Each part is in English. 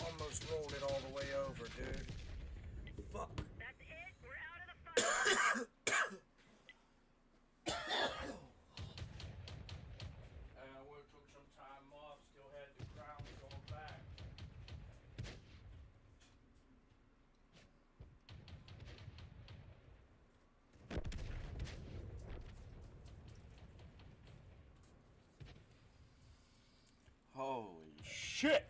Almost rolled it all the way over, dude. Fuck. That's it. We're out of the fight. We took some time off. Still had the crowns on back. Holy shit.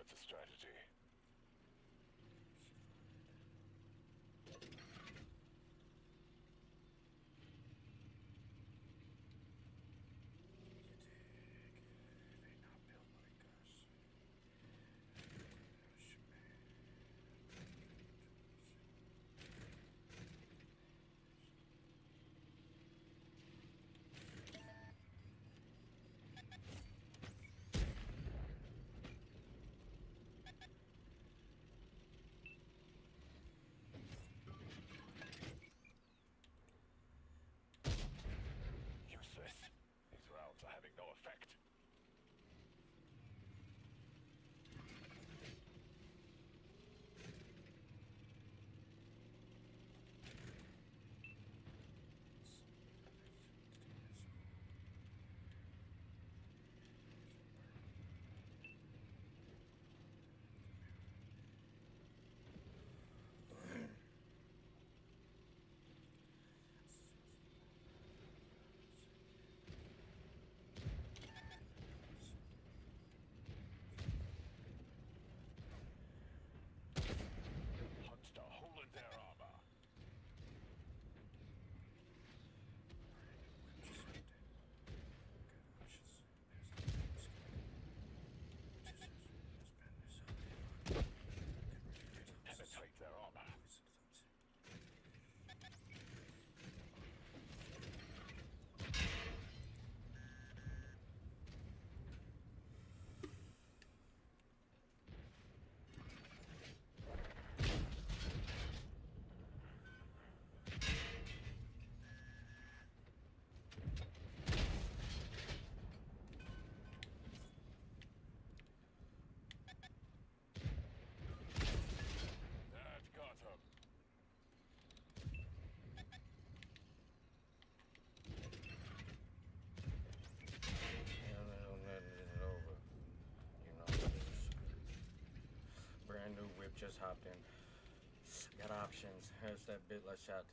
That's a strategy. Useless. These rounds are having no effect. Punched a hole in their armor. Penetrate their armor. That got him. Brand new whip just hopped in. Got options. Here's that bit. Let's shot.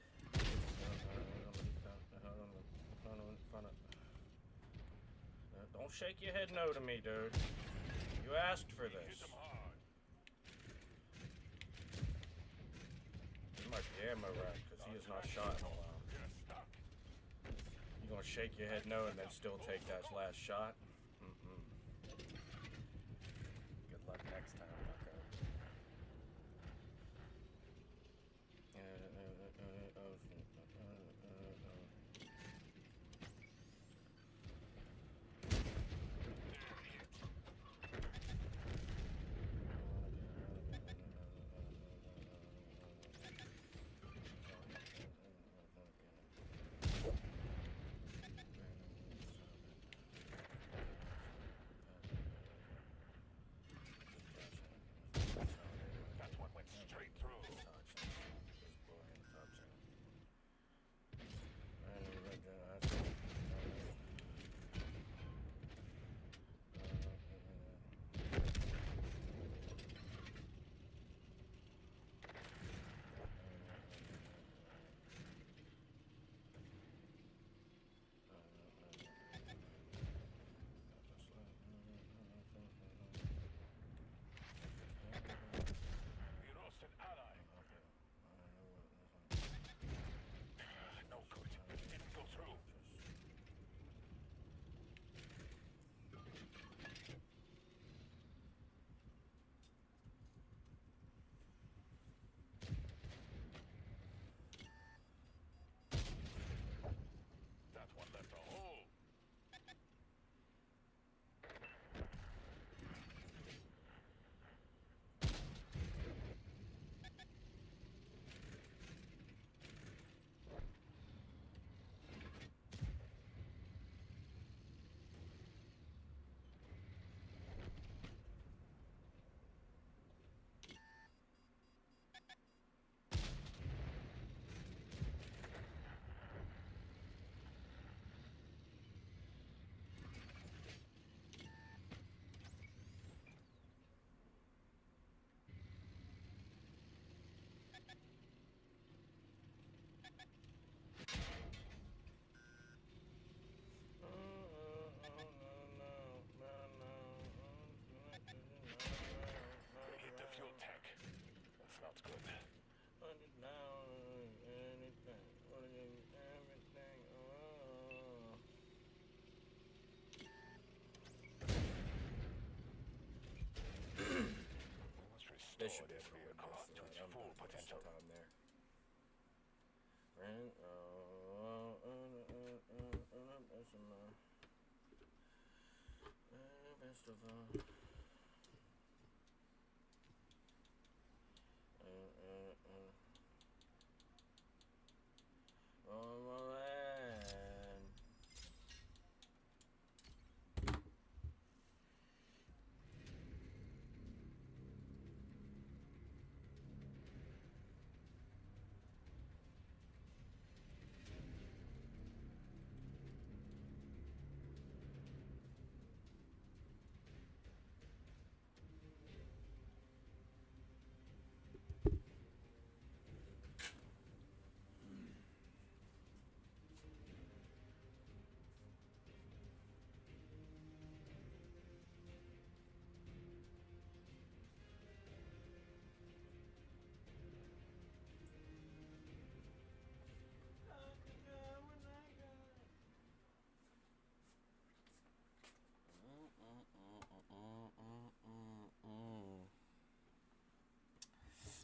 Don't shake your head no to me, dude. You asked for Hit this. them hard. This might be ammo rack because he has not shot in a while. You're stuck. You gonna shake your head no and then still take that last shot? Mm-mm. Good luck next time, bucko. Best of all. Oh, my land.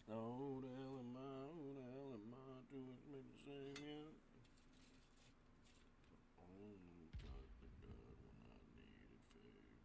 Oh, the hell am I? Who the hell am I? Do it make the same yet? Only got the God when I needed favors.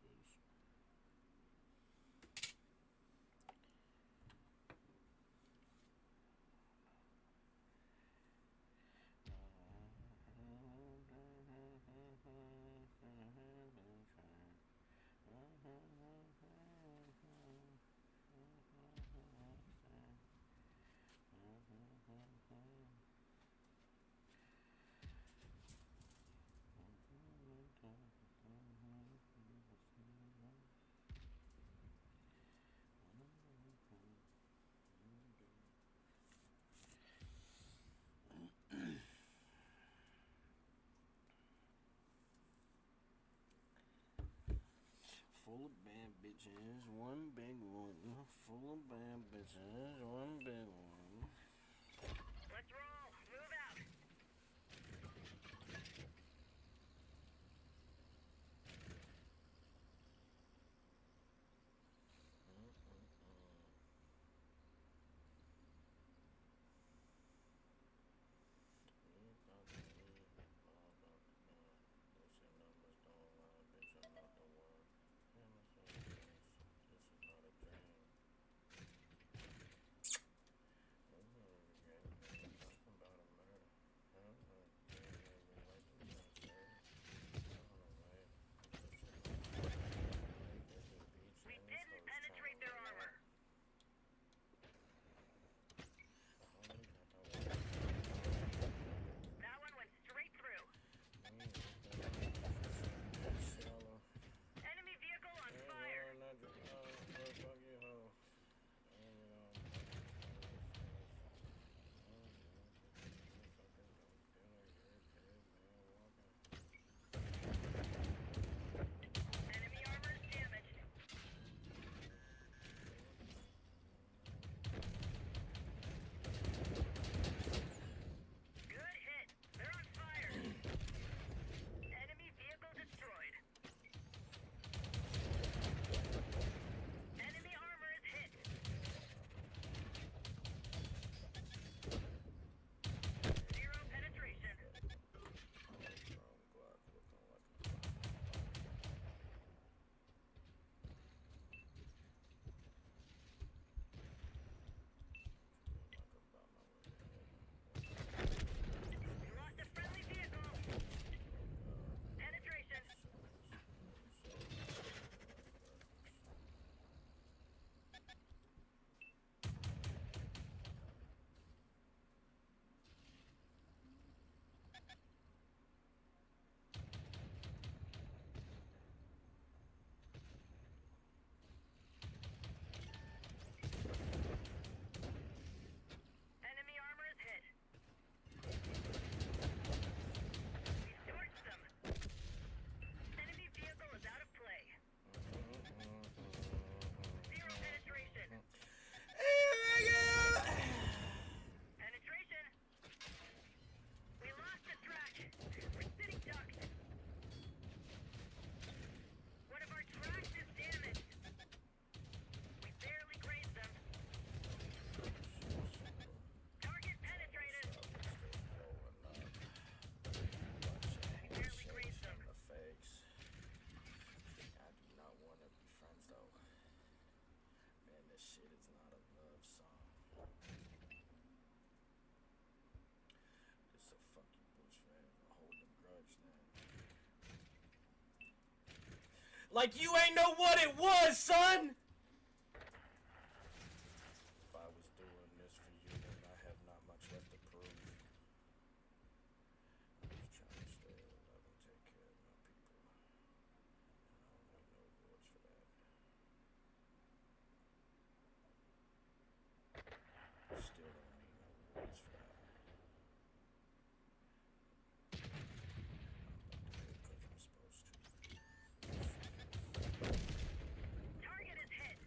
Full of bad bitches, one big one. Full of bad bitches, one big one. Let's roll. Move out. Like you ain't know what it was, son! If I was doing this for you, then I have not much left to prove. I'm just trying to stay alive and take care of my people. And I don't want no awards for that. Still don't need no awards for that. Because I'm supposed to. Target is hit.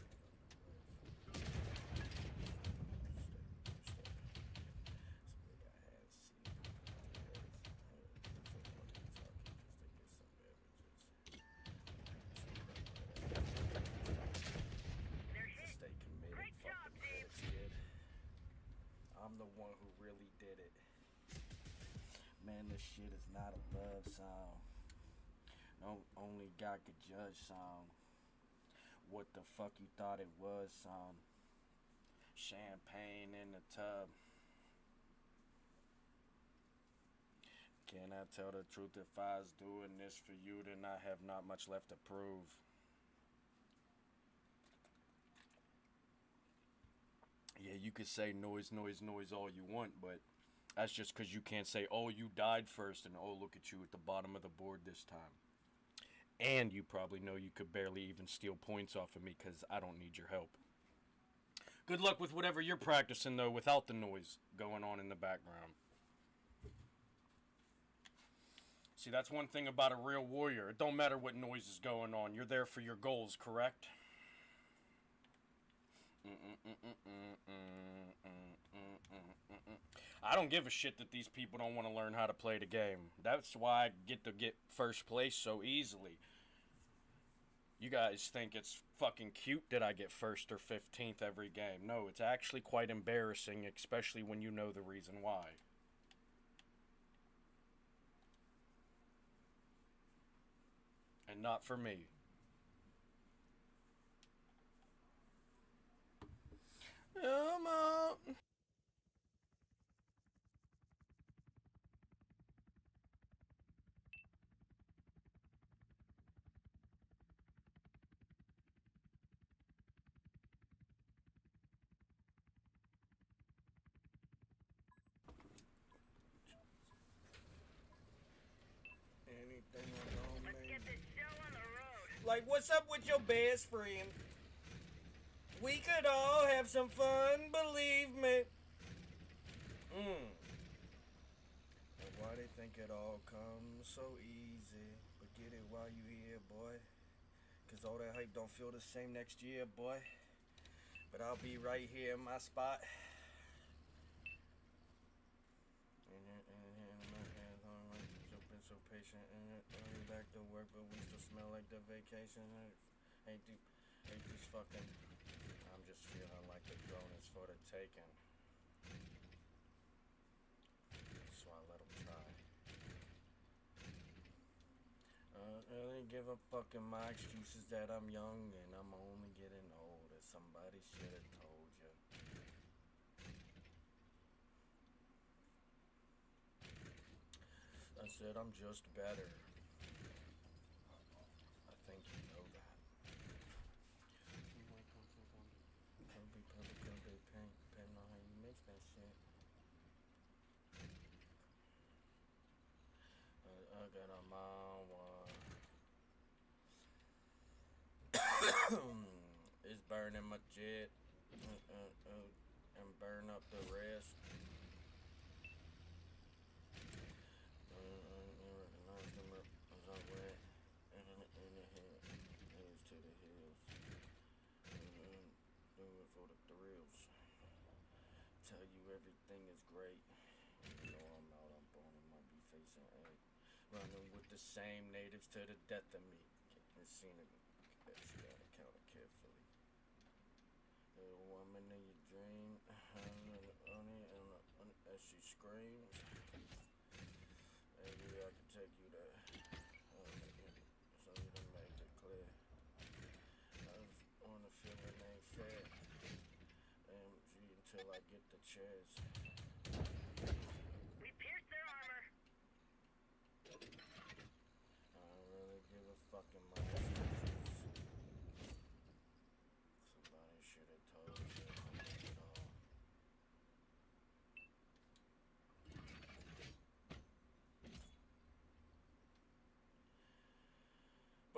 They're hit. Stay committed. Great Fuck job, the team. critics, kid. I'm the one who really did it. Man, this shit is not a love song. No, only God could judge song. What the fuck you thought it was song? Champagne in the tub. Can I tell the truth? If I was doing this for you, then I have not much left to prove. Yeah, you could say noise, noise, noise all you want, but that's just because you can't say, oh, you died first, and oh, look at you at the bottom of the board this time. And you probably know you could barely even steal points off of me because I don't need your help. Good luck with whatever you're practicing, though, without the noise going on in the background. See, that's one thing about a real warrior. It don't matter what noise is going on. You're there for your goals, correct? I don't give a shit that these people don't want to learn how to play the game. That's why I get to get first place so easily. You guys think it's fucking cute that I get first or 15th every game. No, it's actually quite embarrassing, especially when you know the reason why. And not for me. Come on. Anything alone, Let's man. get this show on the road. Like, what's up with your best friend? We could all have some fun, believe me. And why they think it all comes so easy? But get it while you here, boy. Cause all that hype don't feel the same next year, boy. But I'll be right here in my spot. Been so patient and back to work, but we still smell like the vacation. Ain't these fucking. I'm just feeling like the throne is for the taking. So I let them try. I didn't give a fuck in my excuses that I'm young and I'm only getting older. Somebody should have told you. I said I'm just better. I think you know that. Could be purple, could be pink, depending on how you mix that shit. I got a mile one. It's burning my jet and burn up the rest. To the hills. Do it for the thrills. Tell you everything is great. You know I'm out, I'm born and might be facing A. Running with the same natives to the death of me. Can't see it. You gotta count it carefully. The woman in your dream, as she screams. Maybe I can take you there. So you to make it clear. I on the feeling ain't fair. MG until I get the chairs. We pierced their armor. I don't really give a fuck in my excuses.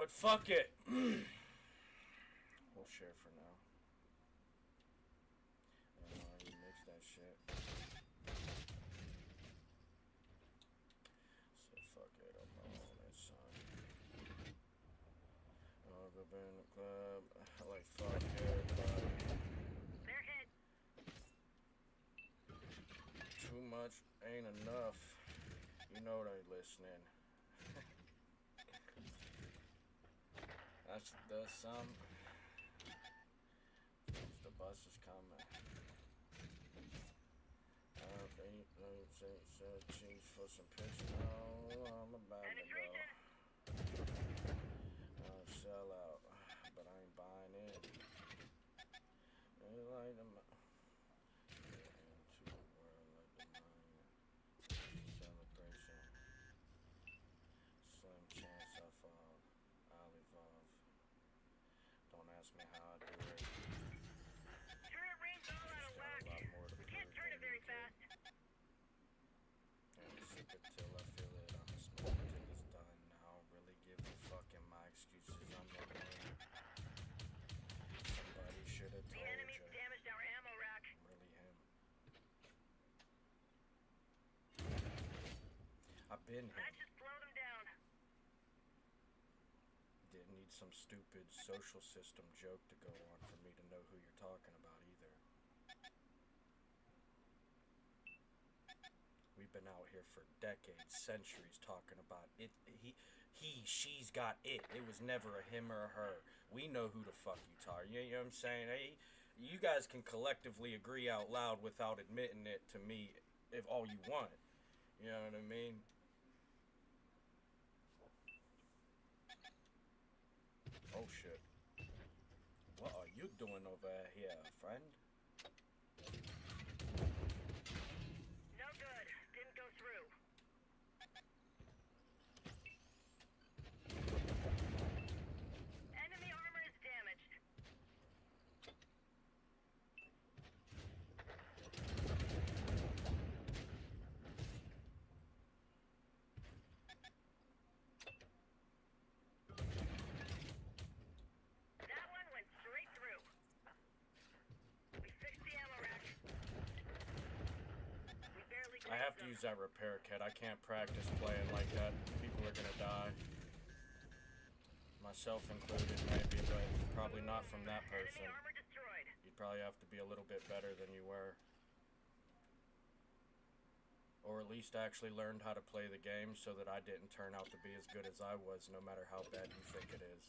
But fuck it. We'll share for now. I don't know how you mix that shit. So fuck it, I'm on this son. I'll go back in the club. Like fuck everybody. They're hit. Too much ain't enough. You know they listening. That's some. The bus is coming. Said cheese for some pictures. No, I'm about to Enemy go. region. I'll sell out, but I ain't buying in. It's like the into the world like the mind. Celebration. Slim chance I fall. I'll evolve. Don't ask me how I do it. Turret range all out of Got a whack. lot more to We can't prove turn than it very you do. fast. And sip it till I feel it. I'ma smoke it till it's done. I don't really give a fuck in my excuses. I'm the man. Somebody should have The told enemy's you. damaged our ammo rack. Really him. I've been him. That just slowed them down. Didn't need some stupid social system joke to go on for me to know who you're talking about either. We've been out here for decades, centuries talking about it. She's got it. It was never a him or a her. We know who the fuck you are. You know what I'm saying? Hey, you guys can collectively agree out loud without admitting it to me if all you want. You know what I mean? Oh shit. What are you doing over here, friend? No good. Didn't go through. Enemy armor is damaged. That one went straight through. We fixed the ammo rack. We barely I have to them. use that repair kit. I can't practice playing like that. People are gonna die. Myself included, maybe, but probably not from that person. Enemy armor destroyed. You'd probably have to be a little bit better than you were. Or at least actually learned how to play the game so that I didn't turn out to be as good as I was, no matter how bad you think it is.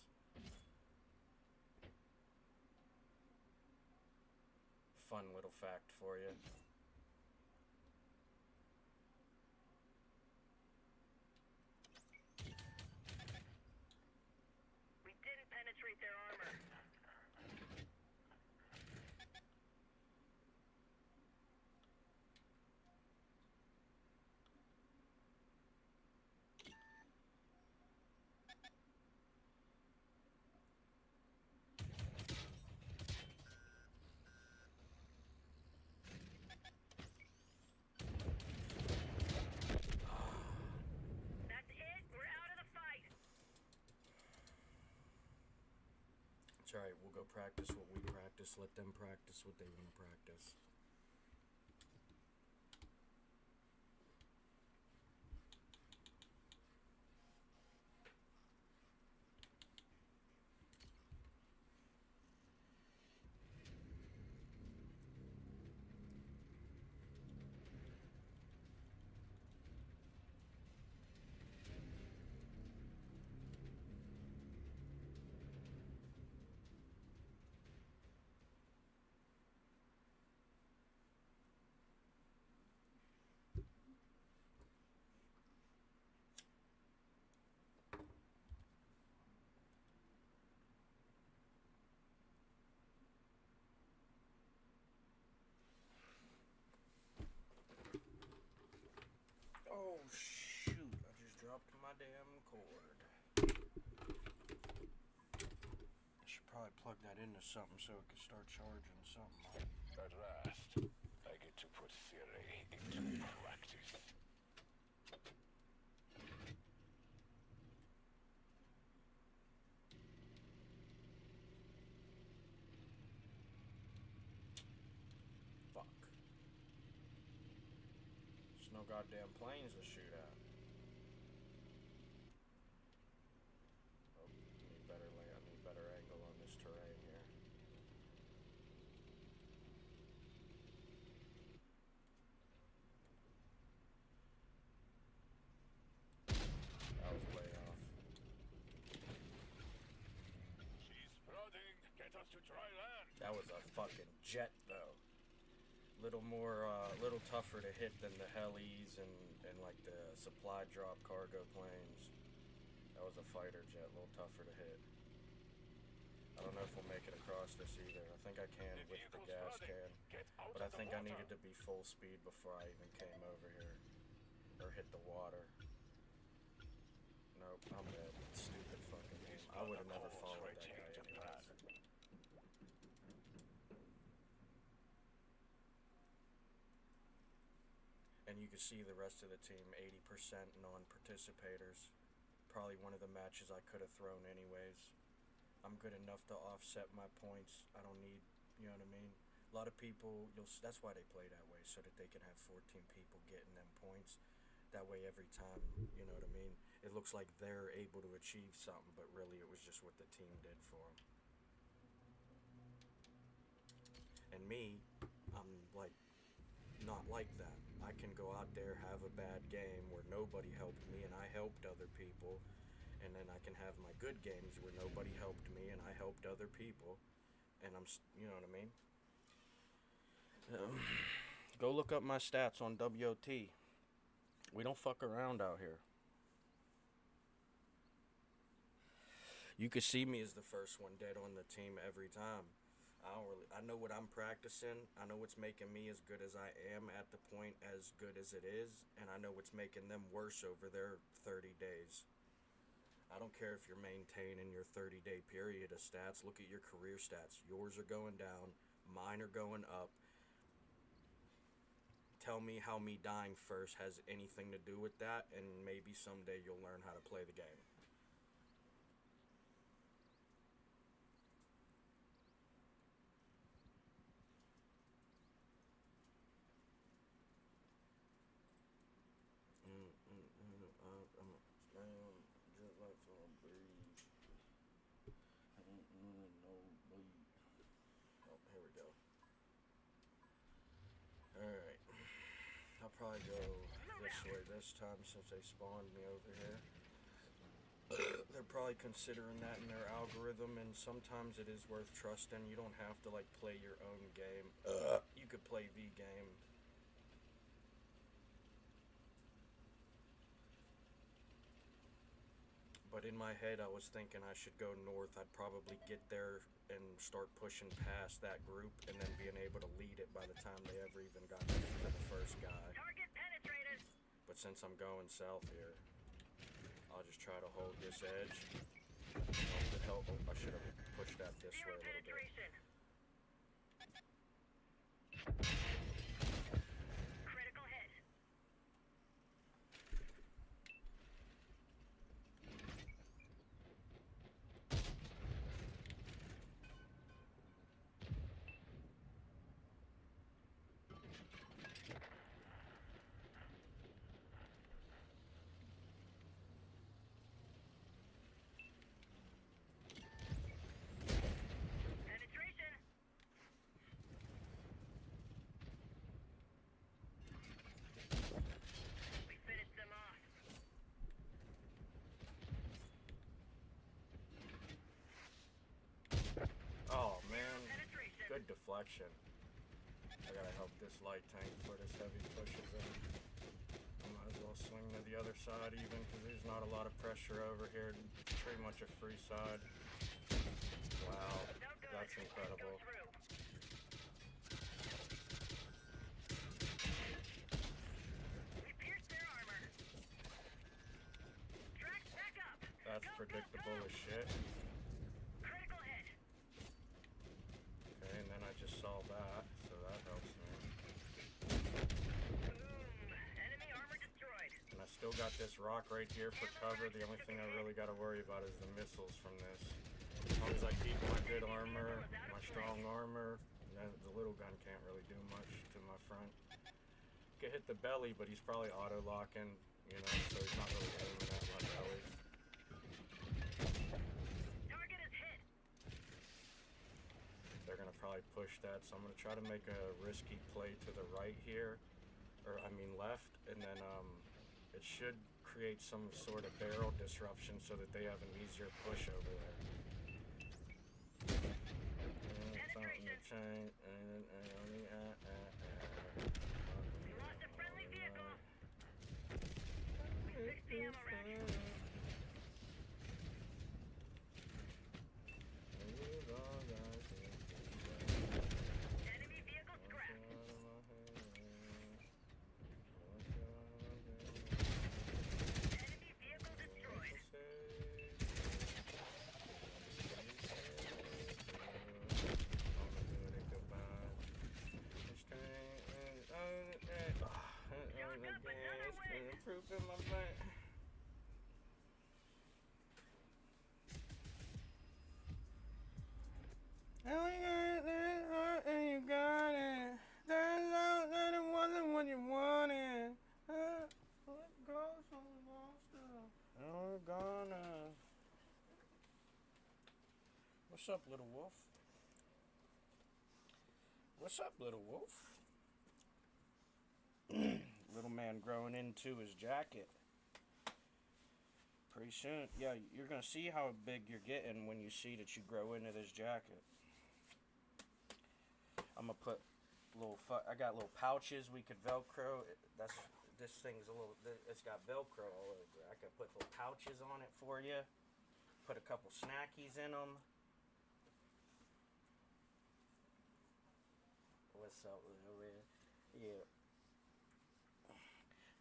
Fun little fact for you. We didn't penetrate their armor. That's it. We're out of the fight. It's alright, we'll go practice what we practice. Let them practice what they want to practice. Oh shoot, I just dropped my damn cord. I should probably plug that into something so it can start charging something. At last, I get to put theory into practice. no goddamn planes to shoot at. Oh, I need better angle on this terrain here. That was way off. She's flooding. Get us to dry land. That was a fucking jet, though. Little tougher to hit than the helis and like the supply drop cargo planes. That was a fighter jet, a little tougher to hit. I don't know if we'll make it across this either. I think I can with the gas can, but I think I needed to be full speed before I even came over here or hit the water. Nope, I'm dead. Stupid fucking game. I would have never followed that guy anyways. And you can see the rest of the team, 80% non-participators. Probably one of the matches I could have thrown anyways. I'm good enough to offset my points. I don't need, you know what I mean? A lot of people, that's why they play that way, so that they can have 14 people getting them points. That way every time, you know what I mean? It looks like they're able to achieve something, but really it was just what the team did for them. And me, I'm like, not like that. I can go out there, have a bad game where nobody helped me and I helped other people, and then I can have my good games where nobody helped me and I helped other people, and you know what I mean? Go look up my stats on WOT. We don't fuck around out here. You could see me as the first one dead on the team every time. I know what I'm practicing. I know what's making me as good as I am at the point as good as it is, and I know what's making them worse over their 30 days. I don't care if you're maintaining your 30-day period of stats. Look at your career stats. Yours are going down. Mine are going up. Tell me how me dying first has anything to do with that, and maybe someday you'll learn how to play the game. Alright. I'll probably go this way this time since they spawned me over here. They're probably considering that in their algorithm, and sometimes it is worth trusting. You don't have to like play your own game. You could play the game. But in my head, I was thinking I should go north. I'd probably get there and start pushing past that group and then being able to lead it by the time they ever even got to the first guy. Target penetrated. But since I'm going south here, I'll just try to hold this edge. Oh, I should have pushed that this way a little bit. Critical hit. Penetration. We finished them off. Oh man, Penetration. good deflection. I gotta help this light tank before this heavy pushes in. I might as well swing to the other side even, because there's not a lot of pressure over here. It's pretty much a free side. Wow, No good. that's Go incredible. through. We pierced their armor. Tracks back up. That's Go, predictable go, as shit. Critical hit. Okay, and then I just saw that, so that helps me. Boom. Enemy armor destroyed. And I still got this rock right here for cover. The only thing I really got to worry about is the missiles from this. As long as I keep my good armor, my strong armor, then the little gun can't really do much to my front. could hit the belly, but he's probably auto locking, you know, so he's not really aiming at my belly. Target is hit. They're gonna probably push that, so I'm gonna try to make a risky play to the right here, or I mean left, and then it should create some sort of barrel disruption so that they have an easier push over there. Penetration. You lost a friendly vehicle. We fixed the ammo rack. Enemy vehicle scrapped. Enemy vehicle destroyed. Improving my plan. Oh, and you got it. Turns out that it wasn't what you wanted. What goes on the monster? Oh, gonna. What's up, little wolf? What's up, little wolf? Little man growing into his jacket. Pretty soon, yeah, you're gonna see how big you're getting when you see that you grow into this jacket. I'm gonna put I got little pouches we could Velcro. This thing's a little, it's got Velcro all over. I could put little pouches on it for you. Put a couple snackies in them. What's up, little man? Yeah.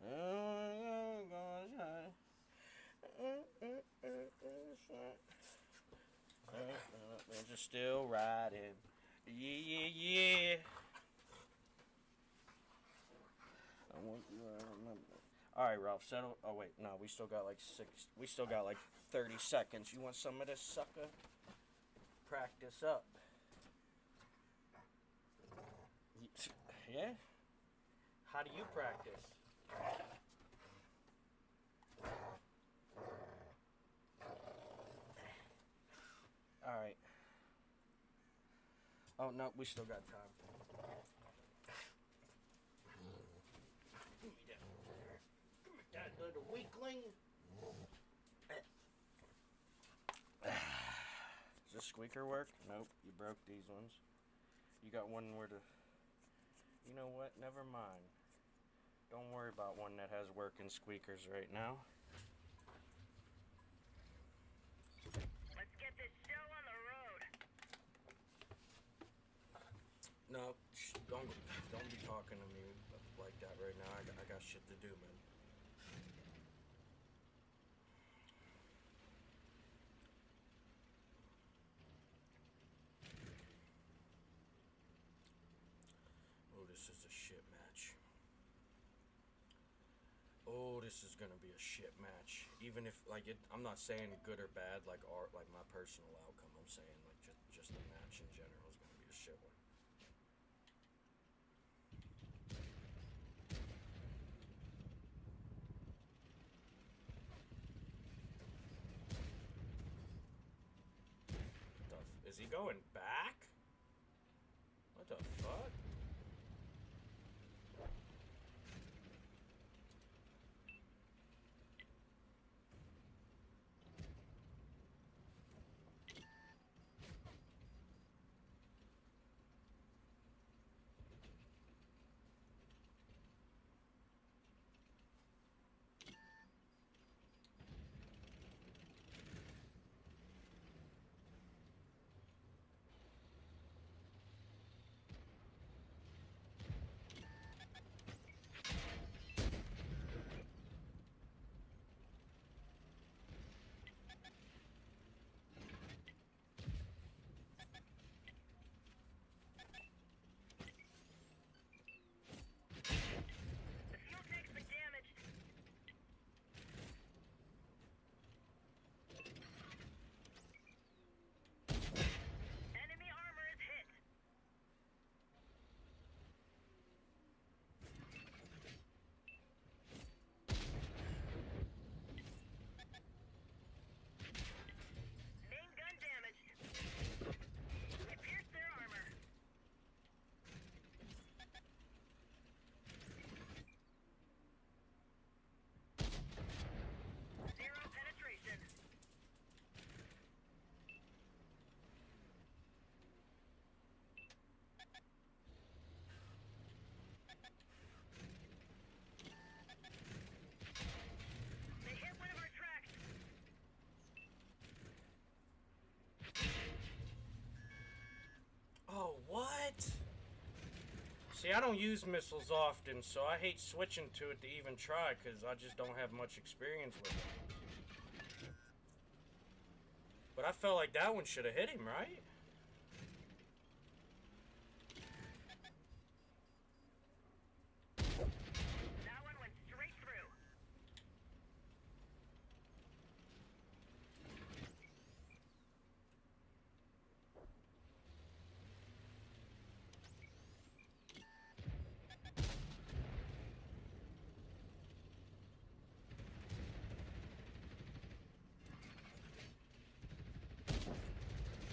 Oh, gosh. They're just still riding. Yeah. I want you to remember. All right, Ralph, settle. Oh wait, no, we still got like 30 seconds. You want some of this sucker? Practice up. Yeah? How do you practice? Alright. Oh, no, we still got time. Give me that little weakling. Does this squeaker work? Nope, you broke these ones. You got one where the... You know what? Never mind. Don't worry about one that has working squeakers right now. Let's get this show on the road. No, don't be talking to me like that right now. I got shit to do, man. Oh, this is a shit match. Oh, this is gonna be a shit match. Even if, like, I'm not saying good or bad, like my personal outcome. I'm saying like just the match in general is gonna be a shit one. Is he going back? What the fuck? See, I don't use missiles often, so I hate switching to it to even try, because I just don't have much experience with it. But I felt like that one should have hit him, right? That one went straight through.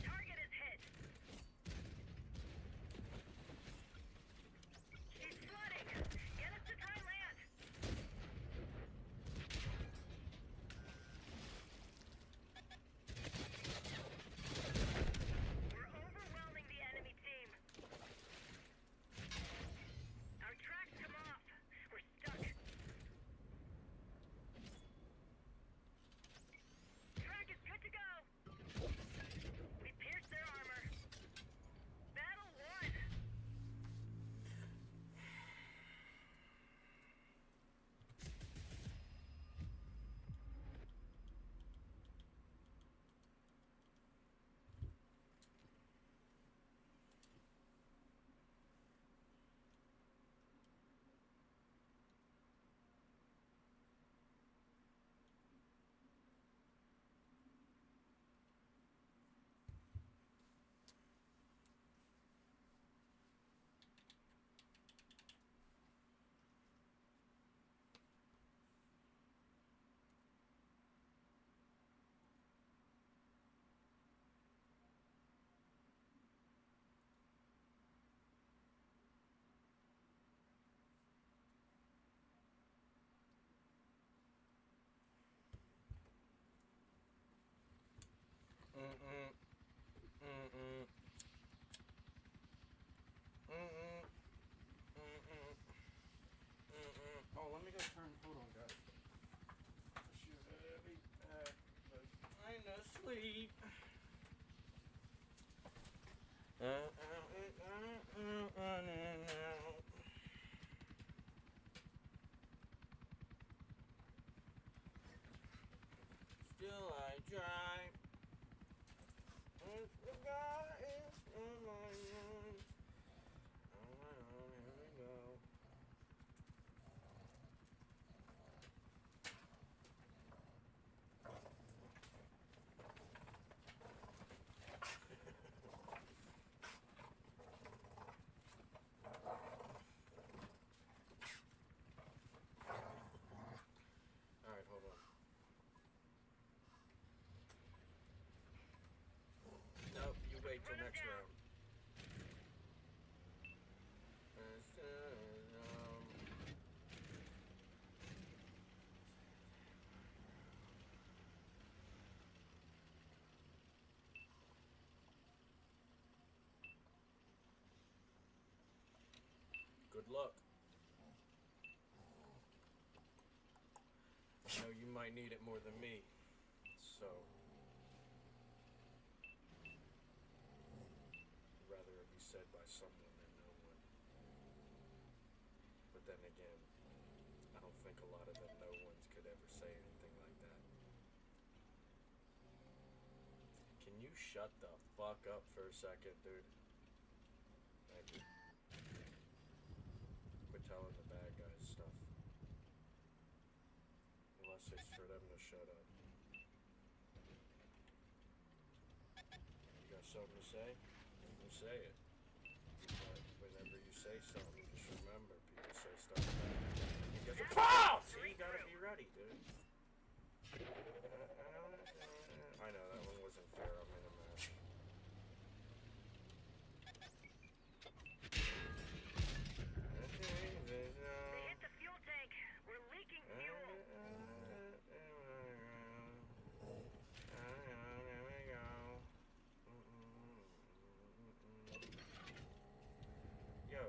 Target is hit. She's flooding. Get us to dry land. We're overwhelming the enemy team. Our tracks come off. We're stuck. Track is good to go. We pierced their armor. Battle won. Oh, let me go turn. Hold on, guys. Should be back, but I'm asleep. Still I drive. The guy is in my room. Here we go. Alright, hold on. Nope, you wait till next round. Good luck. I know you might need it more than me, so rather it be said by someone than no one. But then again, I don't think a lot of the no ones could ever say anything like that. Can you shut the fuck up for a second, dude? Thank you. Quit telling the bad guys stuff. Unless it's for them to shut up. You got something to say? You can say it. But whenever you say something, just remember, people say stuff back. Because of POW! See, you gotta be ready, dude. I know, that one wasn't fair. I'm in a mess. They hit the fuel tank. We're leaking fuel. There we go. Yo.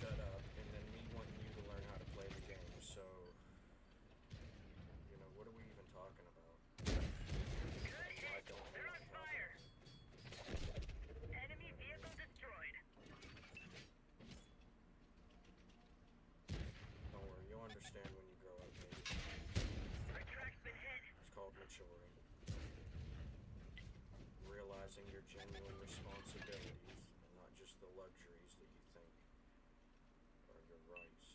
shut up, and then me wanting you to learn how to play the game. So, you know, what are we even talking about? Good hit. They're on fire. Enemy vehicle destroyed. Don't worry, you'll understand when you grow up, baby. Our track's been hit. It's called maturing. Realizing your genuine responsibilities, and not just the luxuries that you think are your rights.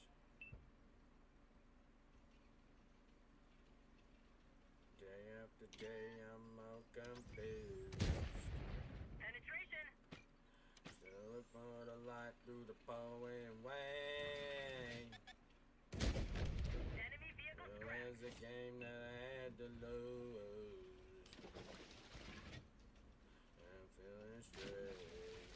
Day after day, I'm all confused. Penetration. Still look for the light through the pouring rain. Enemy vehicle It scrapped. was a game that I had to lose. I'm feeling straight.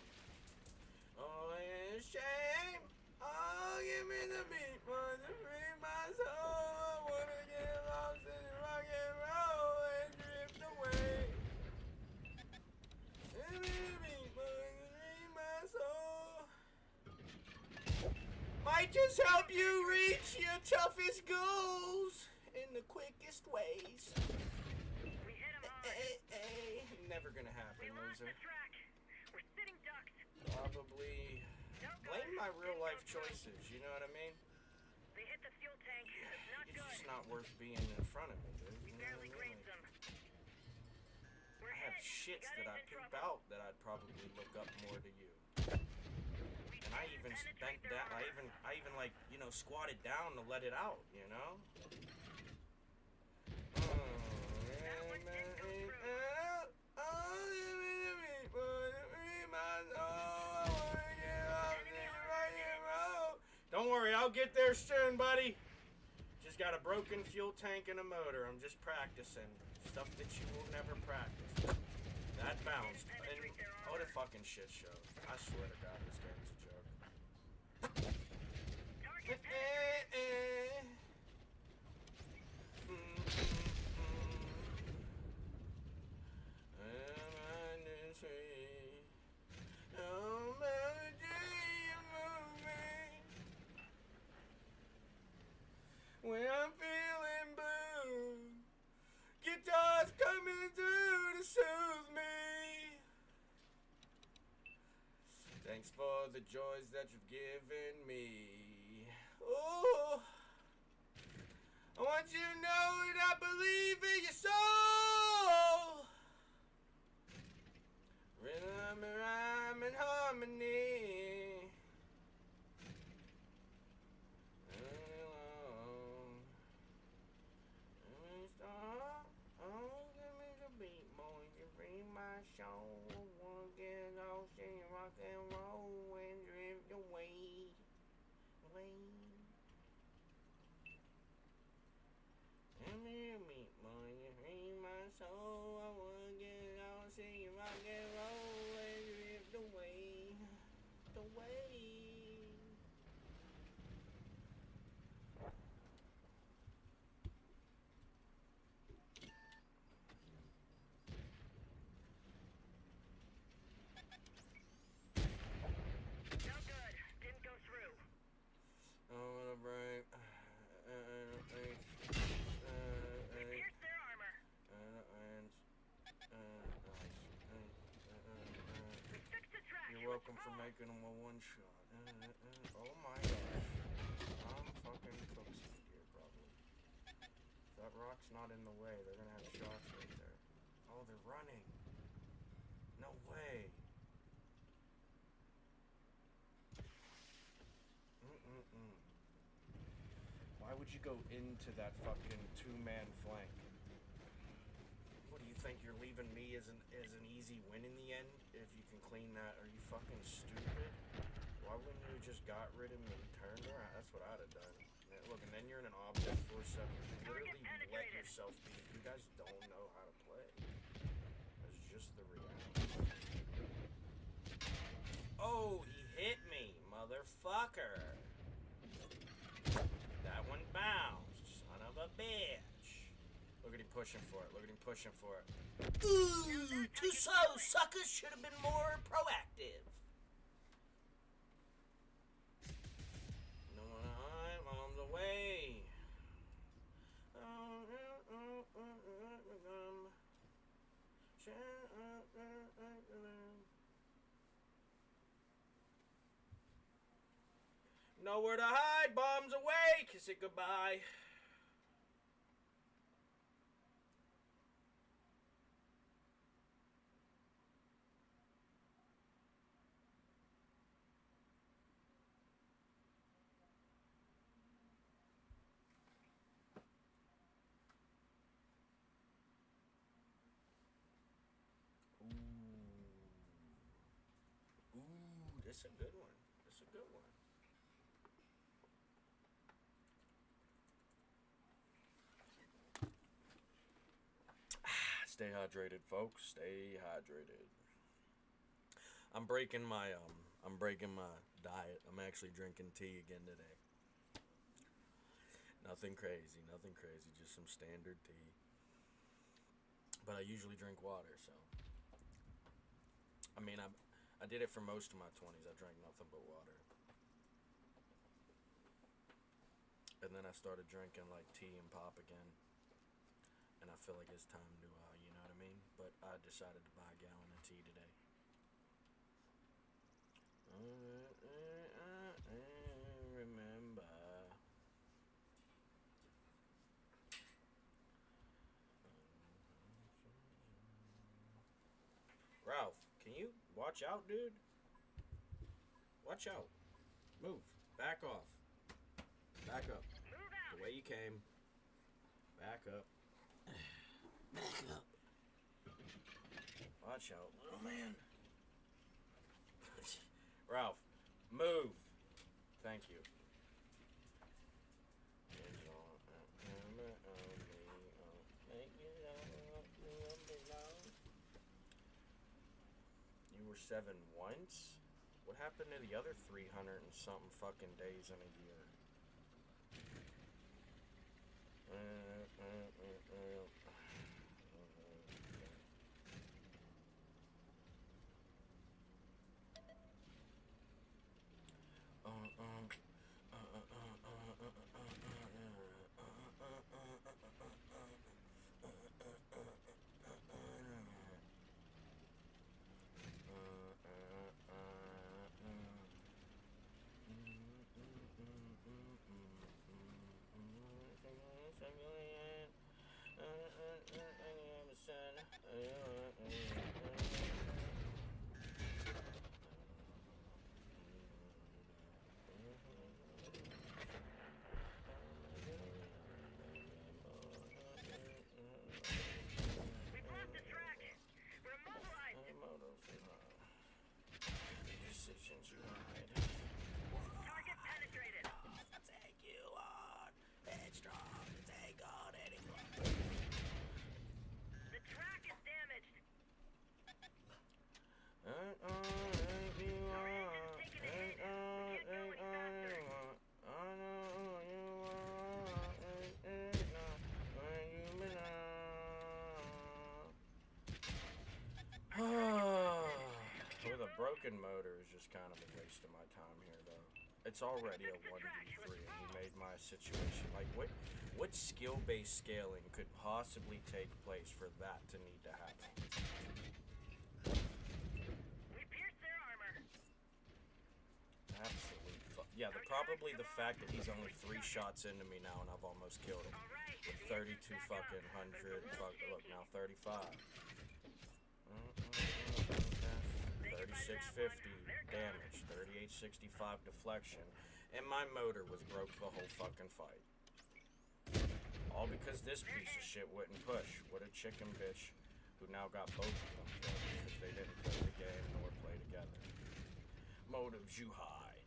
Oh, it's shame. Oh, give me the beat, want to free my soul. I wanna get lost in rock and roll and drift away. Give me the beat, want to free my soul. Might just help you reach your toughest goals in the quickest ways. We hit him hard. Never gonna happen, We lost loser. the track. We're sitting ducks. Probably No good. blame my real Didn't life go through. choices, you know what I mean? They hit the fuel tank. It's not It's just good. not worth being in front of me, dude. We You know barely what I mean? grazed them. We're I have hit. shits Got that I us in poop trouble. out that I'd probably look up more to you. We And I didn't even penetrate bent their down, armor. I even like, you know, squatted down to let it out, you know? That one didn't go through. Don't worry, I'll get there soon, buddy. Just got a broken fuel tank and a motor. I'm just practicing. Stuff that you will never practice. That bounced. And, what a fucking shit show. I swear to God, this game's a joke. Target penetrated. When I'm feeling blue, guitars coming through to soothe me. Thanks for the joys that you've given me. Oh, I want you to know that I believe in your soul. Rhythm and rhyme and harmony. Oh, give me the beat, boy. You bring my soul. Wanna get lost in rock and roll and drift away. Give me the beat, boy. You bring my soul. I wanna get lost in rock and roll and drift away. No good. Didn't go through. I wanna break. We pierced their armor. We fixed the track. You're welcome for making them a one shot. Oh my gosh. I'm fucking cooked here, probably. If that rock's not in the way, they're gonna have shots right there. Oh, they're running. No way. Why would you go into that fucking two-man flank? What do you think, you're leaving me as an easy win in the end if you can clean that? Are you fucking stupid? Why wouldn't you have just got rid of me, turned around? That's what I'd have done. Look, and then you're in an object 4-7. You literally let yourself be. You guys don't know how to play. That's just the reality. Oh, he hit me, motherfucker. That one bounced, son of a bitch. Look at him pushing for it. Look at him pushing for it. Ooh, too slow. Suckers should have been more proactive. Nowhere to hide. Bombs away. Kiss it goodbye. Ooh, this is a good one. This is a good one. Stay hydrated, folks. Stay hydrated. I'm breaking my diet. I'm actually drinking tea again today. Nothing crazy, just some standard tea. But I usually drink water, so I mean, I did it for most of my 20s. I drank nothing but water. And then I started drinking like tea and pop again. And I feel like it's time to, you know what I mean? But I decided to buy a gallon of tea today. Remember. Ralph, can you watch out, dude? Watch out. Move. Back off. Back up. Move out. The way you came. Back up. Back up. Watch out, little man. Ralph, move. Thank you. You were 7 once? What happened to the other 300 and something fucking days in a year? We blocked the track. We're immobilized. Decisions you made. Target penetrated. Take you on. Headstrong. Take on anyone. The track is damaged. Our engine's taking a hit. We can't go any faster. With a broken motor is just kind of a waste of my time here, though. It's already a 1v3, and you made my situation like what skill-based scaling could possibly take place for that to need to happen? We pierced their armor. Absolute yeah, probably the fact that he's only 3 shots into me now, and I've almost killed him. All right. With 32 fucking hundred, look now 35. 3650 damage, 3865 deflection, and my motor was broke the whole fucking fight. All because this piece of shit wouldn't push. What a chicken bitch who now got both of them killed because they didn't play the game nor play together. Motives you hide.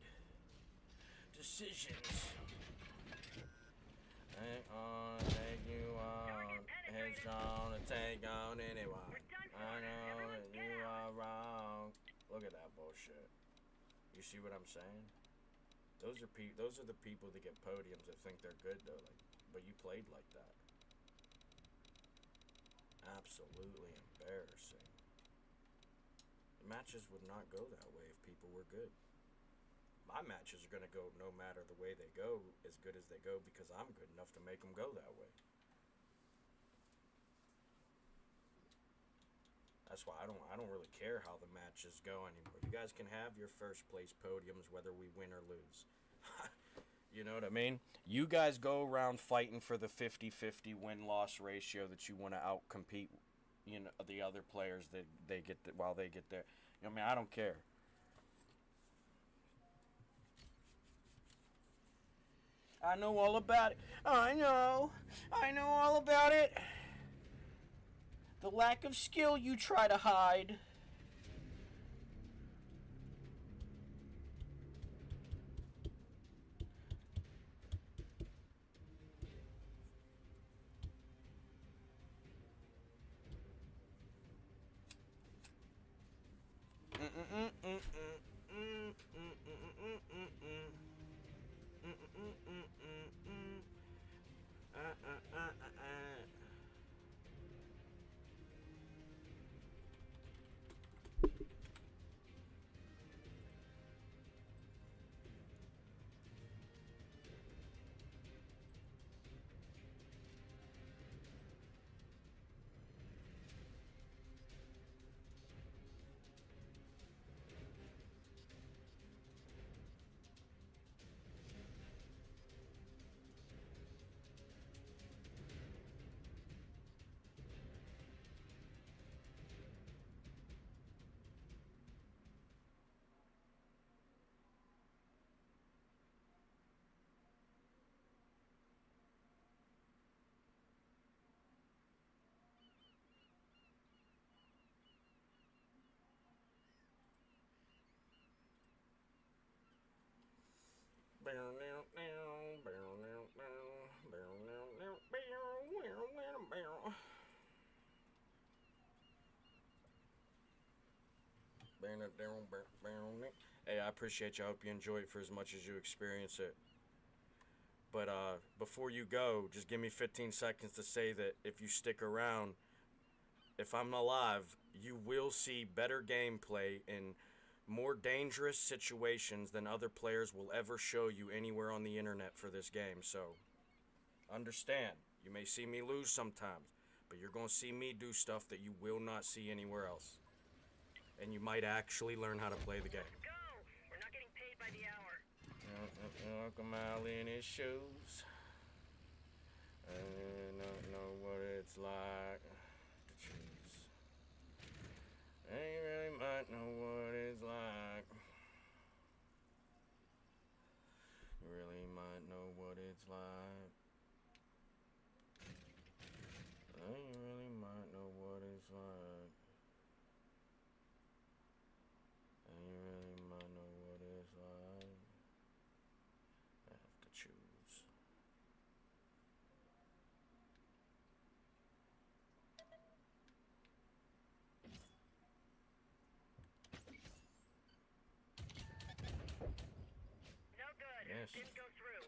Decisions. Hang on, take you on. Heads on to take on anyone. I know that you are wrong. Look at that bullshit. You see what I'm saying? Those are the people that get podiums that think they're good though. Like, but you played like that. Absolutely embarrassing. The matches would not go that way if people were good. My matches are gonna go no matter the way they go, as good as they go, because I'm good enough to make them go that way. That's why I don't really care how the matches go anymore. You guys can have your first place podiums whether we win or lose. You know what I mean? You guys go around fighting for the 50-50 win-loss ratio that you want to outcompete, you know, the other players that they get while they get there. I mean, I don't care. I know all about it. I know all about it. The lack of skill you try to hide. Hey, I appreciate you. I hope you enjoy it for as much as you experience it. But before you go, just give me 15 seconds to say that if you stick around, if I'm alive, you will see better gameplay in more dangerous situations than other players will ever show you anywhere on the internet for this game. So, understand, you may see me lose sometimes, but you're going to see me do stuff that you will not see anywhere else. And you might actually learn how to play the game. Let's go! We're not getting paid by the hour. Uncle Miley in his shoes. I don't know what it's like to choose. Ain't really might know what it's like. You really might know what it's like. You really might know what it's like. And you really might know what it's like. I have to choose. No good. Yes. Didn't go through.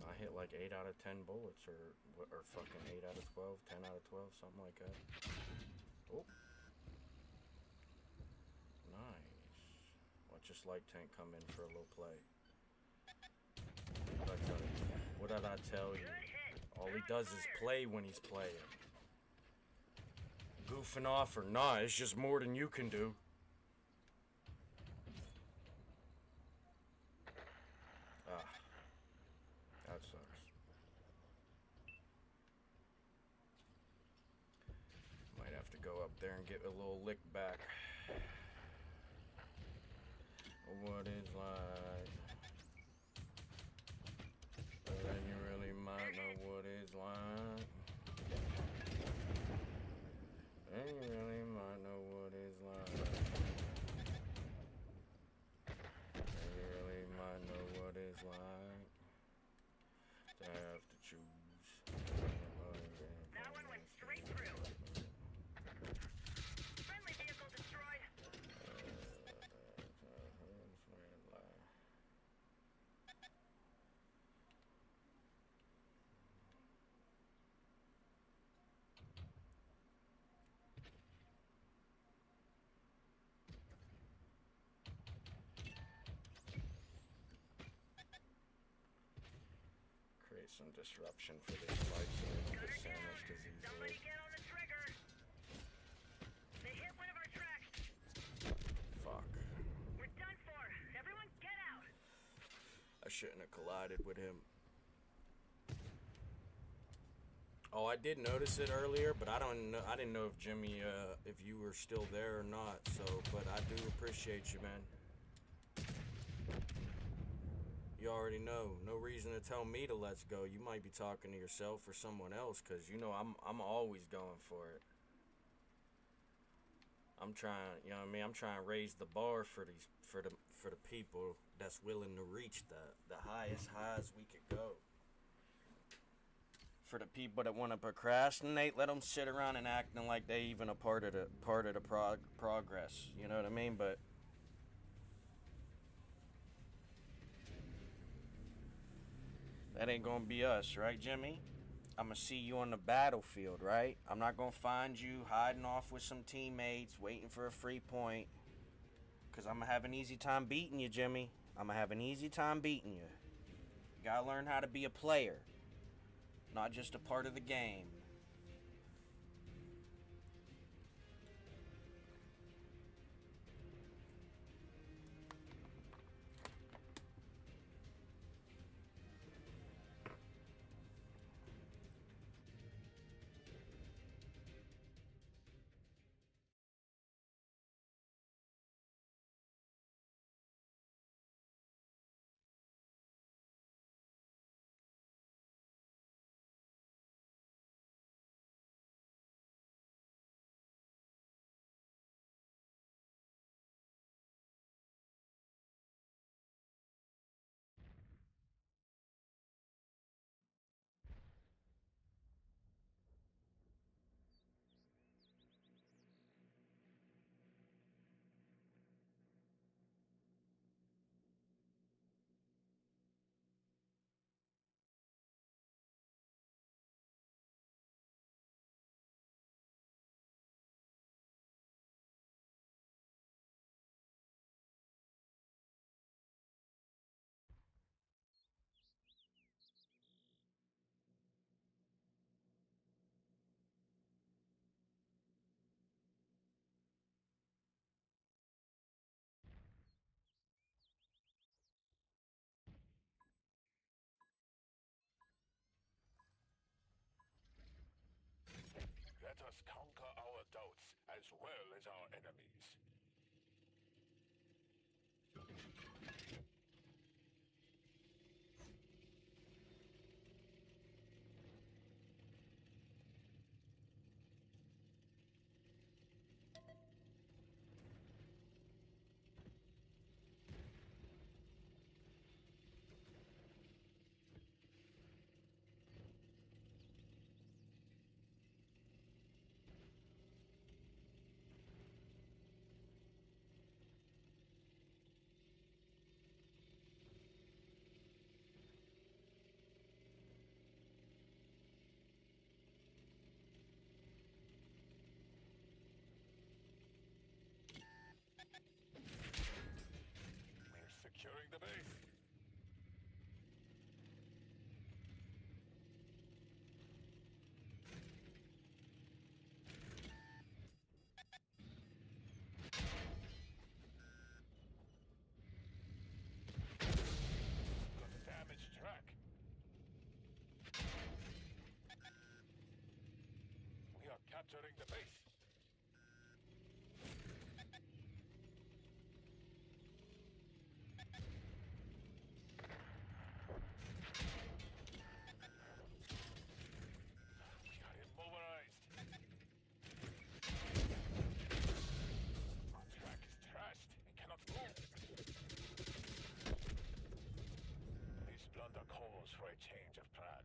I hit like 8 out of 10 bullets, or fucking 8 out of 12, 10 out of 12, something like that. Oh. Nice. Watch a slight tank come in for a little play. What did I tell you? All he does is play when he's playing. Goofing off or not, it's just more than you can do. Ah. That sucks. Might have to go up there and get a little lick back. What is like? Then you really might know what it's like. Then you really might know what it's like. Then you really might know what it's like. To have to choose. That one went straight through. Friendly vehicle destroyed. Create some disruption for this fight so they don't get Gunner sandwiched down. as easily. Somebody get on the trigger. They hit one of our tracks. Fuck. We're done for. Everyone get out. shouldn't have collided with him. Oh, I did notice it earlier, but I didn't know if Jimmy, if you were still there or not. So, but I do appreciate you, man. You already know. No reason to tell me to let's go. You might be talking to yourself or someone else, cause you know I'm always going for it. I'm trying, you know what I mean? I'm trying to raise the bar for the people that's willing to reach the highest highs we could go. For the people that want to procrastinate, let them sit around and acting like they even a part of the progress. You know what I mean? But that ain't gonna be us, right, Jimmy? I'm gonna see you on the battlefield, right? I'm not gonna find you hiding off with some teammates, waiting for a free point. Cause I'm gonna have an easy time beating you, Jimmy. I'm gonna have an easy time beating you. You gotta learn how to be a player, not just a part of the game. Let us conquer our doubts as well as our enemies. We're securing the base. Got a damaged track. We are capturing the base. We are immobilized. Our track is trashed and cannot move. This blunder calls for a change of plan.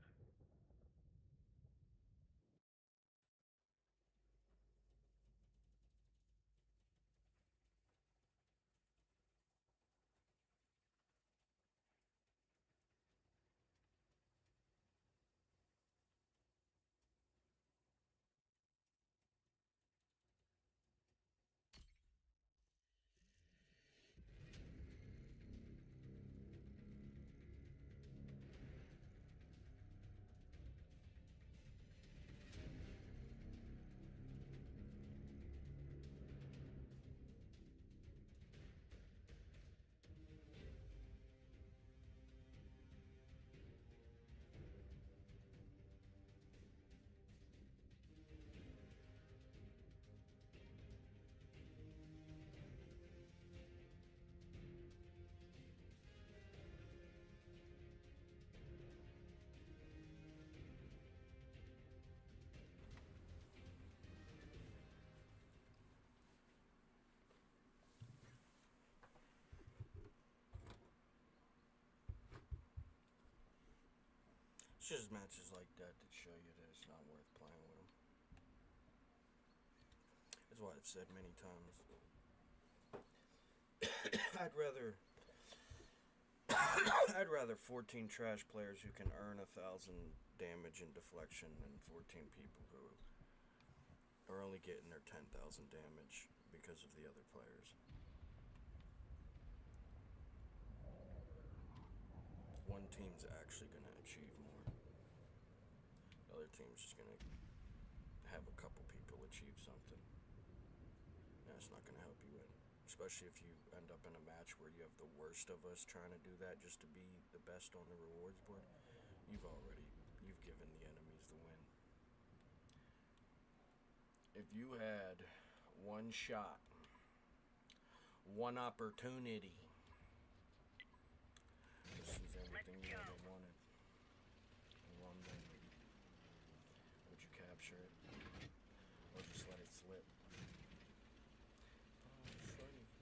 just matches like that that show you that it's not worth playing with them. That's why I've said many times. I'd rather 14 trash players who can earn 1,000 damage and deflection than 14 people who are only getting their 10,000 damage because of the other players. One team's actually going to achieve more. The other team's just going to have a couple people achieve something. And it's not going to help you win. Especially if you end up in a match where you have the worst of us trying to do that just to be the best on the rewards board. You've given the enemies the win. If you had one shot, one opportunity to seize everything you ever wanted in one moment, would you capture it or just let it slip?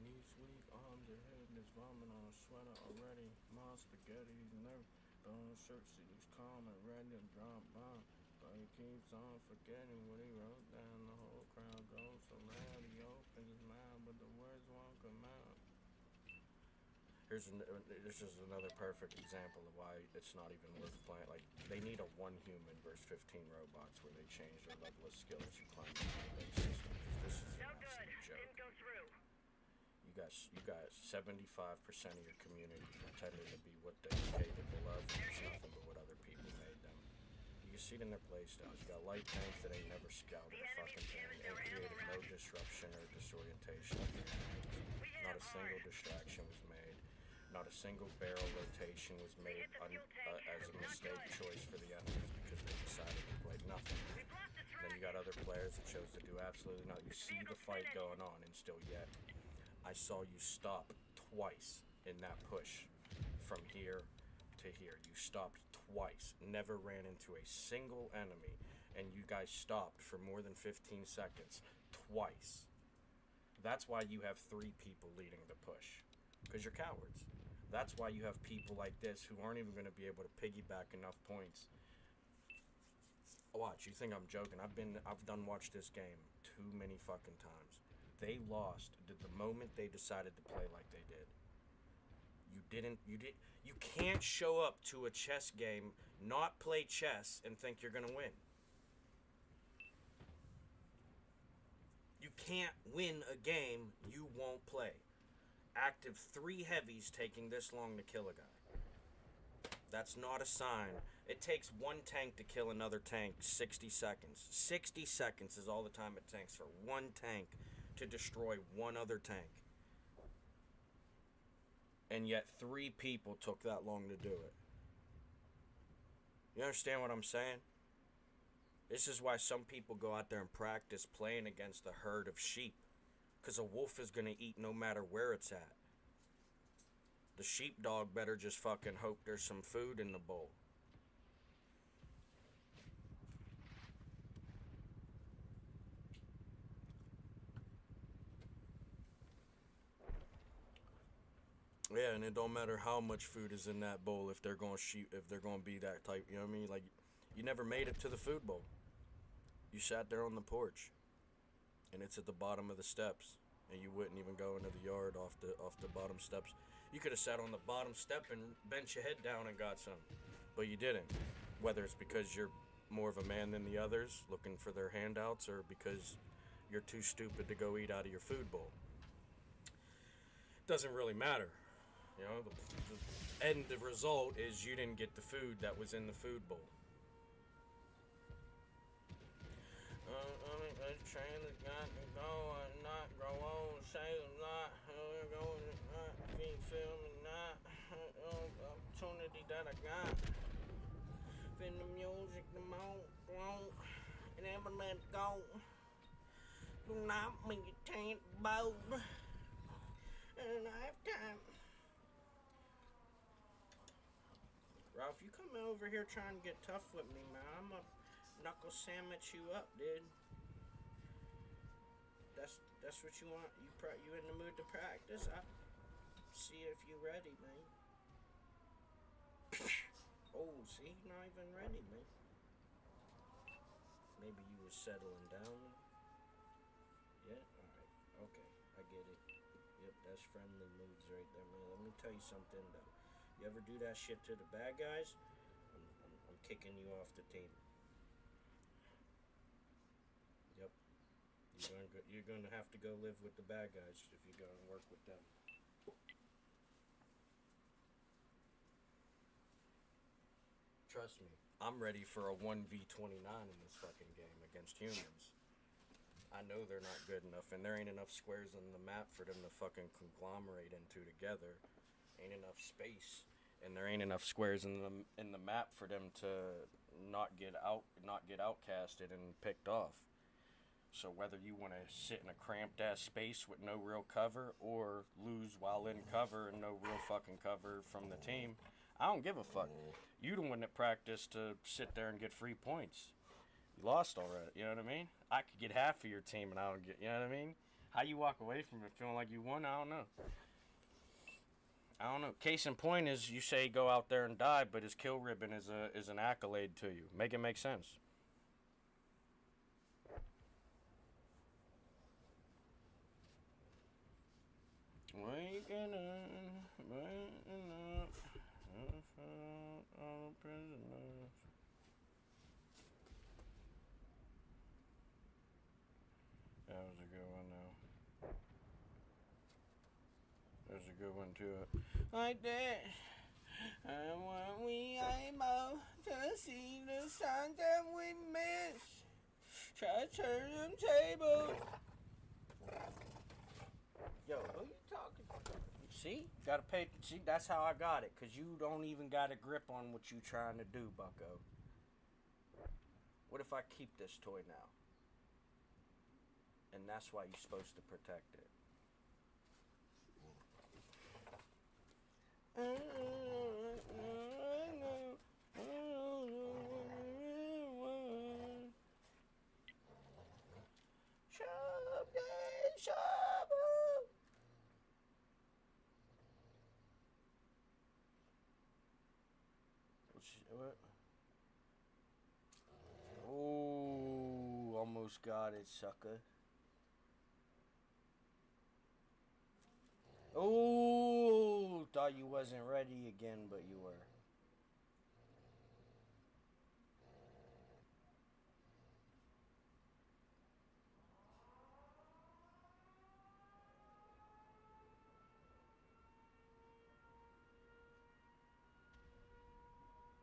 Knees weak, arms are head, there's vomit on a sweater already. My spaghetti's never bone shirt, he's calm and ready to drop bomb. But he keeps on forgetting what he wrote down. The whole crowd goes so loud, he opens his mouth, but the words won't come out. This is another perfect example of why it's not even worth playing. Like, they need a 1 human versus 15 robots where they change their level of skill as you climb the base system. Because this is No an good. absolute joke. Didn't go through. You got 75% of your community pretending to be what they're capable of, and it's nothing but what other people made them. You can see it in their playstyles. You got light tanks that ain't never scouted a fucking thing and created no disruption or disorientation. Not a single distraction was made. Not a single barrel rotation was made as a mistake choice for the enemies because they decided to play nothing. Then you got other players that chose to do absolutely nothing. You see the fight going on, and still yet I saw you stop twice in that push from here to here. You stopped twice, never ran into a single enemy, and you guys stopped for more than 15 seconds twice. That's why you have 3 people leading the push, because you're cowards. That's why you have people like this who aren't even going to be able to piggyback enough points. Watch, you think I'm joking? I've done watched this game too many fucking times. They lost the moment they decided to play like they did. You can't show up to a chess game, not play chess, and think you're gonna win. You can't win a game you won't play. Active 3 heavies taking this long to kill a guy. That's not a sign. It takes 1 tank to kill another tank 60 seconds. 60 seconds is all the time it takes for 1 tank to destroy 1 other tank. And yet 3 people took that long to do it. You understand what I'm saying? This is why some people go out there and practice playing against a herd of sheep. Because a wolf is going to eat no matter where it's at. The sheepdog better just fucking hope there's some food in the bowl. Yeah, and it don't matter how much food is in that bowl if they're gonna be that type. You know what I mean? Like, you never made it to the food bowl. You sat there on the porch, and it's at the bottom of the steps, and you wouldn't even go into the yard off the bottom steps. You could have sat on the bottom step and bent your head down and got some, but you didn't. Whether it's because you're more of a man than the others, looking for their handouts, or because you're too stupid to go eat out of your food bowl. Doesn't really matter. You know, the result is you didn't get the food that was in the food bowl. Train has got to go and not grow old, say not, going to not be filming, not opportunity that I got. Fin the music, the won't, and never let it go. Do not make it taint boat. In a lifetime. Ralph, you coming over here trying to get tough with me, man. I'm gonna knuckle sandwich you up, dude. That's what you want. You in the mood to practice? I see if you ready, man. Oh, See, not even ready, man. Maybe you was settling down. Yeah? Alright. Okay. I get it. Yep, that's friendly moves right there, man. Let me tell you something, though. You ever do that shit to the bad guys? I'm kicking you off the team. Yep. You're gonna have to go live with the bad guys if you go and work with them. Trust me, I'm ready for a 1v29 in this fucking game against humans. I know they're not good enough, and there ain't enough squares on the map for them to fucking conglomerate into together. Ain't enough space, and there ain't enough squares in the map for them to not get outcasted and picked off. So whether you want to sit in a cramped ass space with no real cover, or lose while in cover and no real fucking cover from the team, I don't give a fuck. You the one that practiced to sit there and get free points. You lost already, you know what I mean? I could get half of your team and I don't get, you know what I mean? How you walk away from it feeling like you won, I don't know. Case in point is you say go out there and die, but his kill ribbon is an accolade to you. Make it make sense. Waking up, all prisoners. That was a good one, though. There's a good one, too. Like that. And when we able to see the signs that we miss, try to turn them tables. Yo, who you talking to? See? Gotta pay. See, that's how I got it. Because you don't even got a grip on what you trying to do, bucko. What if I keep this toy now? And that's why you're supposed to protect it. What? Oh, almost got it, sucker. Oh, thought you wasn't ready again, but you were.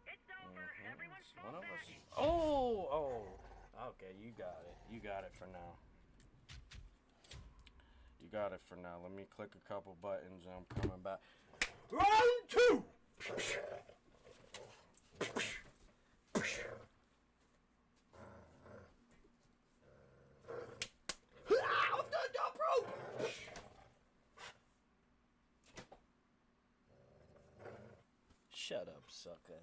It's over. Everyone fall One of back. us. Oh. Okay, you got it. You got it for now. You got it for now. Let me click a couple buttons and I'm coming back. Round 2! Shut up, sucker.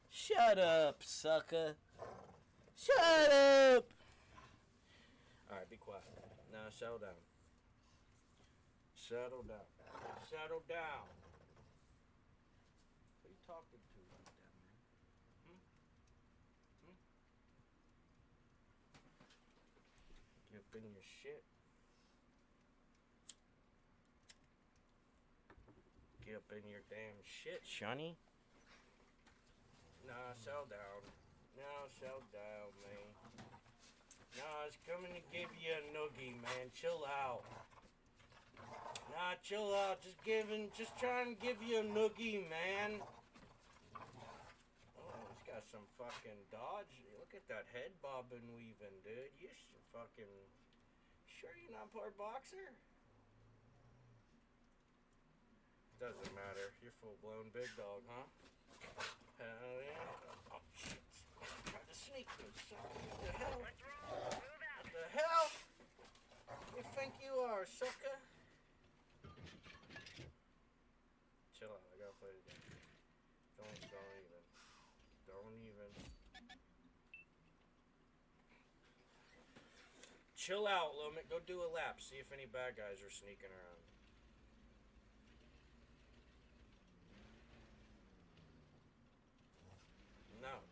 Shut up, sucker. Shut up! Alright, be quiet. Now settle down. Settle down. Settle down. Who are you talking to like that, man? Get up in your shit. Get up in your damn shit, Shunny. Nah, settle down. Nah, settle down, man. Nah, it's coming to give you a noogie, man. Chill out. Nah, chill out. Just trying to give you a noogie, man. Oh, he's got some fucking dodge. Look at that head bobbing weaving, dude. You should fucking... Sure you're not part boxer? Doesn't matter. You're full-blown big dog, huh? Hell yeah. Oh, shit. Tried to sneak this. What the hell? Let's roll. Move out. What the hell? You think you are, sucker? Chill out. I gotta play the game. Don't even. Don't even. Chill out, Lomit. Go do a lap. See if any bad guys are sneaking around.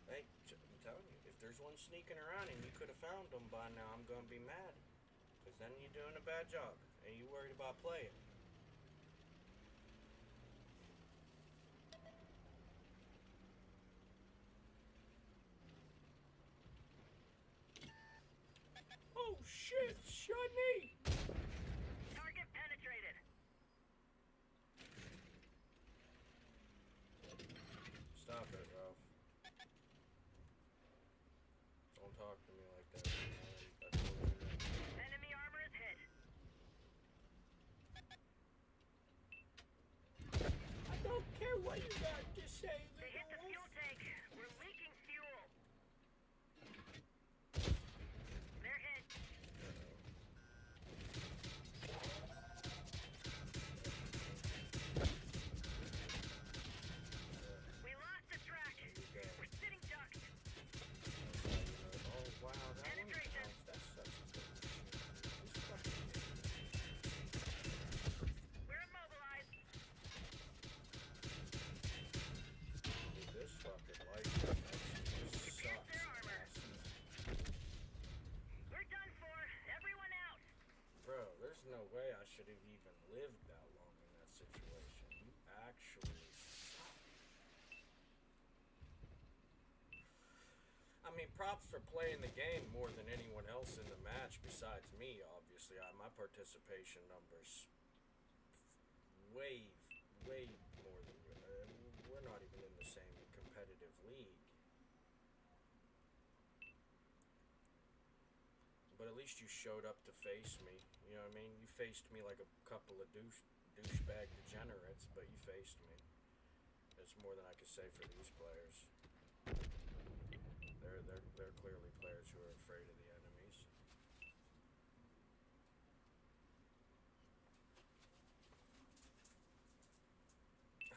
Hey, I'm telling you, if there's one sneaking around and you could have found them by now, I'm gonna be mad. Because then you're doing a bad job. And you worried about playing. Oh shit, Shani! Target penetrated. Stop it, Ralph. Don't talk to me like that. I told you that. Enemy armor is hit. I don't care what you got to say, They hit the little fuel wolf. tank. We're leaking fuel. They're hit. We lost the track. We're sitting ducks. Oh wow, that one Penetration. counts. That's such a good shit. This fucking game. We're immobilized. Dude, this fucking light actually We pierced their armor. sucks. We're done for. Everyone out. Bro, there's no way I should have even lived that long in that situation. You actually suck. I mean, props for playing the game more than anyone else in the match besides me, obviously. My participation numbers way more than you. We're not even in the same competitive league. But at least you showed up to face me. You know what I mean? You faced me like a couple of douchebag degenerates, but you faced me. That's more than I could say for these players. They're clearly players who are afraid of the enemies.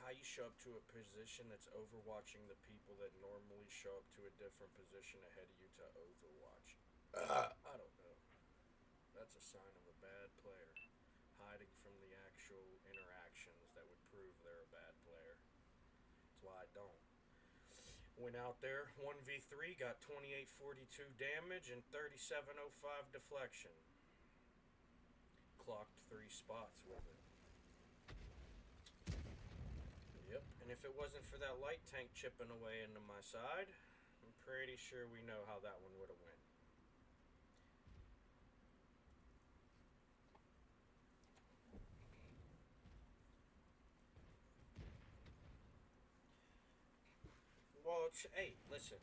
How you show up to a position that's overwatching the people that normally show up to a different position ahead of you to overwatch. I don't know. That's a sign of a bad player. Hiding from the actual interactions that would prove they're a bad player. That's why I don't. Went out there, 1v3, got 2842 damage and 3705 deflection. Clocked 3 spots with it. Yep, and if it wasn't for that light tank chipping away into my side, I'm pretty sure we know how that one would have went. Well, hey, listen.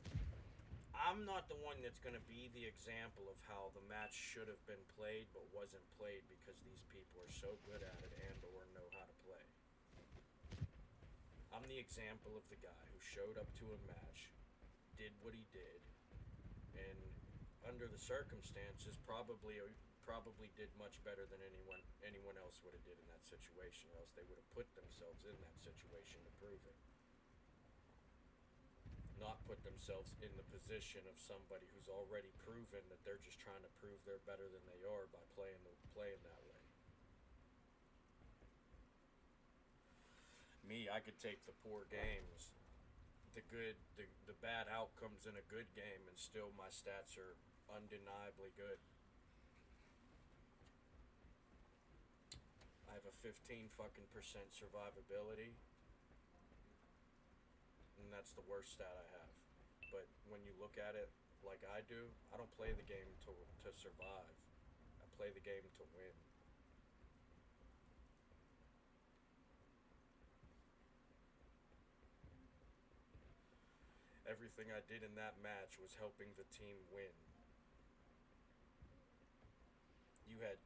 I'm not the one that's going to be the example of how the match should have been played but wasn't played because these people are so good at it and or know how to play. I'm the example of the guy who showed up to a match, did what he did, and under the circumstances probably did much better than anyone else would have did in that situation, or else they would have put themselves in that situation to prove it. Not put themselves in the position of somebody who's already proven that they're just trying to prove they're better than they are by playing that way. Me, I could take the poor games, the bad outcomes in a good game, and still my stats are undeniably good. I have a 15 fucking % survivability. And that's the worst stat I have. But when you look at it like I do, I don't play the game to survive. I play the game to win. Everything I did in that match was helping the team win. You had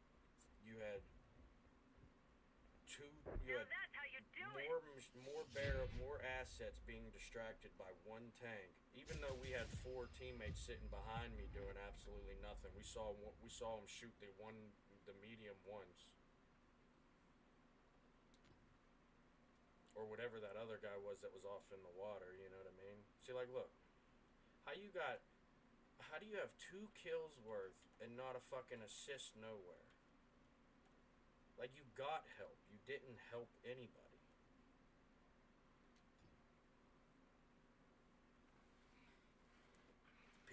That's how you do it. more assets being distracted by one tank. Even though we had 4 teammates sitting behind me doing absolutely nothing, we saw them shoot the medium once, or whatever that other guy was that was off in the water. You know what I mean? See, like, look, how do you have 2 kills worth and not a fucking assist nowhere? Like, you got help. You didn't help anybody.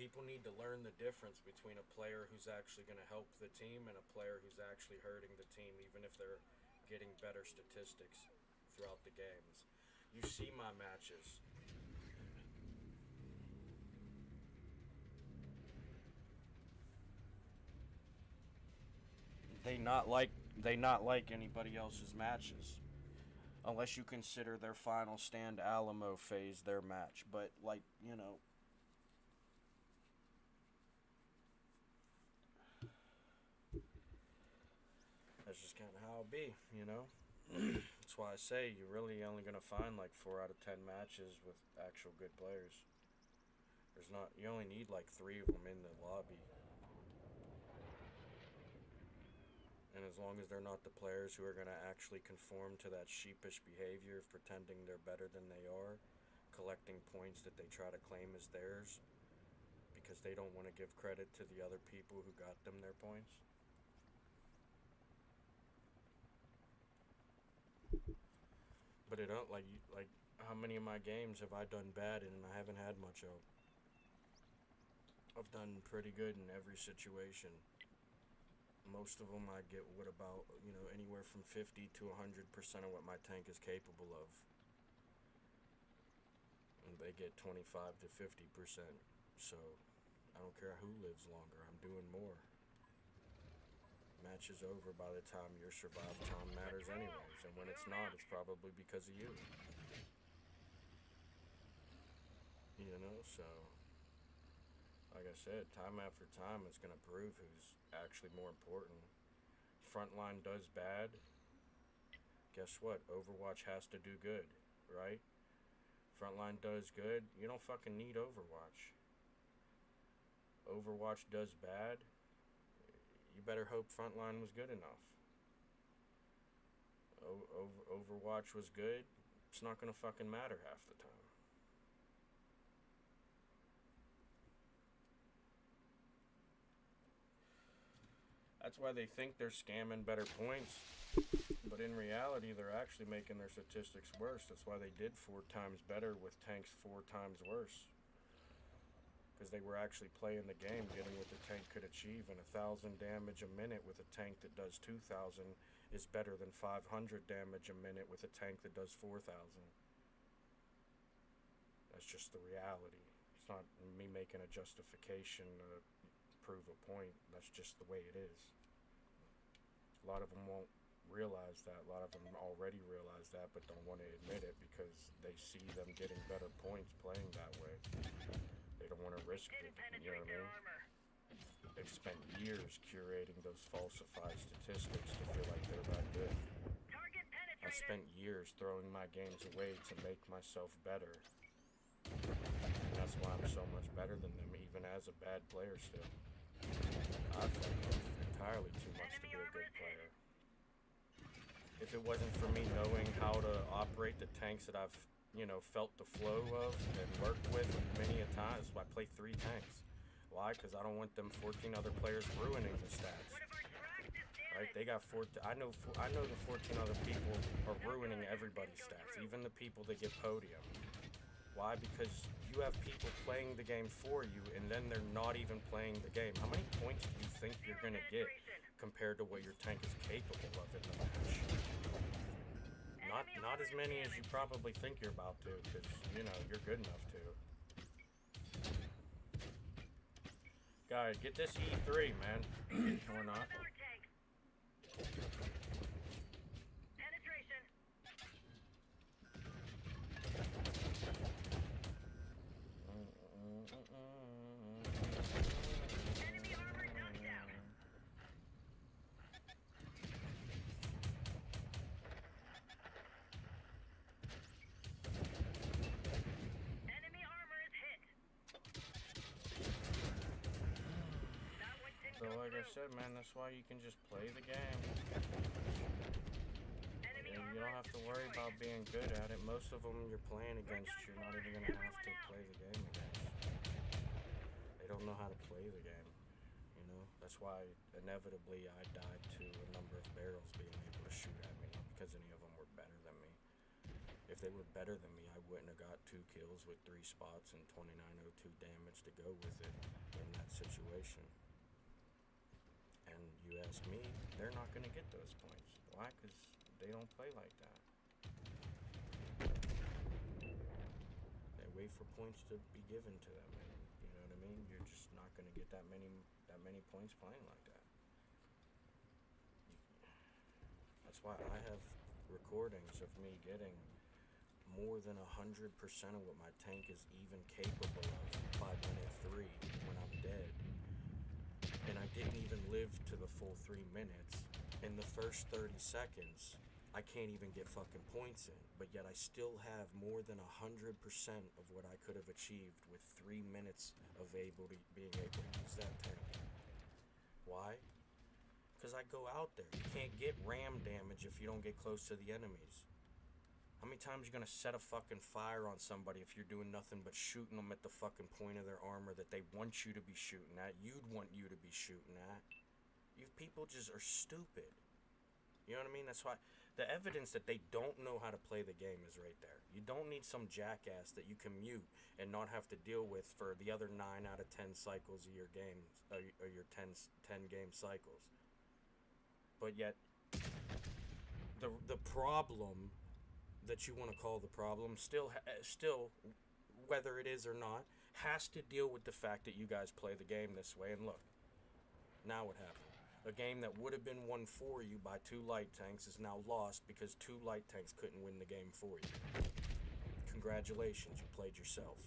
people need to learn the difference between a player who's actually going to help the team and a player who's actually hurting the team, even if they're getting better statistics throughout the games. You see my matches. They not like anybody else's matches. Unless you consider their final stand Alamo phase their match. But like, you know, that's just kind of how it be, you know? That's why I say you're really only going to find like 4 out of 10 matches with actual good players. You only need like 3 of them in the lobby. And as long as they're not the players who are going to actually conform to that sheepish behavior of pretending they're better than they are, collecting points that they try to claim as theirs because they don't want to give credit to the other people who got them their points. But it don't like how many of my games have I done bad in and I haven't had much of? I've done pretty good in every situation. Most of them I get what about, you know, anywhere from 50 to 100% of what my tank is capable of. And they get 25 to 50%. So I don't care who lives longer, I'm doing more. Match is over by the time your survive time matters anyways, and when it's not, it's probably because of you. You know, so like I said, time after time it's gonna prove who's actually more important. Frontline does bad. Guess what? Overwatch has to do good, right? Frontline does good. You don't fucking need Overwatch. Overwatch does bad. You better hope Frontline was good enough. Overwatch was good. It's not gonna fucking matter half the time. That's why they think they're scamming better points, but in reality they're actually making their statistics worse. That's why they did 4 times better with tanks 4 times worse. Because they were actually playing the game, getting what the tank could achieve, and 1,000 damage a minute with a tank that does 2,000 is better than 500 damage a minute with a tank that does 4,000. That's just the reality. It's not me making a justification to prove a point. That's just the way it is. A lot of them won't realize that. A lot of them already realize that, but don't want to admit it because they see them getting better points playing that way. They don't want to risk it, you know what I mean? They've spent years curating those falsified statistics to feel like they're that good. I spent years throwing my games away to make myself better. And that's why I'm so much better than them, even as a bad player still. I think I'm entirely too much to be a good player. If it wasn't for me knowing how to operate the tanks that I've, you know, felt the flow of and worked with many a times, I play 3 tanks. Why? Because I don't want them 14 other players ruining the stats. Right? They got I know the 14 other people are ruining everybody's stats, even the people that get podium. Why? Because you have people playing the game for you, and then they're not even playing the game. How many points do you think you're going to get compared to what your tank is capable of in the match? Not as many as you probably think you're about to, because, you know, you're good enough to. Guys, get this E3, man. Or not. So like I said, man, that's why you can just play the game. And you don't have to worry about being good at it. Most of them you're playing against, you're not even going to have to play the game against. They don't know how to play the game, you know? That's why inevitably I died to a number of barrels being able to shoot at me, not because any of them were better than me. If they were better than me, I wouldn't have got 2 kills with 3 spots and 2902 damage to go with it in that situation. And you ask me, they're not going to get those points. Why? Because they don't play like that. They wait for points to be given to them, and you know what I mean? You're just not going to get that many points playing like that. That's why I have recordings of me getting more than 100% of what my tank is even capable of by minute 3 when I'm dead. And I didn't even live to the full 3 minutes. In the first 30 seconds, I can't even get fucking points in. But yet I still have more than 100% of what I could have achieved with 3 minutes of being able to use that tank. Why? Because I go out there. You can't get ram damage if you don't get close to the enemies. How many times are you going to set a fucking fire on somebody if you're doing nothing but shooting them at the fucking point of their armor that they want you to be shooting at, you'd want you to be shooting at? You people just are stupid. You know what I mean? That's why the evidence that they don't know how to play the game is right there. You don't need some jackass that you can mute and not have to deal with for the other 9 out of 10 cycles of your games, or your 10 game cycles. But yet, the problem that you want to call the problem still, whether it is or not, has to deal with the fact that you guys play the game this way. And look, now what happened? A game that would have been won for you by 2 light tanks is now lost because 2 light tanks couldn't win the game for you. Congratulations, you played yourself.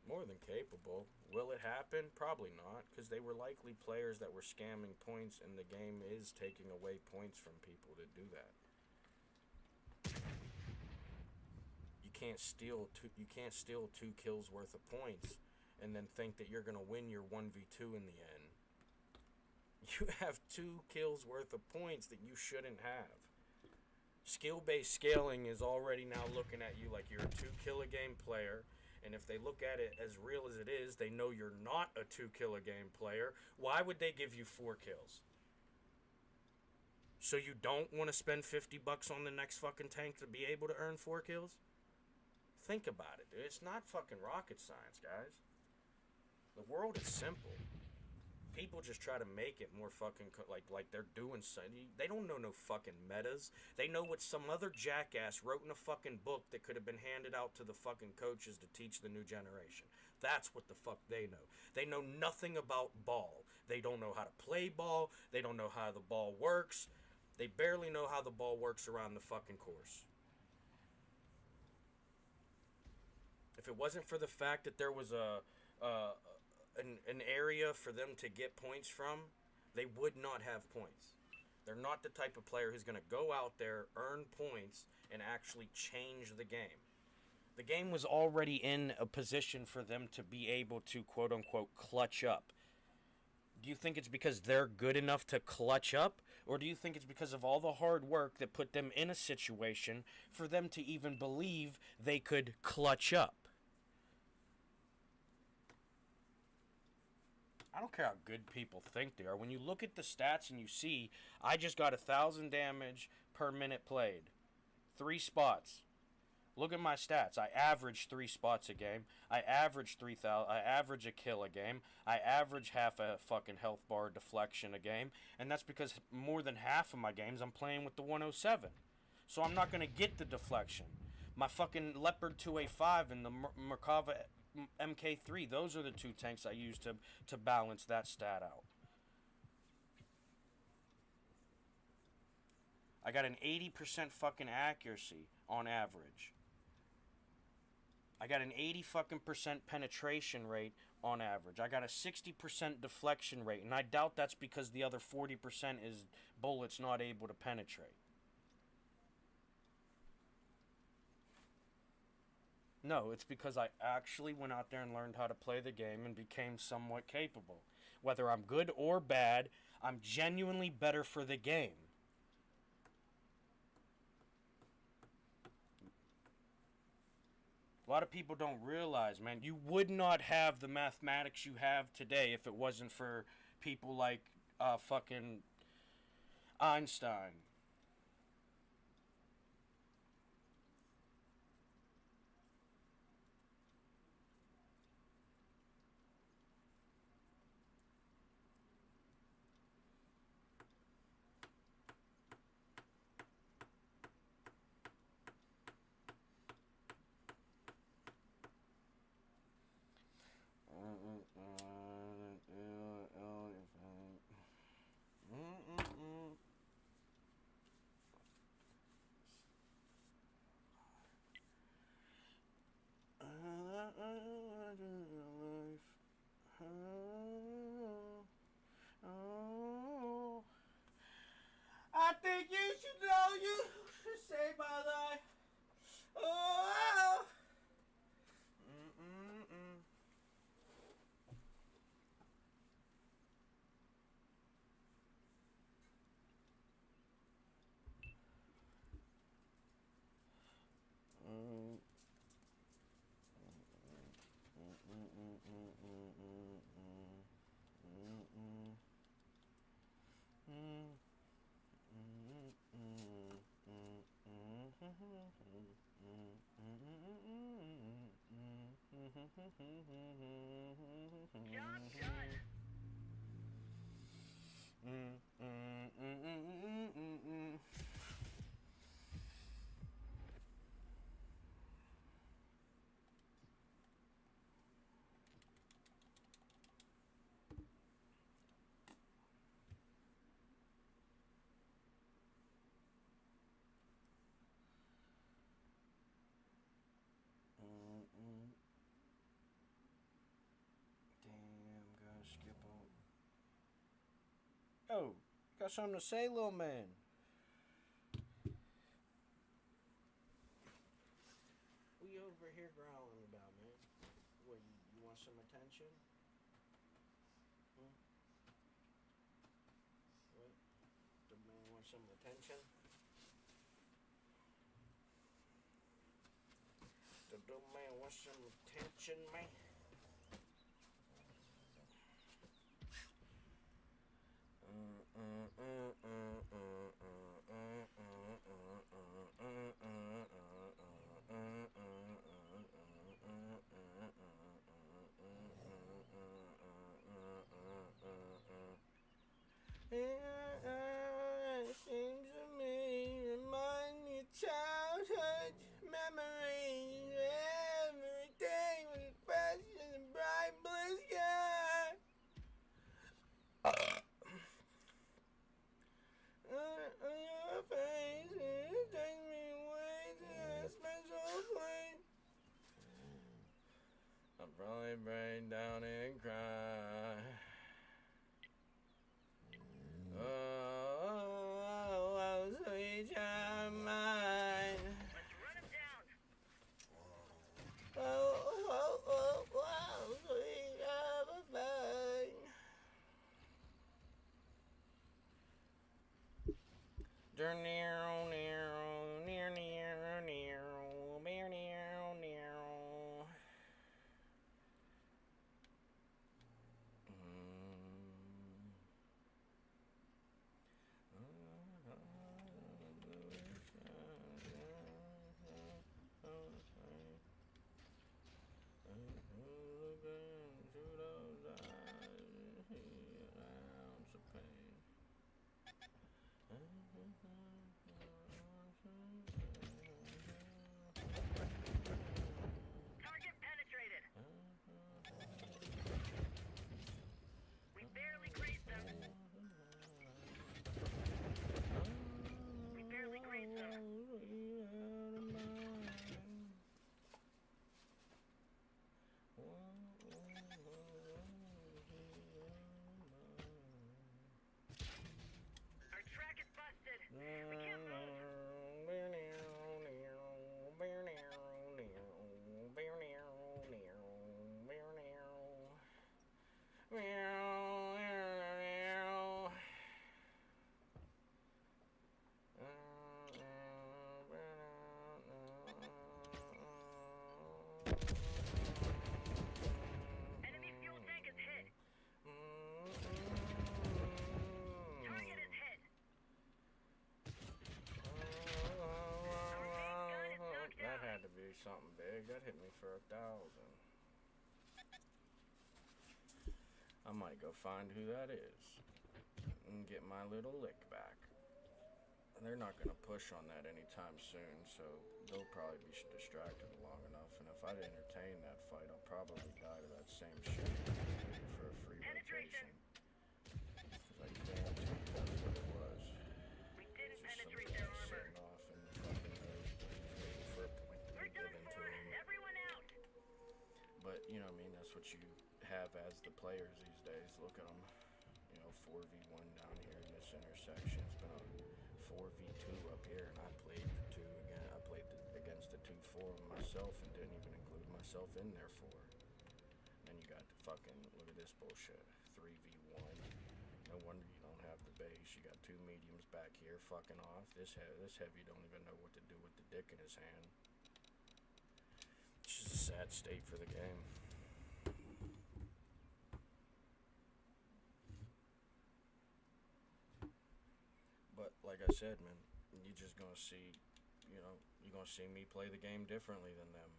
More than capable. Will it happen? Probably not, because they were likely players that were scamming points, and the game is taking away points from people to do that. You can't steal 2 kills worth of points and then think that you're gonna win your 1v2 in the end. You have 2 kills worth of points that you shouldn't have. Skill-based scaling is already now looking at you like you're a 2 kill a game player. And if they look at it as real as it is, they know you're not a 2 kill a game player. Why would they give you 4 kills? So you don't want to spend $50 on the next fucking tank to be able to earn 4 kills? Think about it, dude. It's not fucking rocket science, guys. The world is simple. People just try to make it more fucking like they're doing something. They don't know no fucking metas. They know what some other jackass wrote in a fucking book that could have been handed out to the fucking coaches to teach the new generation. That's what the fuck they know. They know nothing about ball. They don't know how to play ball. They don't know how the ball works. They barely know how the ball works around the fucking course. If it wasn't for the fact that there was an area for them to get points from, they would not have points. They're not the type of player who's going to go out there, earn points, and actually change the game. The game was already in a position for them to be able to, quote-unquote, clutch up. Do you think it's because they're good enough to clutch up? Or do you think it's because of all the hard work that put them in a situation for them to even believe they could clutch up? I don't care how good people think they are. When you look at the stats and you see, I just got 1,000 damage per minute played. 3 spots. Look at my stats. I average 3 spots a game. I average 3,000. I average a kill a game. I average half a fucking health bar deflection a game. And that's because more than half of my games I'm playing with the 107. So I'm not going to get the deflection. My fucking Leopard 2A5 and the Merkava MK3, those are the 2 tanks I use to balance that stat out. I got an 80% fucking accuracy on average. I got an 80 fucking percent penetration rate on average. I got a 60% deflection rate, and I doubt that's because the other 40% is bullets not able to penetrate. No, it's because I actually went out there and learned how to play the game and became somewhat capable. Whether I'm good or bad, I'm genuinely better for the game. A lot of people don't realize, man, you would not have the mathematics you have today if it wasn't for people like fucking Einstein. I think you should know you should save my life. Oh. Job done. Damn, gotta skip out. Oh, got something to say, little man? What you over here growling about, man? What, you want some attention? What? The man wants some attention? The man wants some attention, man? It seems to me remind me of childhood memories. Every day was fresh and bright blue sky. Your face, it takes me away to a special place. I'll probably break down and cry. Oh, sweet child mine. Let's run him down. Sweet child of mine. Near, near, near, near, near, near, near, near. something big. That hit me for 1,000. I might go find who that is and get my little lick back. They're not going to push on that anytime soon, so they'll probably be distracted long enough. And if I entertain that fight, I'll probably die to that same shit waiting for a free rotation. Because I guarantee you that's what it was. We didn't Just penetrate somebody their armor. sitting off in the fucking nosebleeds waiting for a point to We're be done given to for. him. Everyone out. But, you know what I mean, that's what you have as the players these days. Look at them, 4v1 down here in this intersection. It's been a 4v2 up here, and I played against the 2-4 myself and didn't even include myself in there for. Then you got the fucking, look at this bullshit, 3v1. No wonder you don't have the base. You got 2 mediums back here fucking off. This heavy don't even know what to do with the dick in his hand. It's just a sad state for the game. But like I said, man, you're just gonna see, you're gonna see me play the game differently than them.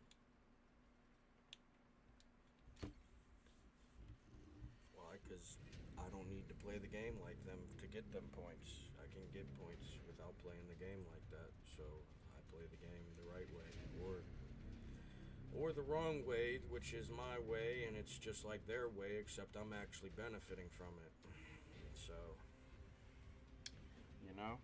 Why? Because I don't need to play the game like them to get them points. I can get points without playing the game like that. So I play the game the right way, or the wrong way, which is my way, and it's just like their way, except I'm actually benefiting from it. So, you know?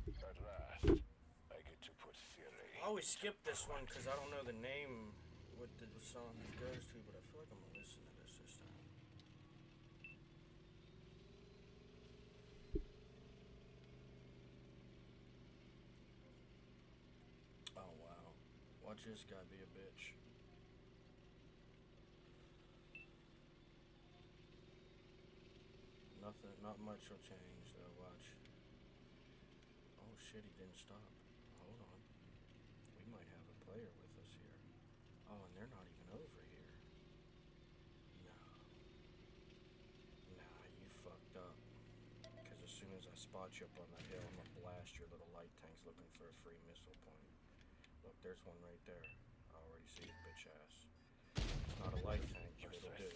At last, I get to put Siri. I always skip this one because I don't know the name what the song goes to, but I feel like I'm gonna listen to this time. Oh wow, watch this guy be a bitch. Not much will change though. Watch. Oh shit, he didn't stop. Hold on. We might have a player with us here. Oh, and they're not even over here. Nah, you fucked up. Because as soon as I spot you up on that hill, I'm gonna blast your little light tanks looking for a free missile point. Look, there's one right there. I already see his bitch ass. It's not a light tank, but it'll do.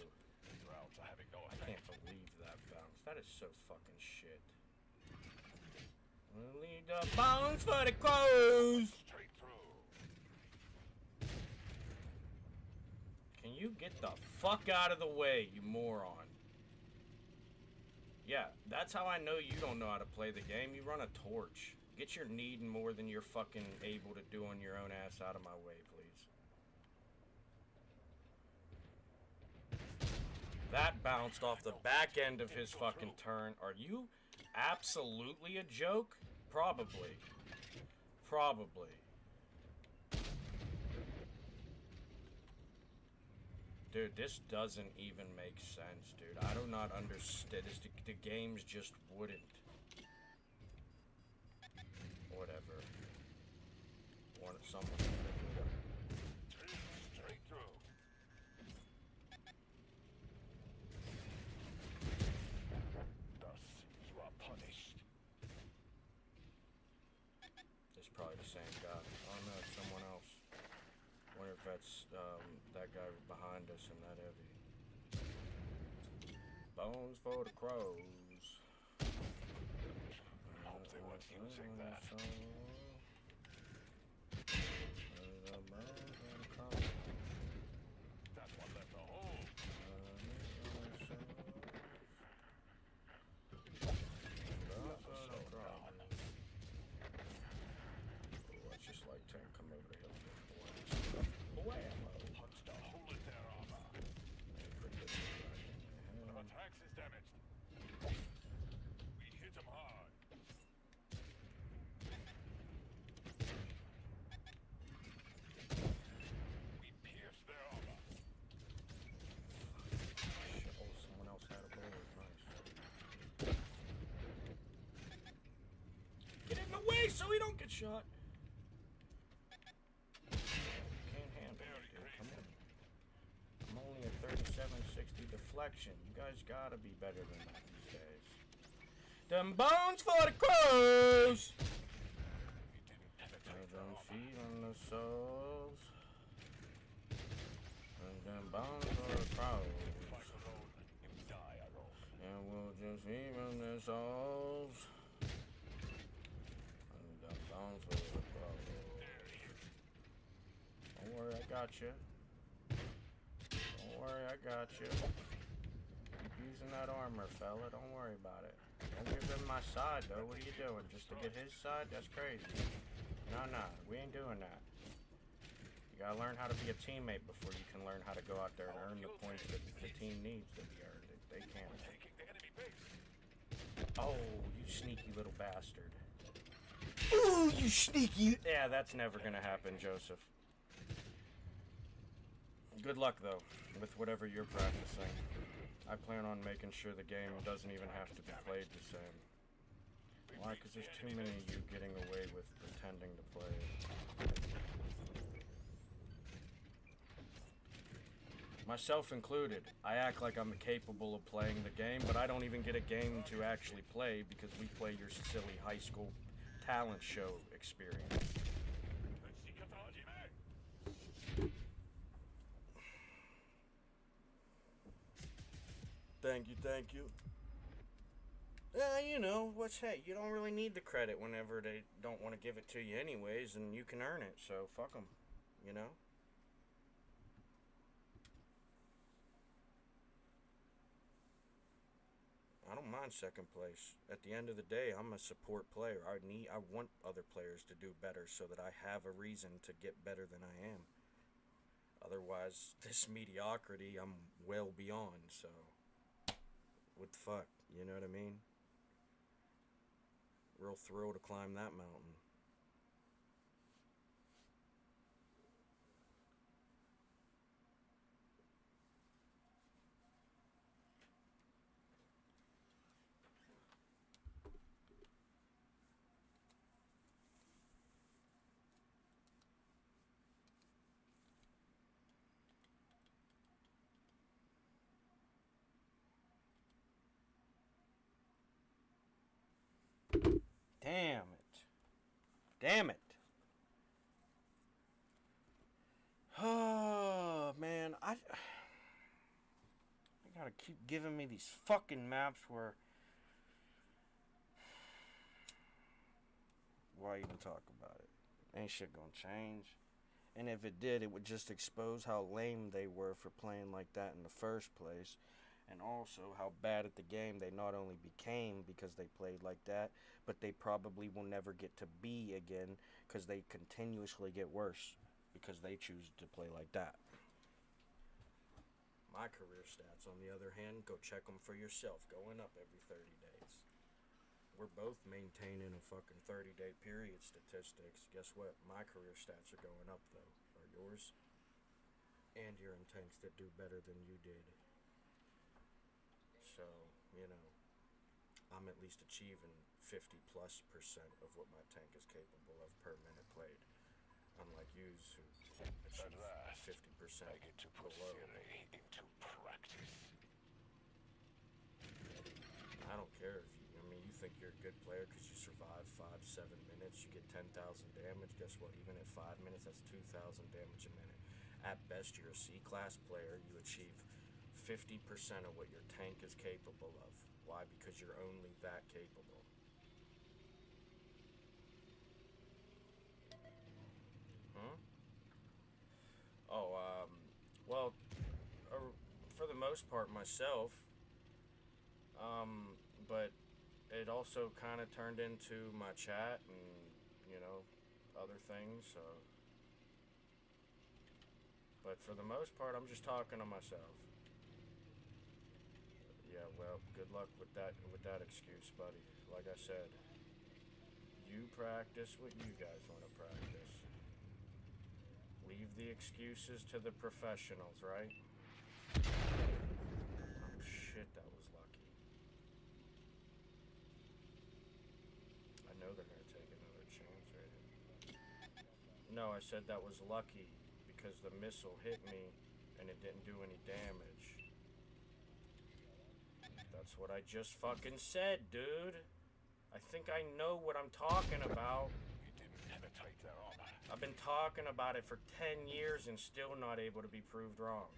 Rounds are having no I effect. can't believe that bounce. That is so fucking shit. We'll leave the bones for the crows. Straight through. Can you get the fuck out of the way, you moron? Yeah, that's how I know you don't know how to play the game. You run a torch. Get your needing more than you're fucking able to do on your own ass out of my way, please. That bounced off the back end of his fucking turn. Are you absolutely a joke? Probably. Probably. Dude, this doesn't even make sense, dude. I do not understand. The games just wouldn't. Whatever. Someone. Straight through. Thus, you are punished. It's probably the same guy. Oh no, it's someone else. Wonder if that's that guy behind us in that heavy. Bones for the crows. Hope they weren't using that. That one left a shot. Can't handle it, dude. Come on. I'm only at 3760 deflection. You guys gotta be better than that these days. Them bones for the crows! Them feet on the soles. And them bones for the crows. And we'll just feed on the souls. And them bones for the crows. Don't worry, I got you. Don't worry, I got you. Keep using that armor, fella. Don't worry about it. Don't give him my side, though. What are you doing? Just to get his side? That's crazy. No, we ain't doing that. You gotta learn how to be a teammate before you can learn how to go out there and earn the points that the team needs to be earned. They can't. Oh, you sneaky little bastard. Ooh, you sneaky... Yeah, that's never gonna happen, Joseph. Good luck, though, with whatever you're practicing. I plan on making sure the game doesn't even have to be played the same. Why? Because there's too many of you getting away with pretending to play it. Myself included. I act like I'm capable of playing the game, but I don't even get a game to actually play because we play your silly high school talent show experience. Thank you. You know, hey, you don't really need the credit whenever they don't want to give it to you anyways, and you can earn it, so fuck them, you know? I don't mind second place. At the end of the day, I'm a support player. I want other players to do better so that I have a reason to get better than I am. Otherwise, this mediocrity, I'm well beyond, so... What the fuck, you know what I mean? Real thrill to climb that mountain. Damn it. Oh, man. I gotta keep giving me these fucking maps where... Why even talk about it? Ain't shit gonna change. And if it did, it would just expose how lame they were for playing like that in the first place. And also how bad at the game they not only became because they played like that, but they probably will never get to be again because they continuously get worse because they choose to play like that. My career stats, on the other hand, go check them for yourself, going up every 30 days. We're both maintaining a fucking 30-day period statistics. Guess what? My career stats are going up, though. Are yours? And you're in tanks that do better than you did. So, you know, I'm at least achieving 50+% of what my tank is capable of per minute played. Unlike yous who achieve 50% I get to put below. theory into practice. I don't care if you think you're a good player because you survive 5-7 minutes, you get 10,000 damage. Guess what? Even at 5 minutes, that's 2,000 damage a minute. At best, you're a C-class player. You achieve 50% of what your tank is capable of. Why? Because you're only that capable. Well, for the most part myself, but it also kind of turned into my chat and, you know, other things, so. But for the most part, I'm just talking to myself. Yeah, well, good luck with that excuse, buddy. Like I said, you practice what you guys want to practice. Leave the excuses to the professionals, right? Oh shit, that was lucky. I know they're gonna take another chance right here. No, I said that was lucky because the missile hit me and it didn't do any damage. That's what I just fucking said, dude. I think I know what I'm talking about. You didn't penetrate their armor. I've been talking about it for 10 years and still not able to be proved wrong.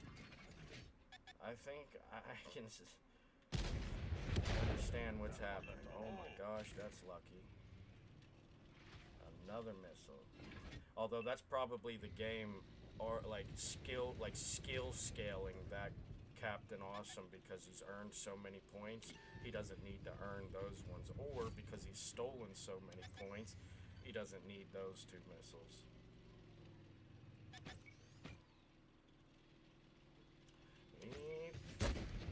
I think I can understand what's happening. Oh my gosh, that's lucky. Another missile. Although that's probably the game, or like skill scaling that Captain Awesome, because he's earned so many points, he doesn't need to earn those ones, or because he's stolen so many points, he doesn't need those 2 missiles.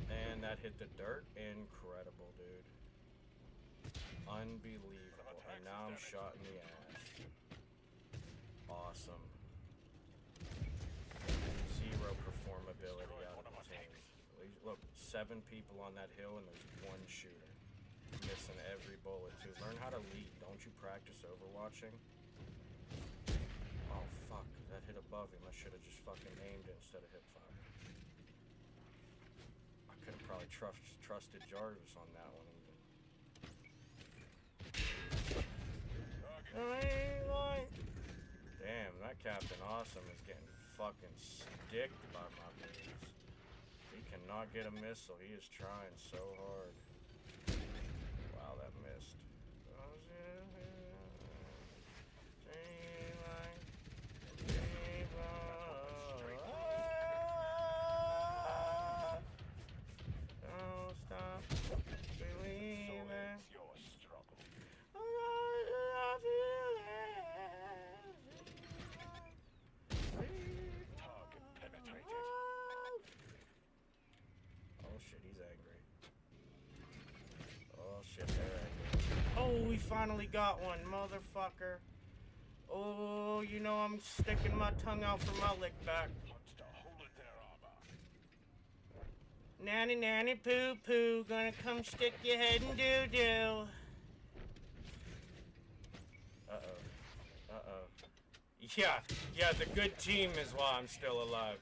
And that hit the dirt. Incredible, dude. Unbelievable. And now I'm shot in the ass. Awesome. 0 performability out of the team. Look, 7 people on that hill and there's 1 shooter. Missing every bullet too. Learn how to lead. Don't you practice overwatching? Oh fuck, that hit above him. I should have just fucking aimed it instead of hip fire. I could have probably trusted Jarvis on that one even. Damn, that Captain Awesome is getting fucking sticked by my boys. He cannot get a missile. He is trying so hard. Wow, that missed. Don't stop believing. Your struggle. Target penetrated. Oh shit, he's angry. Oh shit, they're angry. Oh, we finally got one, motherfucker. Oh, you know I'm sticking my tongue out for my lick back. Punched a hole in their armor. Nanny nanny poo poo, gonna come stick your head in doo doo. Yeah, the good team is why I'm still alive.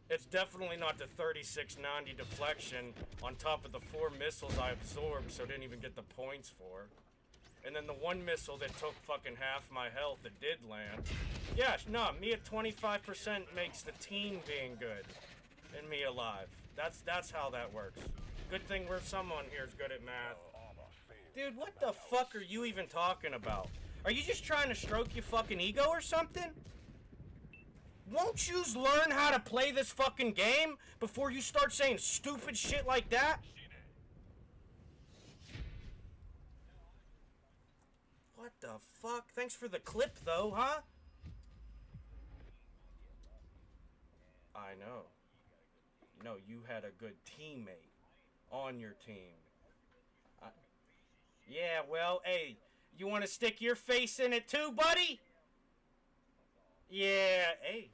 It's definitely not the 3690 deflection on top of the 4 missiles I absorbed, so I didn't even get the points for. And then the 1 missile that took fucking half my health that did land. Yeah, no, me at 25% makes the team being good and me alive. That's how that works. Good thing someone here is good at math. Dude, what the fuck are you even talking about? Are you just trying to stroke your fucking ego or something? Won't you learn how to play this fucking game before you start saying stupid shit like that? What the fuck? Thanks for the clip though, huh? I know. No, you had a good teammate on your team. Yeah, well, hey, you want to stick your face in it too, buddy? Yeah, hey,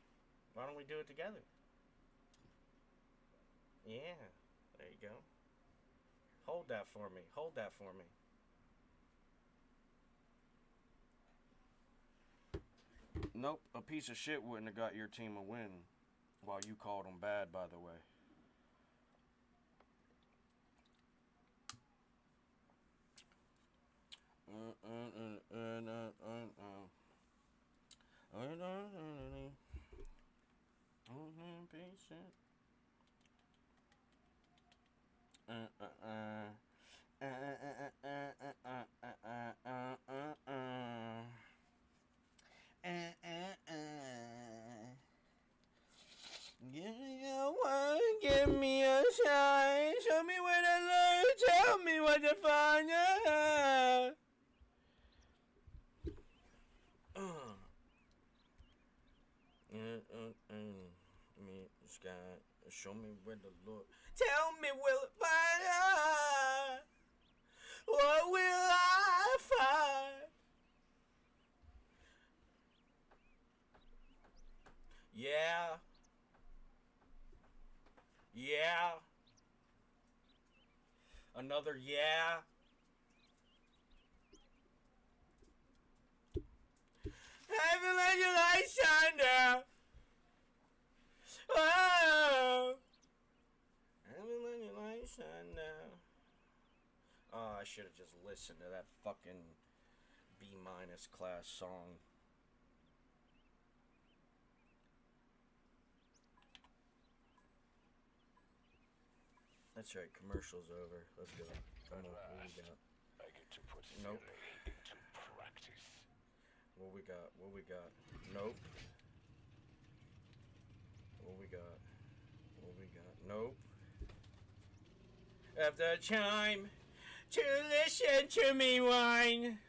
why don't we do it together? Yeah, there you go. Hold that for me. Hold that for me. Nope, a piece of shit wouldn't have got your team a win while you called them bad, by the way. Give me a sign, show me where to look, tell me what to find. Me, Sky, show me where to look. Tell me where to find. What will I find? Yeah. Yeah. Another yeah. Haven't let your light shine now. Oh. Haven't let your light shine now. Oh, I should have just listened to that fucking B- class song. That's right, commercial's over. Let's go. Come on, what we got? I get to put Nope. theory into practice. What we got? What we got? Nope. What we got? What we got? Nope. Of the time to listen to me whine.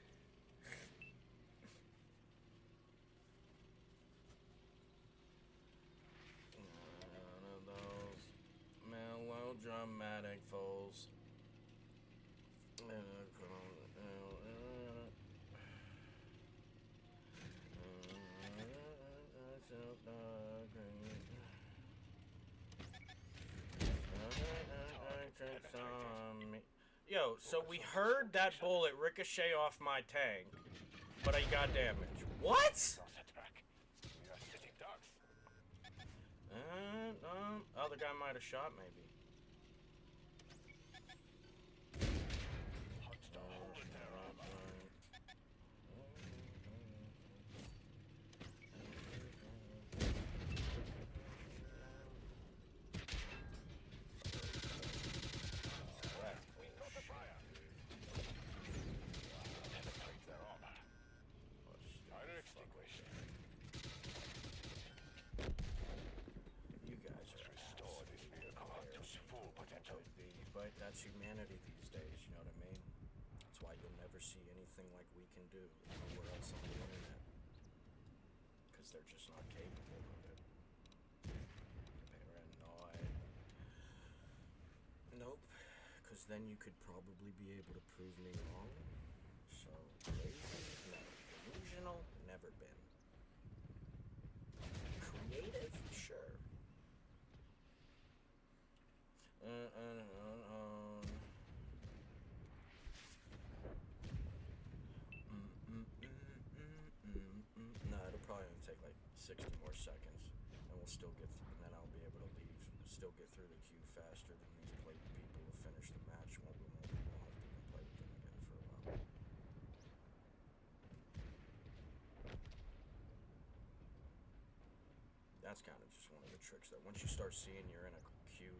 None of those melodramatic fools. Yo, so we heard that bullet ricochet off my tank, but I got damage. What? Not attack. We are sitting ducks. Other guy might have shot maybe. Hot to hold their armor. We got the fire. Penetrate their armor. Fire extinguished. You guys are Restore this vehicle to its full potential. could be, but that's humanity these days, you know what I mean? That's why you'll never see anything like we can do anywhere else on the internet. Because they're just not capable of it. Paranoid. Nope. Because then you could probably be able to prove me wrong. So, crazy? No. Delusional? Never been. Creative? Sure. No, it'll probably only take like 60 more seconds, and we'll still get through, and then I'll be able to leave, still get through the queue faster than these people who finish the match. Won't have to even play with them again for a while. That's kind of just one of the tricks that once you start seeing you're in a queue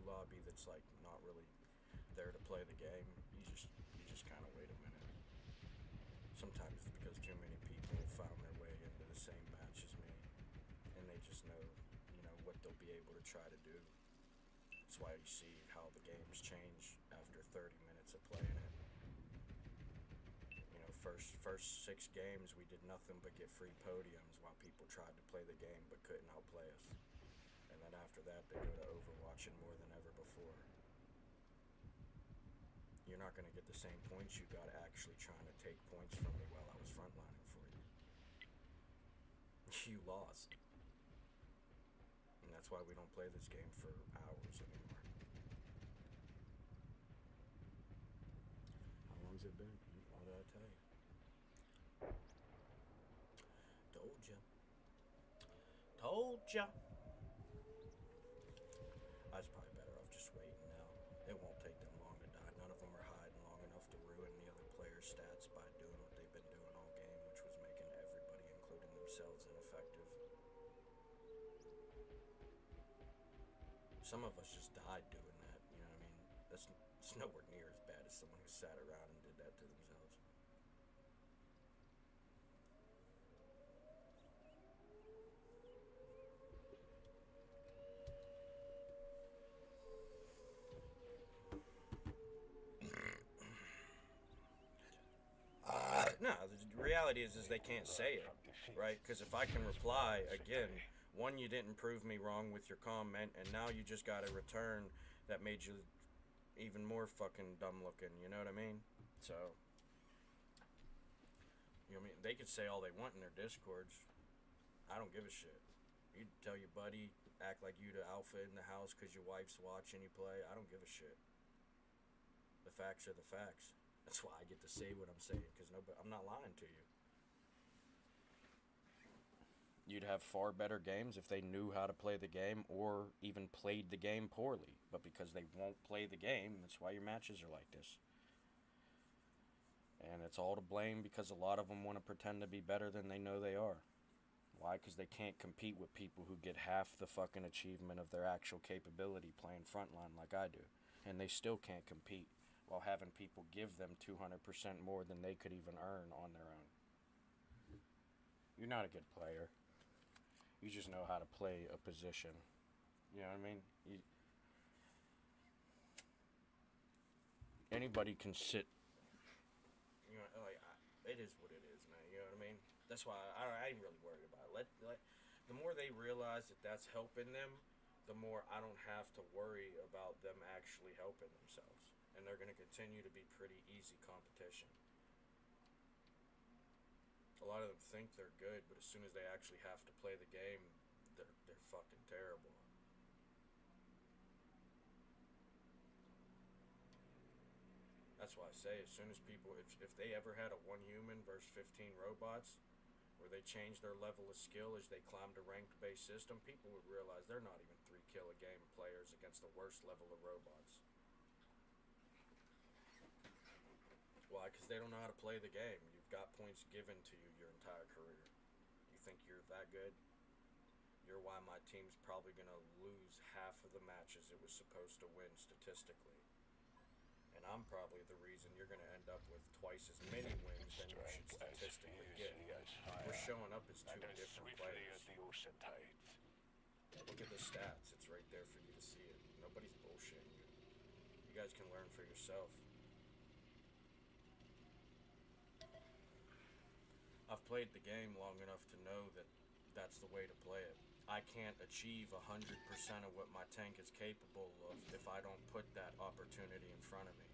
lobby that's like not really there to play the game, you just kind of wait a minute. Sometimes it's because too many people found their way into the same match as me, and they just know, what they'll be able to try to do. That's why you see how the games change after 30 minutes of playing it. First 6 games we did nothing but get free podiums while people tried to play the game but couldn't outplay us. And then after that they go to Overwatching more than ever before. You're not going to get the same points you got actually trying to take points from me while I was frontlining for you. You lost. And that's why we don't play this game for hours anymore. How long's it been? What did I tell you? Told ya. Told ya. I was probably better off just waiting now. It won't take them long to die. None of them are hiding long enough to ruin the other players' stats by doing what they've been doing all game, which was making everybody, including themselves, ineffective. Some of us just died doing that, you know what I mean? It's nowhere near as bad as someone who sat around and did that to themselves. No, the reality is they can't say it, right? Because if I can reply again, one, you didn't prove me wrong with your comment, and now you just got a return that made you even more fucking dumb looking. You know what I mean? So, you know what I mean? They could say all they want in their discords. I don't give a shit. You tell your buddy, act like you the alpha in the house because your wife's watching you play. I don't give a shit. The facts are the facts. That's why I get to say what I'm saying, because I'm not lying to you. you'd have far better games if they knew how to play the game or even played the game poorly. But because they won't play the game, that's why your matches are like this. And it's all to blame because a lot of them want to pretend to be better than they know they are. Why? Because they can't compete with people who get half the fucking achievement of their actual capability playing frontline like I do. And they still can't compete while having people give them 200% more than they could even earn on their own. You're not a good player. You just know how to play a position. You know what I mean? Anybody can sit. You know, like, it is what it is, man. You know what I mean? That's why I ain't really worried about it. The more they realize that that's helping them, the more I don't have to worry about them actually helping themselves. And they're going to continue to be pretty easy competition. A lot of them think they're good, but as soon as they actually have to play the game, they're fucking terrible. That's why I say, as soon as people, if they ever had a 1 human versus 15 robots, where they changed their level of skill as they climbed a ranked-based system, people would realize they're not even 3 kill a game players against the worst level of robots. Why? Because they don't know how to play the game. You've got points given to you your entire career. You think you're that good? You're why my team's probably going to lose half of the matches it was supposed to win statistically. And I'm probably the reason you're going to end up with twice as many wins than you should statistically get. We're showing up as 2 different players. Look at the stats. It's right there for you to see it. Nobody's bullshitting you. You guys can learn for yourself. I've played the game long enough to know that that's the way to play it. I can't achieve 100% of what my tank is capable of if I don't put that opportunity in front of me.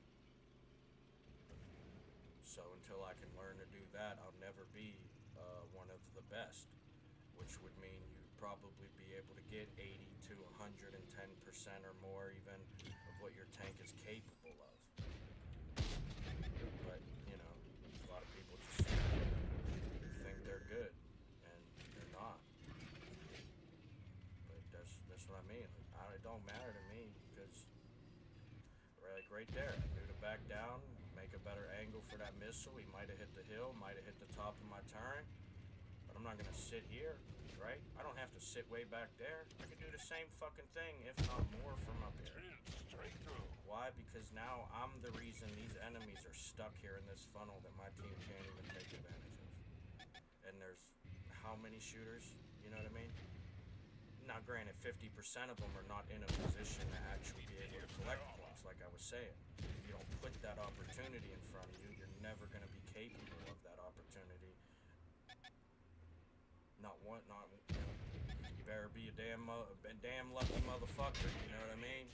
So until I can learn to do that, I'll never be one of the best, which would mean you'd probably be able to get 80 to 110% or more even of what your tank is capable of. But, you know, a lot of people just think they're good, and they're not. But that's what I mean. It don't matter to me, because like right there, I knew to back down, make a better angle for that missile. He might have hit the hill, might have hit the top of my turret, but I'm not gonna sit here, right? I don't have to sit way back there. I can do the same fucking thing, if not more, from up here. Why? Because now I'm the reason these enemies are stuck here in this funnel that my team can't even take advantage of. And there's how many shooters? You know what I mean? Now, granted, 50% of them are not in a position to actually be able to collect points, like I was saying. If you don't put that opportunity in front of you, you're never going to be capable of that opportunity. You better be a damn lucky motherfucker, you know what I mean?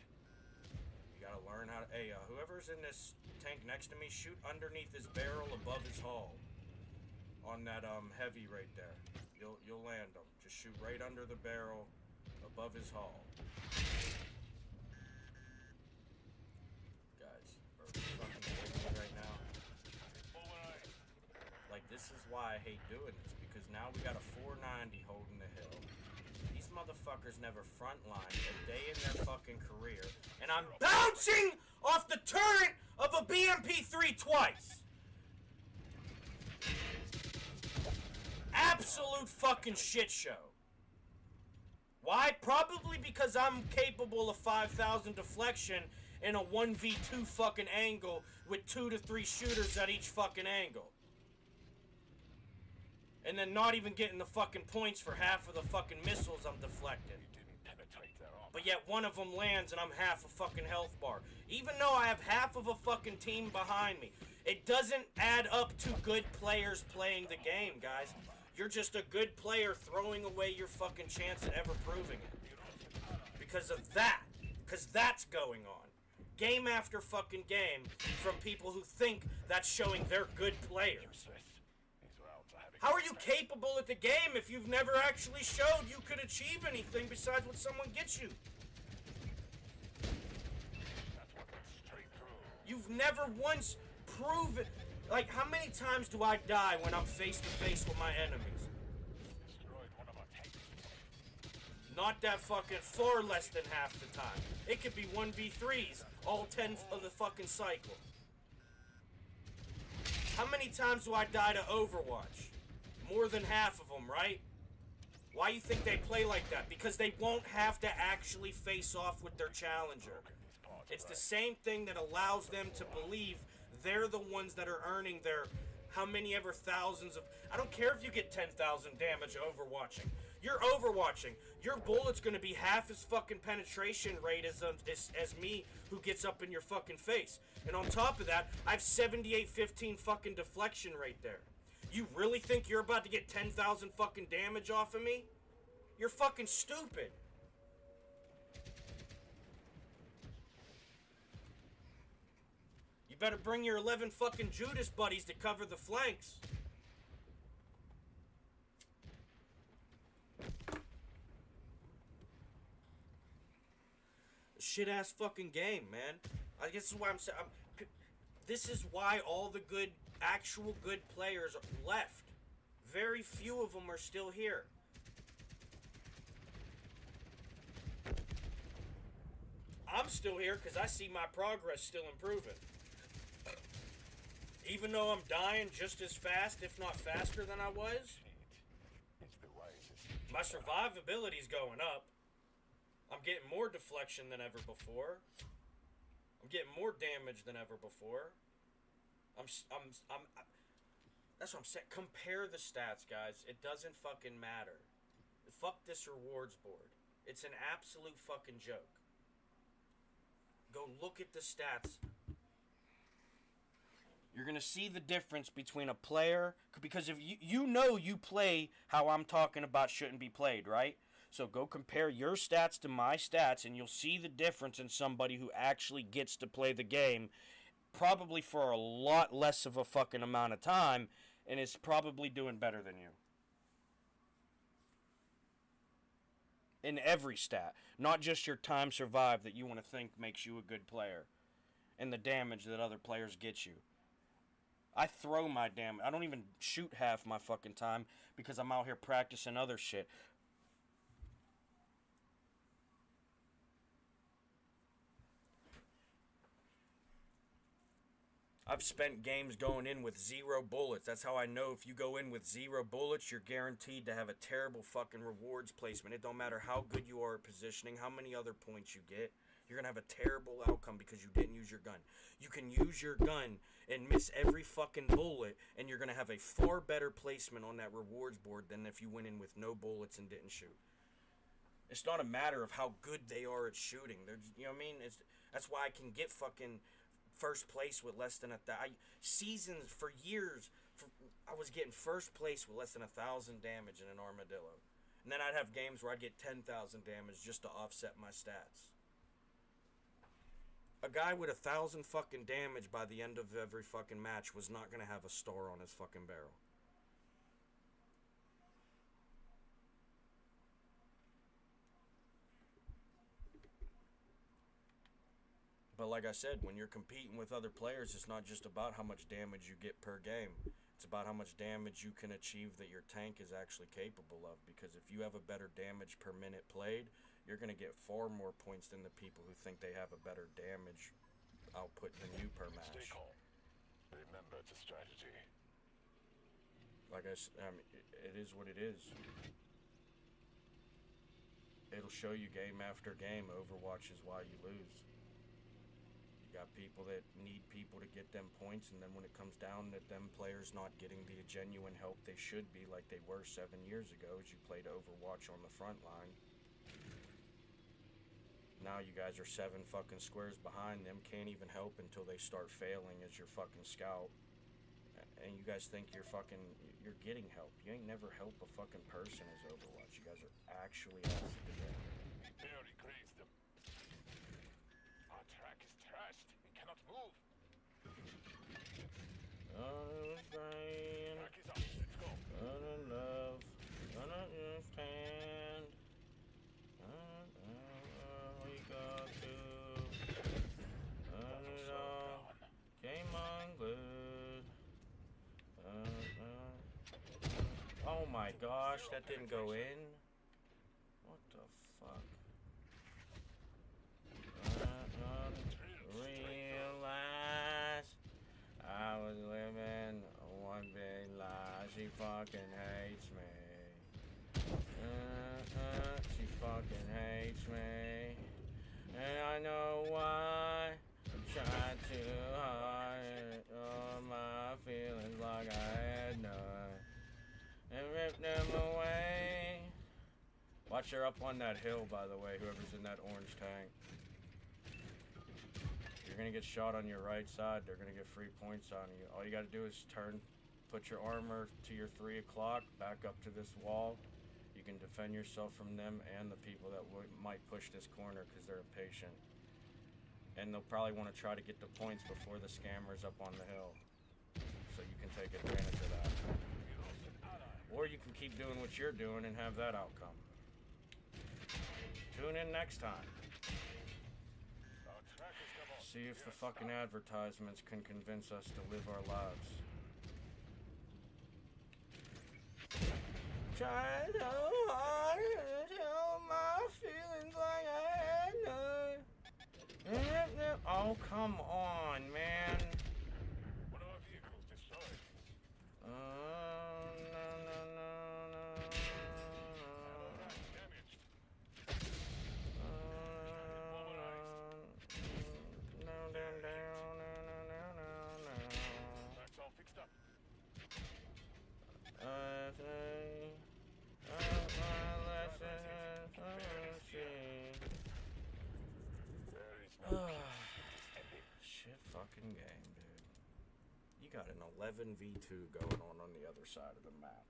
You gotta learn how to, hey, whoever's in this tank next to me, shoot underneath his barrel above his hull. On that heavy right there. You'll land him. Just shoot right under the barrel above his hull. Guys, are we fucking kidding me right now? Like, this is why I hate doing this, because now we got a 490 holding the hill. These motherfuckers never frontlined a day in their fucking career, and I'm bouncing off the turret of a BMP-3 twice! Absolute fucking shit show. Why? Probably because I'm capable of 5,000 deflection in a 1v2 fucking angle with 2 to 3 shooters at each fucking angle. And then not even getting the fucking points for half of the fucking missiles I'm deflecting. But yet one of them lands and I'm half a fucking health bar. Even though I have half of a fucking team behind me, it doesn't add up to good players playing the game, guys. You're just a good player throwing away your fucking chance at ever proving it. Because of that. Because that's going on. Game after fucking game from people who think that's showing they're good players. How are you capable at the game if you've never actually showed you could achieve anything besides what someone gets you? You've never once proven... Like, how many times do I die when I'm face to face with my enemies? Not that fucking far less than half the time. It could be 1v3s all 10 of the fucking cycle. How many times do I die to Overwatch? More than half of them, right? Why you think they play like that? Because they won't have to actually face off with their challenger. It's the same thing that allows them to believe they're the ones that are earning their how many ever thousands of... I don't care if you get 10,000 damage overwatching. You're overwatching. Your bullet's gonna be half as fucking penetration rate as me, who gets up in your fucking face. And on top of that, I have 78-15 fucking deflection rate there. You really think you're about to get 10,000 fucking damage off of me? You're fucking stupid. You better bring your 11 fucking Judas buddies to cover the flanks. Shit ass fucking game, man. I guess this is why I'm saying. This is why all the good, actual good players left. Very few of them are still here. I'm still here because I see my progress still improving. Even though I'm dying just as fast, if not faster than I was, my survivability's going up. I'm getting more deflection than ever before. I'm getting more damage than ever before. That's what I'm saying. Compare the stats, guys. It doesn't fucking matter. Fuck this rewards board. It's an absolute fucking joke. Go look at the stats. You're going to see the difference between a player, because if you know you play how I'm talking about shouldn't be played, right? So go compare your stats to my stats, and you'll see the difference in somebody who actually gets to play the game, probably for a lot less of a fucking amount of time, and is probably doing better than you. In every stat. Not just your time survived that you want to think makes you a good player, and the damage that other players get you. I throw my damage. I don't even shoot half my fucking time because I'm out here practicing other shit. I've spent games going in with 0 bullets. That's how I know if you go in with 0 bullets, you're guaranteed to have a terrible fucking rewards placement. It don't matter how good you are at positioning, how many other points you get. You're going to have a terrible outcome because you didn't use your gun. You can use your gun and miss every fucking bullet, and you're going to have a far better placement on that rewards board than if you went in with no bullets and didn't shoot. It's not a matter of how good they are at shooting. You know what I mean? That's why I can get fucking first place with less than seasons for years. I was getting first place with less than 1,000 damage in an armadillo, and then I'd have games where I'd get 10,000 damage just to offset my stats. A guy with 1,000 fucking damage by the end of every fucking match was not gonna have a star on his fucking barrel. But like I said, when you're competing with other players, it's not just about how much damage you get per game. It's about how much damage you can achieve that your tank is actually capable of. Because if you have a better damage per minute played, you're going to get far more points than the people who think they have a better damage output than you per match. Stay calm. Remember, it's a strategy. Like I mean, it is what it is. It'll show you game after game. Overwatch is why you lose. You got people that need people to get them points, and then when it comes down to them players not getting the genuine help they should be like they were 7 years ago as you played Overwatch on the front line. Now you guys are 7 fucking squares behind them, can't even help until they start failing as your fucking scout. And you guys think you're getting help. You ain't never help a fucking person as Overwatch. You guys are actually asked to do that. Barely grazed them. Our track is trashed. We cannot move. Understand. Track is up. Let's go. Love. Understand. We got to. Came on good. Oh my gosh, that didn't go in. What the fuck. Realize I was living one big lie. She fucking hates me. She fucking hates me. And I know why. I tried too hard. All my feelings like I had none. And ripped them away. Watch her up on that hill, by the way, whoever's in that orange tank. You're gonna get shot on your right side. They're gonna get free points on you. All you gotta do is turn, put your armor to your 3 o'clock, back up to this wall. You can defend yourself from them and the people that might push this corner because they're impatient. And they'll probably want to try to get the points before the scammer's up on the hill. So you can take advantage of that. Or you can keep doing what you're doing and have that outcome. Tune in next time. See if the fucking advertisements can convince us to live our lives. Try so hard to tell my feelings like I had none. Oh, come on, man. One of our vehicles destroyed. No. Damaged. That's all fixed up. Shit fucking game, dude. You got an 11v2 going on the other side of the map.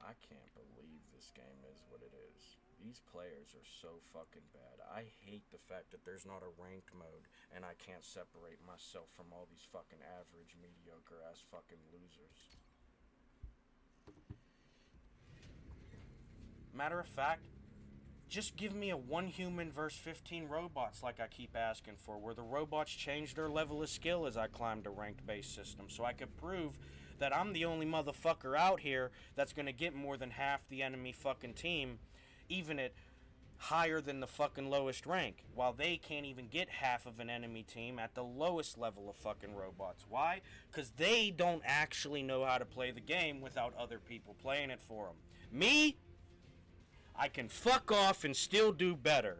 I can't believe this game is what it is. These players are so fucking bad. I hate the fact that there's not a ranked mode and I can't separate myself from all these fucking average, mediocre ass fucking losers. Matter of fact, just give me a 1 human versus 15 robots like I keep asking for, where the robots change their level of skill as I climb the ranked base system, so I could prove that I'm the only motherfucker out here that's gonna get more than half the enemy fucking team, even at higher than the fucking lowest rank, while they can't even get half of an enemy team at the lowest level of fucking robots. Why? Because they don't actually know how to play the game without other people playing it for them. Me? I can fuck off and still do better.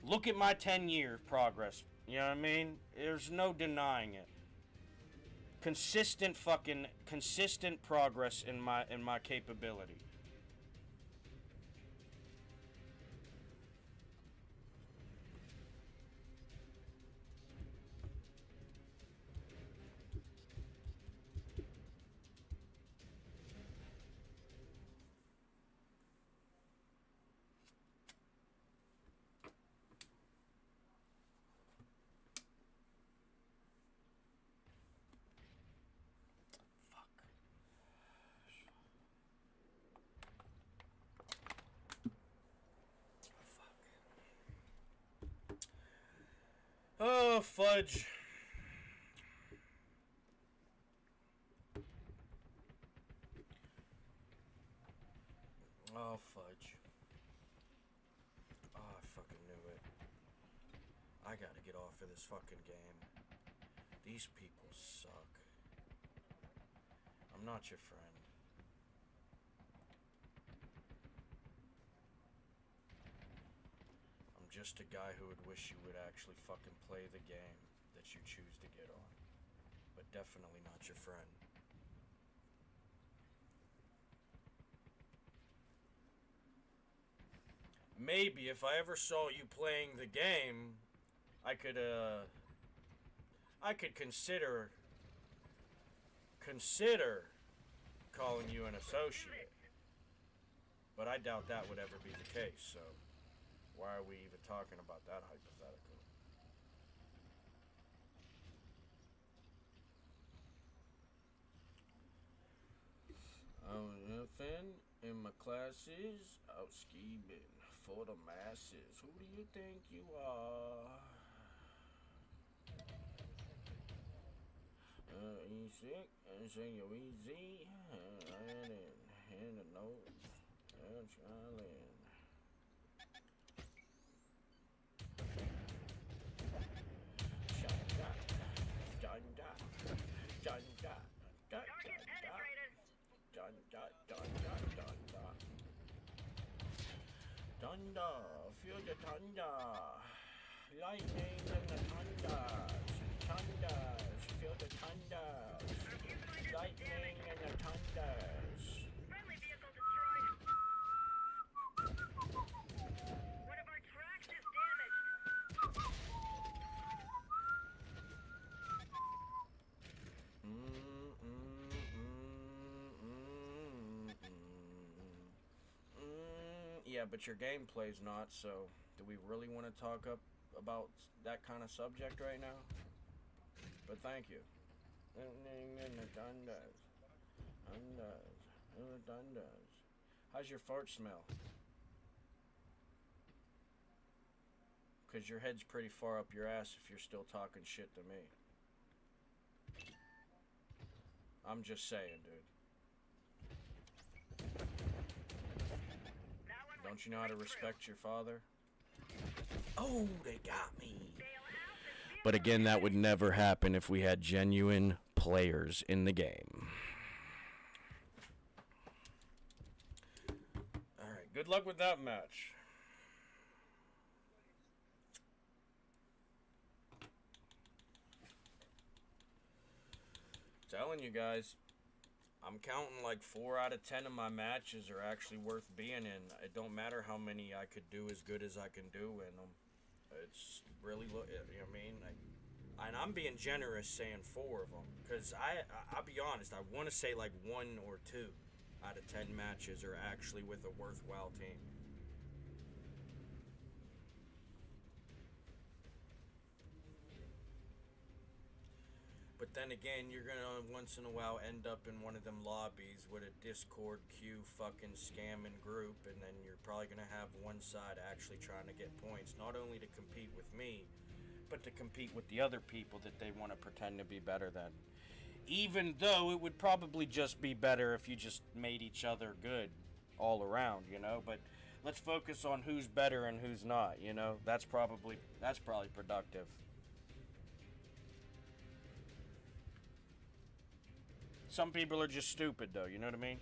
Look at my 10-year progress. You know what I mean? There's no denying it. Consistent progress in my capability. Oh, fudge. Oh, fudge. Oh, I fucking knew it. I gotta get off of this fucking game. These people suck. I'm not your friend. I'm just a guy who would wish you would actually fucking play the game that you choose to get on. But definitely not your friend. Maybe if I ever saw you playing the game, I could consider calling you an associate. But I doubt that would ever be the case, so why are we even talking about that hypothetical? I was nothing in my classes, out scheming for the masses. Who do you think you are? Easy, and say you easy, and a note. Thunder, feel the thunder. Lightning and the thunders. Thunders, feel the thunders. Lightning and the thunders. Friendly vehicle destroyed. One of our tracks is damaged. Yeah, but your gameplay's not, so do we really want to talk about that kind of subject right now? But thank you. How's your fart smell? Because your head's pretty far up your ass if you're still talking shit to me. I'm just saying, dude. Don't you know how to respect your father? Oh, they got me. But again, that would never happen if we had genuine players in the game. Alright, good luck with that match. Telling you guys, I'm counting like 4 out of 10 of my matches are actually worth being in. It don't matter how many I could do as good as I can do in them. It's really, you know what I mean? And I'm being generous saying 4 of them. Because I'll be honest, I want to say like 1 or 2 out of 10 matches are actually with a worthwhile team. But then again, you're gonna once in a while end up in one of them lobbies with a Discord queue fucking scamming group, and then you're probably gonna have one side actually trying to get points, not only to compete with me, but to compete with the other people that they want to pretend to be better than. Even though it would probably just be better if you just made each other good all around, you know. But let's focus on who's better and who's not, you know. That's probably productive. Some people are just stupid, though. You know what I mean?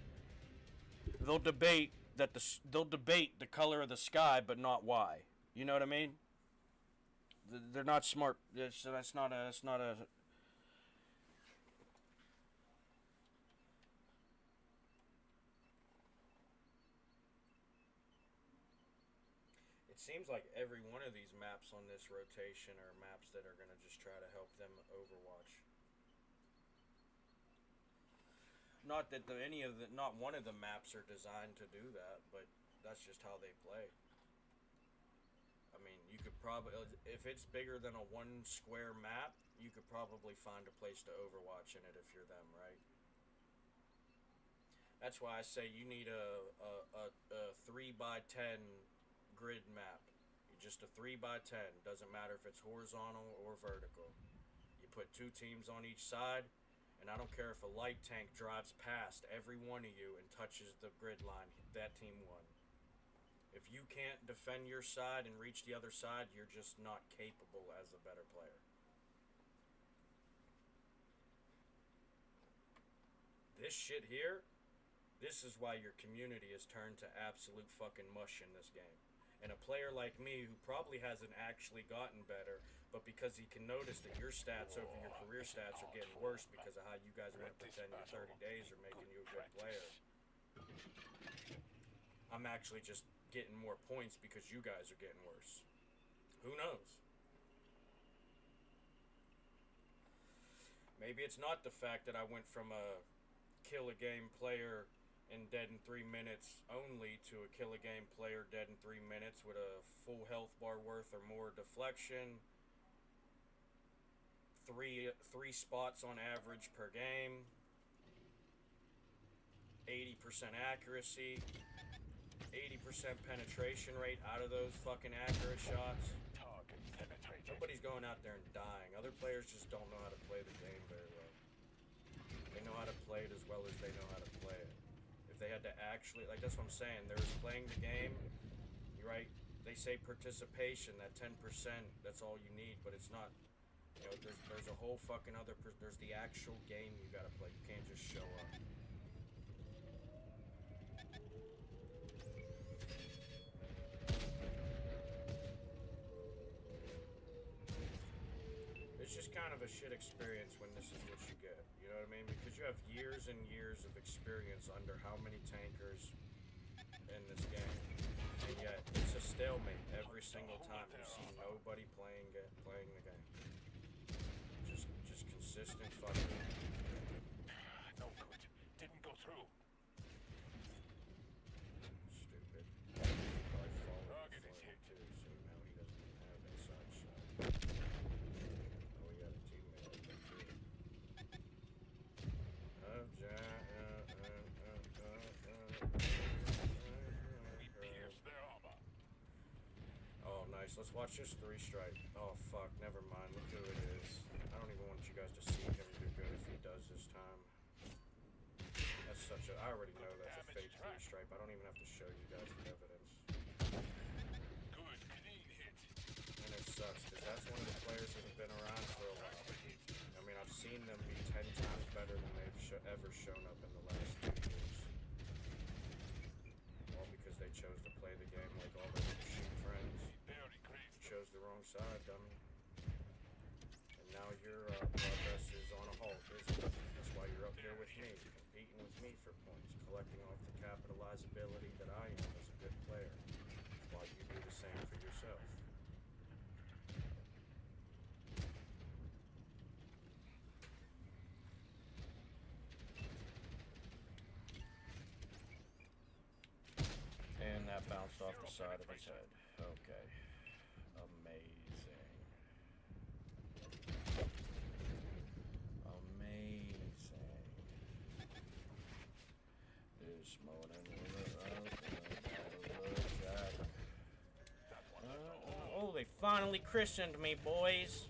They'll debate the color of the sky, but not why. You know what I mean? They're not smart. That's not a. It seems like every one of these maps on this rotation are maps that are gonna just try to help them Overwatch. Not that not one of the maps are designed to do that, but that's just how they play. I mean, you could probably, if it's bigger than a 1 square map, you could probably find a place to Overwatch in it if you're them, right? That's why I say you need a 3x10 grid map. Just a 3x10. Doesn't matter if it's horizontal or vertical. You put 2 teams on each side. And I don't care if a light tank drives past every one of you and touches the grid line, that team won. If you can't defend your side and reach the other side, you're just not capable as a better player. This shit here, this is why your community has turned to absolute fucking mush in this game. And a player like me who probably hasn't actually gotten better, but because he can notice that your stats over your career stats are getting worse because of how you guys went for 10 to 30 days are making you a good player. I'm actually just getting more points because you guys are getting worse. Who knows? Maybe it's not the fact that I went from a kill a game player in dead in 3 minutes only to a kill a game player dead in 3 minutes with a full health bar worth or more deflection. Three spots on average per game. 80% accuracy. 80% penetration rate out of those fucking accurate shots. Target penetrated. Nobody's going out there and dying. Other players just don't know how to play the game very well. They know how to play it as well as they know how to play it. If they had to actually, like, that's what I'm saying, there's playing the game, right? They say participation, that 10%, that's all you need, but it's not. You know, there's a whole fucking other, there's the actual game you gotta play. You can't just show up. kind of a shit experience when this is what you get. You know what I mean? Because you have years and years of experience under how many tankers in this game, and yet it's a stalemate every single time. You see nobody playing the game. Just consistent fucking. No good. Didn't go through. Stupid. Probably falling Target is before hit. too, so now he doesn't even have that side shot. Oh, he had a teammate up there too. We pierced their armor. Oh, nice. Let's watch this 3-stripe. Oh, fuck. Never mind. Look who it is. I don't even want you guys to see him do good if he does this time. That's such a... I already know that's a fake 3-stripe. I don't even have to show you guys the evidence. Good, clean hit. And it sucks, because that's one of the players that have been around for a while. I mean, I've seen them be 10 times better than they've ever shown up in the last 2 years. All because they chose to play the game like all their machine friends. Very crazy. You chose the wrong side, dummy. And now your progress is on a halt, isn't it? That's why you're up here with me, competing with me for points, collecting off the capitalizability that I am as a good player, while you do the same for yourself. And that bounced off the side of his head. Okay. Amazing. Amazing. This morning oh, they finally christened me, boys.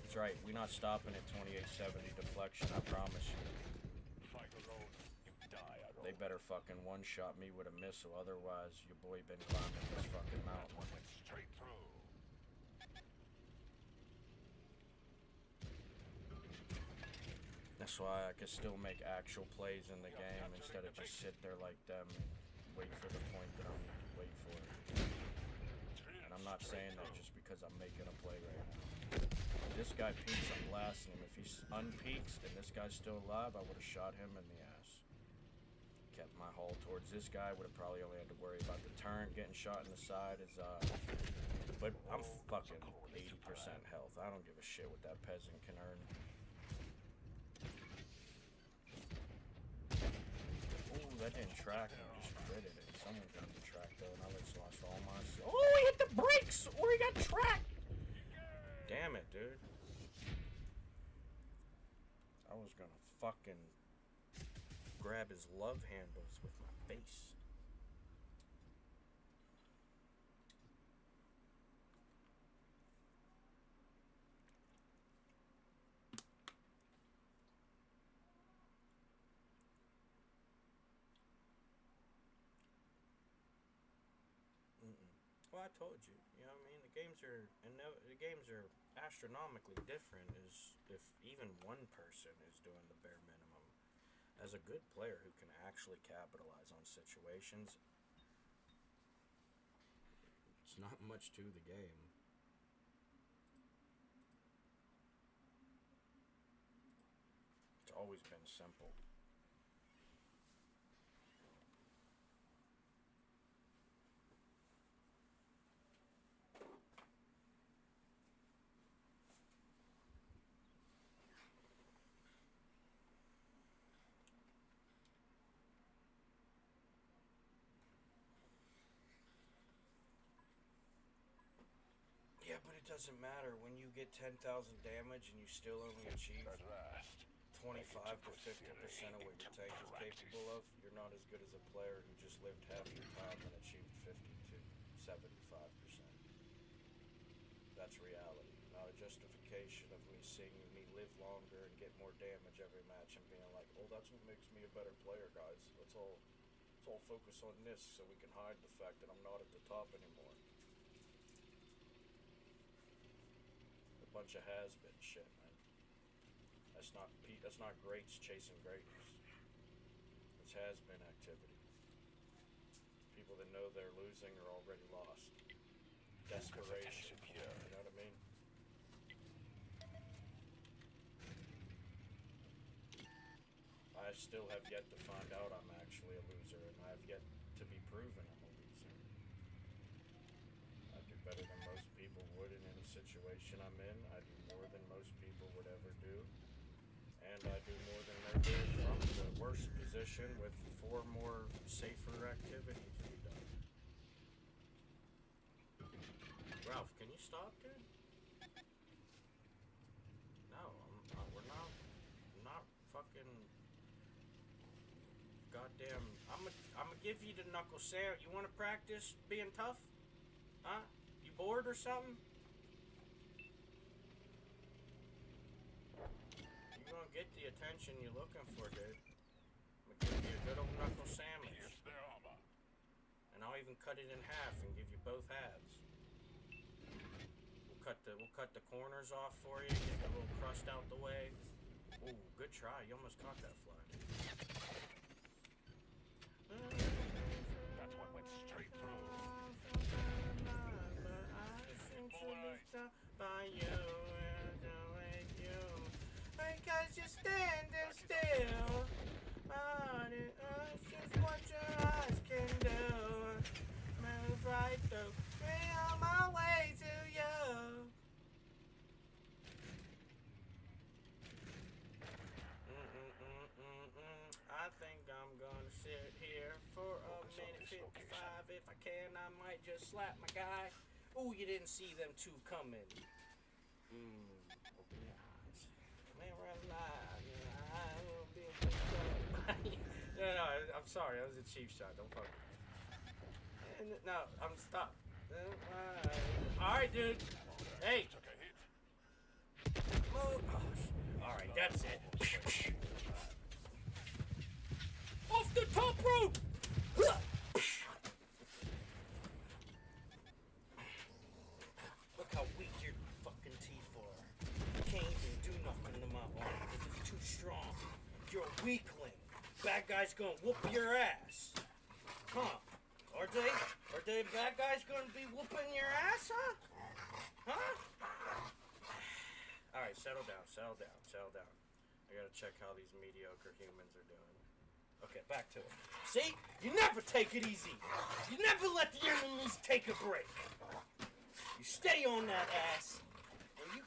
That's right, we're not stopping at 2870 deflection, I promise you. Fight alone, you die alone. They better fucking one-shot me with a missile, otherwise your boy been climbing this fucking mountain. One went straight through. That's why I can still make actual plays in the game instead of just sit there like them and wait for the point that I need to wait for. And I'm not saying that just because I'm making a play right now. If this guy peeks, I'm blasting him. If he unpeaks and this guy's still alive, I would have shot him in the ass. Kept my hull towards this guy, would have probably only had to worry about the turn. Getting shot in the side is, but I'm fucking 80% health. I don't give a shit what that peasant can earn. Ooh, that didn't track him, just critted it. Someone got the track though, and I just lost all my... Oh, he hit the brakes! Or he got tracked! Damn it, dude. I was gonna fucking grab his love handles with my face. Well, I told you, you know what I mean? The games are astronomically different as if even one person is doing the bare minimum. As a good player who can actually capitalize on situations, it's not much to the game. It's always been simple. Yeah, but it doesn't matter when you get 10,000 damage and you still only achieve At last. 25 to 50% of what your tank is capable of. You're not as good as a player who just lived half your time and achieved 50 to 75%. That's reality, not a justification of me seeing me live longer and get more damage every match and being like, oh, that's what makes me a better player, guys. Let's all focus on this so we can hide the fact that I'm not at the top anymore. A bunch of has-been shit, man. That's not greats chasing greatness. It's has-been activity. People that know they're losing are already lost. Desperation, you know what I mean? still have yet to find out I'm actually a loser, and I have yet to be proven I'm a loser. I do better than most people would in any situation I'm in. I do more than most people would ever do. And I do more than they're doing from the worst position with 4 more safer activities to be done. Ralph, can you stop, dude? No, we're not fucking goddamn. I'm gonna give you the knuckle sandwich. You wanna practice being tough? Huh? You bored or something? You gonna get the attention you're looking for, dude. I'm gonna give you a good old knuckle sandwich. Pierce their armor. And I'll even cut it in half and give you both halves. We'll cut the corners off for you, get the little crust out the way. Ooh, good try. You almost caught that fly. That one went straight through. By you, because you're standing still. It's just what your eyes can do. Move right through me on my way to you. I think I'm gonna sit here for a minute 55. If I can, I might just slap my guy. Ooh, you didn't see them two coming. Open your eyes. Man, I will be No, I'm sorry. That was a cheap shot. Don't fuck with me. No, I'm stopped. Alright, dude. Hey. Took a hit. Move. Oh, alright, that's it. Off the top rope! Look how weak your fucking teeth are. You can't even do nothing to my arm because it's too strong. You're a weakling. Bad guys gonna whoop your ass. Huh? Are they bad guys gonna be whooping your ass, huh? Huh? Alright, settle down. I gotta check how these mediocre humans are doing. Okay, back to it. See? You never take it easy. You never let the enemies take a break. You stay on that ass, and you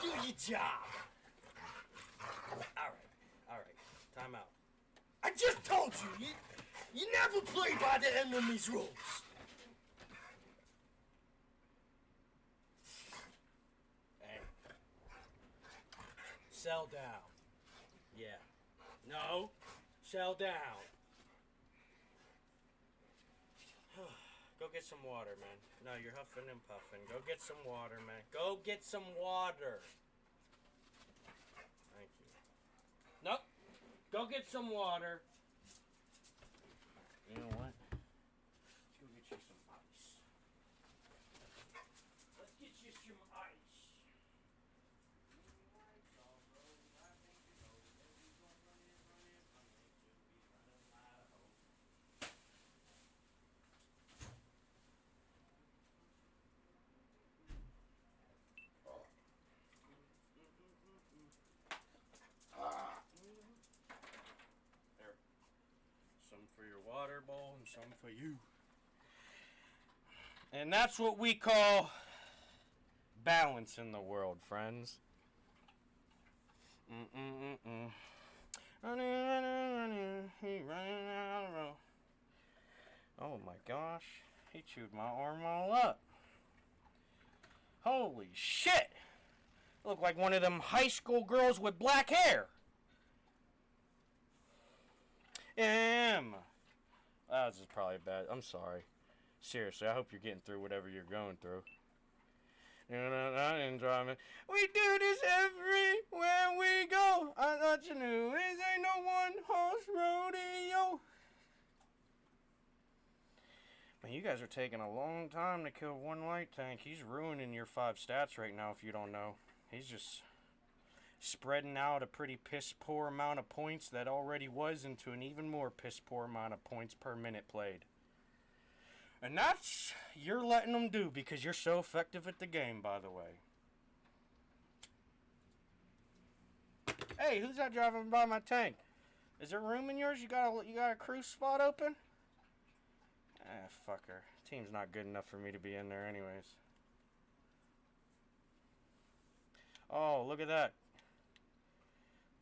do your job. Alright. Time out. I just told you, you never play by the enemy's rules. Hey. Settle down. Yeah. No. Settle down. Go get some water, man. No, you're huffing and puffing. Go get some water, man. Go get some water. Thank you. Nope. Go get some water. You know what? Let's go get you some ice. Let's get you some ice. Some for your water bowl and some for you. And that's what we call balance in the world, friends. Running, he running out of road. Oh my gosh, he chewed my arm all up. Holy shit! Look like one of them high school girls with black hair. This is probably bad. I'm sorry. Seriously, I hope you're getting through whatever you're going through. I didn't drive it. We do this everywhere we go. I thought you knew this ain't no one-horse rodeo. Man, you guys are taking a long time to kill one light tank. He's ruining your 5 stats right now if you don't know. He's just spreading out a pretty piss-poor amount of points that already was into an even more piss-poor amount of points per minute played. And that's, you're letting them do because you're so effective at the game, by the way. Hey, who's that driving by my tank? Is there room in yours? You got a cruise spot open? Ah, fucker. Team's not good enough for me to be in there anyways. Oh, look at that.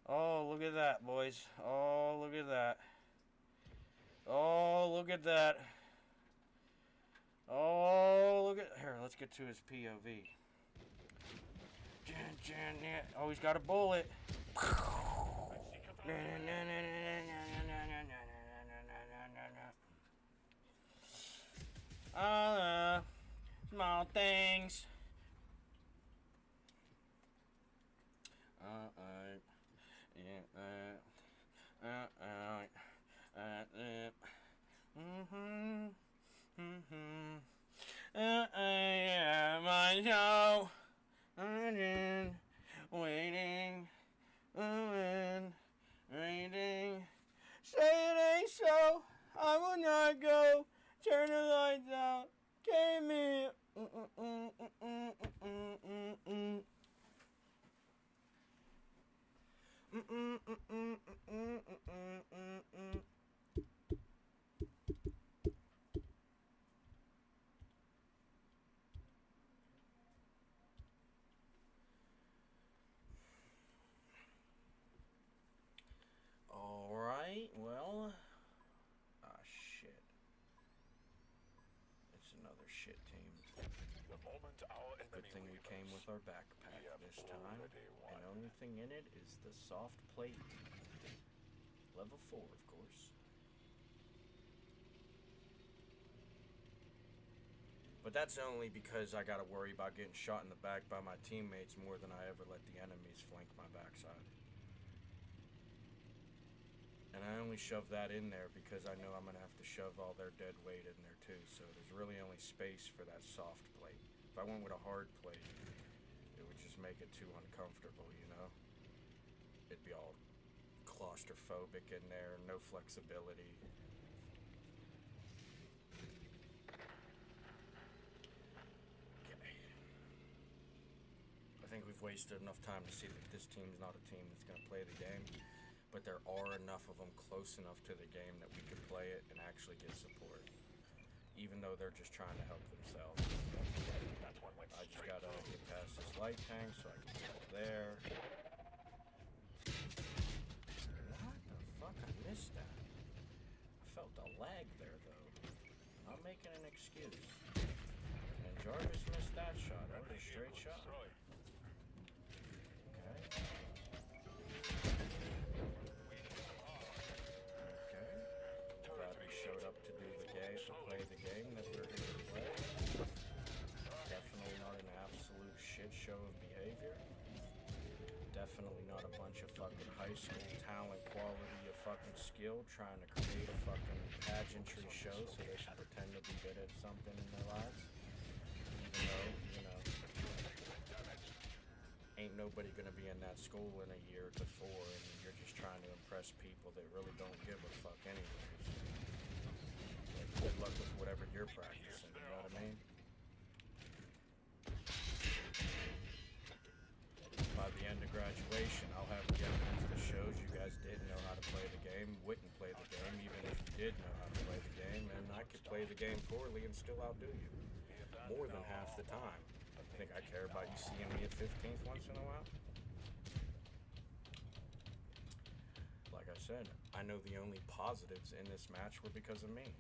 Oh, look at that, boys. Oh, look at that. Oh, look at that. Oh, look at... Here, let's get to his POV. Oh, he's got a bullet. Small things. My show. Waiting, waiting. Say it ain't so. I will not go. Turn the lights out. Carry me. Alright, well. Ah, shit. It's another shit team. The moment our Good enemy thing we came with our backpack this time. And the only thing in it is the soft plate. Level 4, of course. But that's only because I gotta worry about getting shot in the back by my teammates more than I ever let the enemies flank my backside. And I only shove that in there because I know I'm gonna have to shove all their dead weight in there too, so there's really only space for that soft plate. If I went with a hard plate, it would just make it too uncomfortable, you know? It'd be all claustrophobic in there, no flexibility. Okay. I think we've wasted enough time to see that this team's not a team that's gonna play the game. But there are enough of them close enough to the game that we could play it and actually get support. Even though they're just trying to help themselves. I just gotta get past this light tank so I can get up there. What the fuck? I missed that. I felt a lag there though. I'm making an excuse. And Jarvis missed that shot. That was a straight shot. Play the game that we're here to play. Definitely not an absolute shit show of behavior. Definitely not a bunch of fucking high school talent, quality of fucking skill trying to create a fucking pageantry show so they can pretend to be good at something in their lives. Even though, you know, ain't nobody gonna be in that school in a year to 4 and you're just trying to impress people that really don't give a fuck anyways. Good luck with whatever you're practicing, you know what I mean? By the end of graduation, I'll have the evidence that shows you guys didn't know how to play the game, wouldn't play the game, even if you did know how to play the game, and I could play the game poorly and still outdo you. More than half the time. I think I care about you seeing me at 15th once in a while? Like I said, I know the only positives in this match were because of me.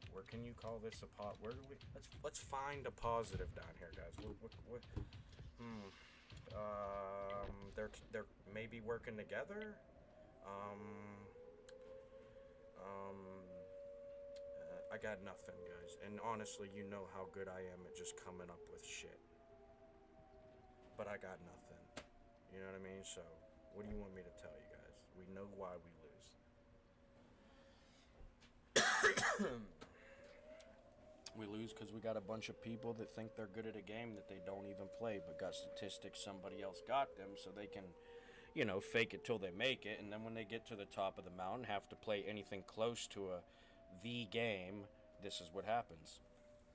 Where can you call this a where do we let's find a positive down here, guys. They're maybe working together. I got nothing, guys. And honestly, you know how good I am at just coming up with shit. But I got nothing. You know what I mean? So, what do you want me to tell you guys? We know why we lose. We lose because we got a bunch of people that think they're good at a game that they don't even play, but got statistics somebody else got them, so they can, you know, fake it till they make it, and then when they get to the top of the mountain, have to play anything close to the game, this is what happens.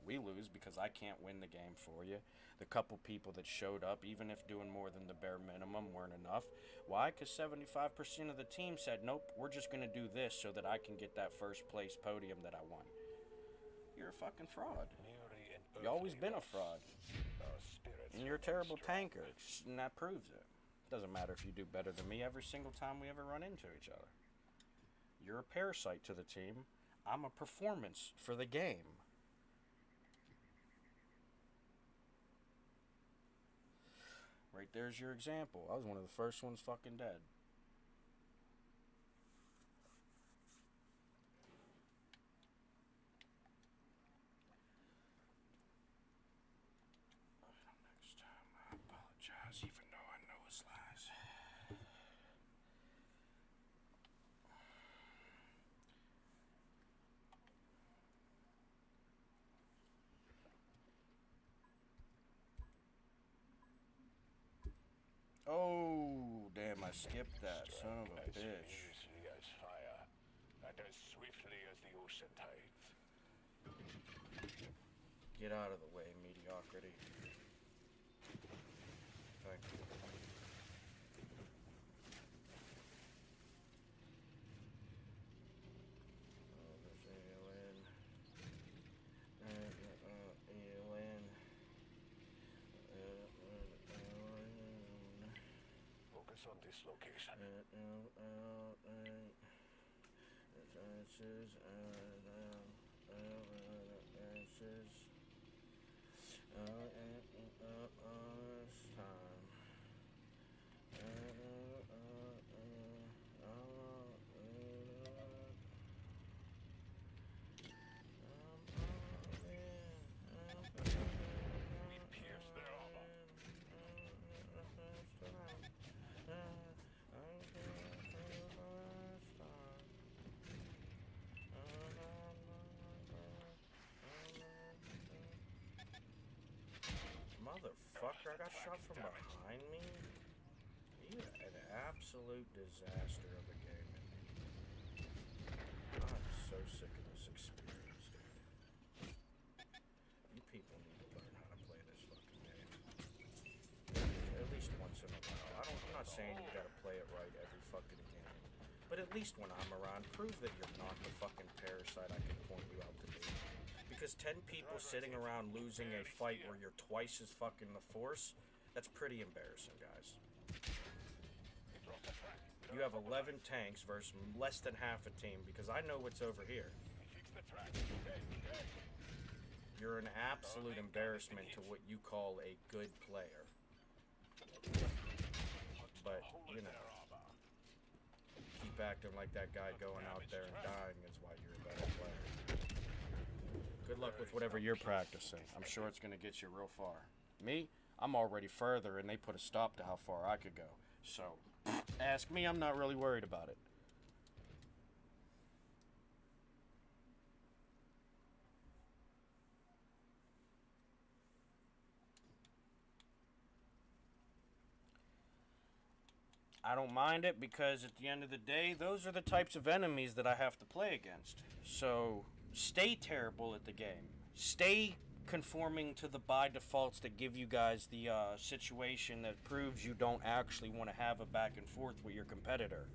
We lose because I can't win the game for you. The couple people that showed up, even if doing more than the bare minimum, weren't enough. Why? Because 75% of the team said, nope, we're just going to do this so that I can get that first place podium that I won. You're a fucking fraud. You always been a fraud. And you're a terrible tanker, and that proves it. Doesn't matter if you do better than me every single time we ever run into each other. You're a parasite to the team. I'm a performance for the game. Right there's your example. I was one of the first ones fucking dead. Next time, I apologize, even though I know it's lies. Oh, damn, I skipped that, son of a bitch. Easily as fire, and as swiftly as the ocean tides. Get out of the way, mediocrity. Thank you. Oh, there's alien. Focus on this location. We pierce their armor. Motherfucker, I got shot from behind me? You an absolute disaster of a game. I'm so sick of this experience, dude. You people need to learn how to play this fucking game. At least once in a while. I'm not saying you gotta play it right every fucking game. But at least when I'm around, prove that you're not the fucking parasite I can point you out to be. Because 10 people sitting around losing a fight where you're twice as fucking the force, that's pretty embarrassing, guys. You have 11 tanks versus less than half a team because I know what's over here. You're an absolute embarrassment to what you call a good player. But, you know, keep acting like that guy going out there and dying is why you're a better player. Good luck with whatever you're practicing. I'm sure it's going to get you real far. Me, I'm already further, and they put a stop to how far I could go. So, ask me, I'm not really worried about it. I don't mind it because at the end of the day, those are the types of enemies that I have to play against. So, stay terrible at the game. Stay conforming to the by defaults that give you guys the situation that proves you don't actually want to have a back and forth with your competitor.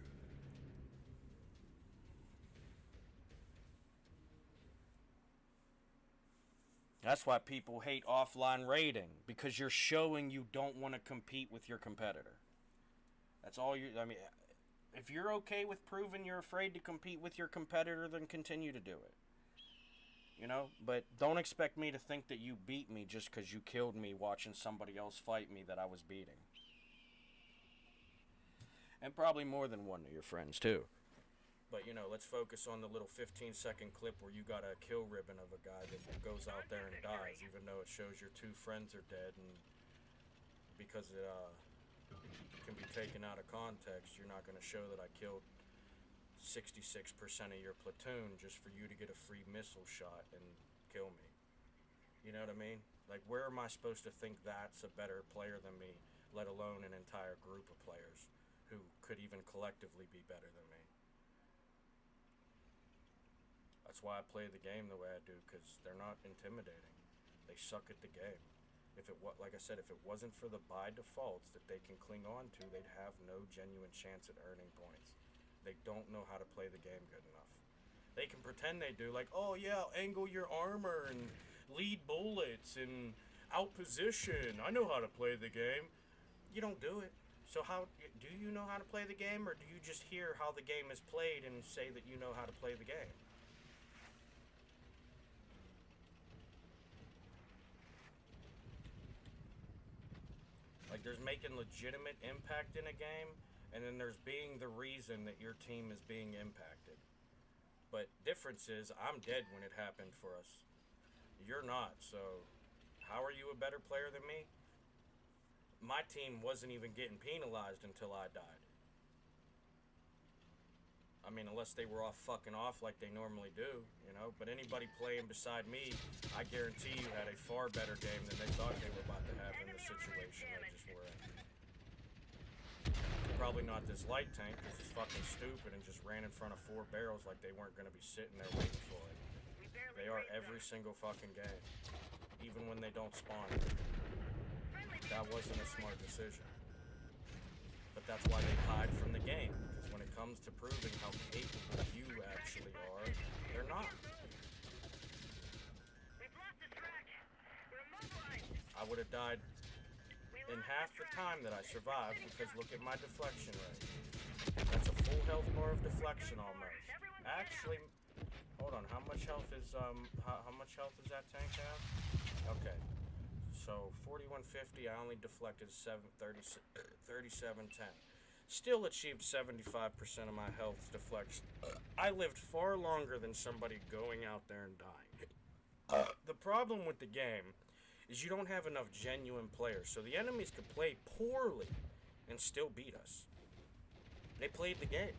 That's why people hate offline raiding, because you're showing you don't want to compete with your competitor. That's all you. I mean, if you're okay with proving you're afraid to compete with your competitor, then continue to do it. You know, but don't expect me to think that you beat me just because you killed me watching somebody else fight me that I was beating. And probably more than one of your friends, too. But, you know, let's focus on the little 15-second clip where you got a kill ribbon of a guy that goes out there and dies, even though it shows your two friends are dead. And because it can be taken out of context, you're not going to show that I killed 66% of your platoon just for you to get a free missile shot and kill me. You know what I mean? Like, where am I supposed to think that's a better player than me, let alone an entire group of players who could even collectively be better than me? That's why I play the game the way I do, because they're not intimidating. They suck at the game. Like I said, if it wasn't for the by defaults that they can cling on to, they'd have no genuine chance at earning points. They don't know how to play the game good enough. They can pretend they do, like, oh yeah, I'll angle your armor and lead bullets and outposition. I know how to play the game. You don't do it. So how do you know how to play the game, or do you just hear how the game is played and say that you know how to play the game? Like, there's making legitimate impact in a game, and then there's being the reason that your team is being impacted. But difference is, I'm dead when it happened for us. You're not, so how are you a better player than me? My team wasn't even getting penalized until I died. I mean, unless they were fucking off like they normally do, you know? But anybody playing beside me, I guarantee you had a far better game than they thought they were about to have in the situation they just were in. Probably not this light tank, because it's fucking stupid and just ran in front of 4 barrels like they weren't going to be sitting there waiting for it. They are every single fucking game, even when they don't spawn. That wasn't a smart decision. But that's why they hide from the game, because when it comes to proving how capable you actually are, they're not. I would have died in half the time that I survived, because look at my deflection rate. That's a full health bar of deflection almost. Actually, hold on, how much health is how much health does that tank have? Okay. So 4150, I only deflected 3710. Still achieved 75% of my health deflection. I lived far longer than somebody going out there and dying. The problem with the game is you don't have enough genuine players, so the enemies could play poorly and still beat us. They played the game.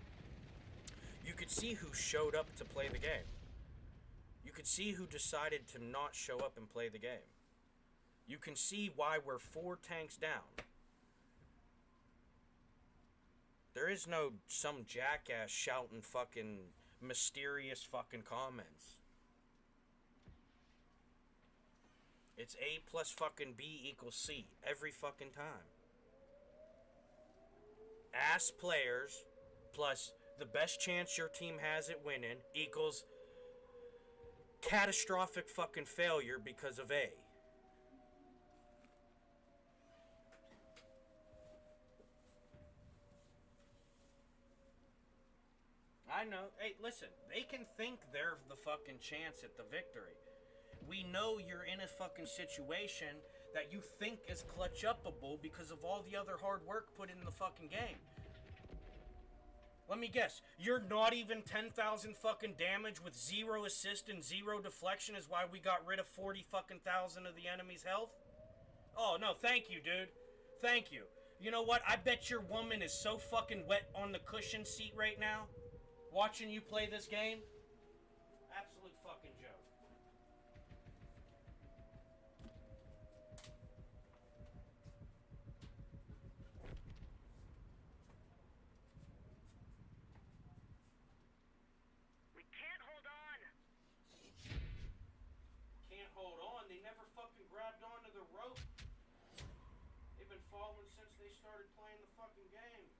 You could see who showed up to play the game. You could see who decided to not show up and play the game. You can see why we're 4 tanks down. There is no some jackass shouting fucking mysterious fucking comments. It's A plus fucking B equals C every fucking time. Ass players plus the best chance your team has at winning equals catastrophic fucking failure because of A. I know. Hey, listen, they can think they're the fucking chance at the victory. We know you're in a fucking situation that you think is clutch upable because of all the other hard work put in the fucking game. Let me guess, you're not even 10,000 fucking damage with 0 assist and 0 deflection is why we got rid of 40 fucking thousand of the enemy's health? Oh, no, thank you, dude. Thank you. You know what? I bet your woman is so fucking wet on the cushion seat right now, watching you play this game. Absolute fucking joke. We can't hold on. Can't hold on. They never fucking grabbed onto the rope. They've been following since they started playing the fucking game.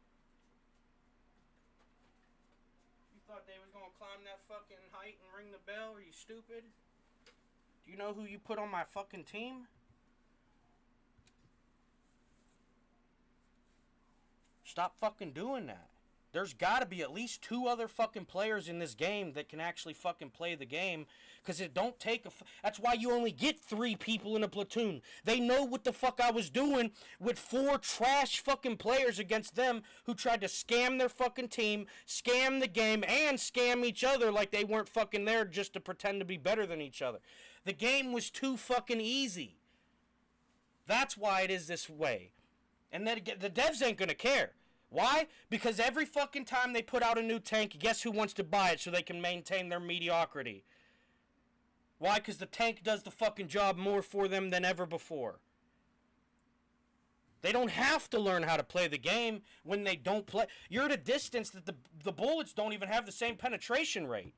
You thought they was gonna climb that fucking height and ring the bell? Are you stupid? Do you know who you put on my fucking team? Stop fucking doing that. There's gotta be at least 2 other fucking players in this game that can actually fucking play the game. Because it don't take that's why you only get 3 people in a platoon. They know what the fuck I was doing with 4 trash fucking players against them who tried to scam their fucking team, scam the game, and scam each other like they weren't fucking there just to pretend to be better than each other. The game was too fucking easy. That's why it is this way. And then the devs ain't gonna care. Why? Because every fucking time they put out a new tank, guess who wants to buy it so they can maintain their mediocrity? Why? Because the tank does the fucking job more for them than ever before. They don't have to learn how to play the game when they don't play. You're at a distance that the bullets don't even have the same penetration rate.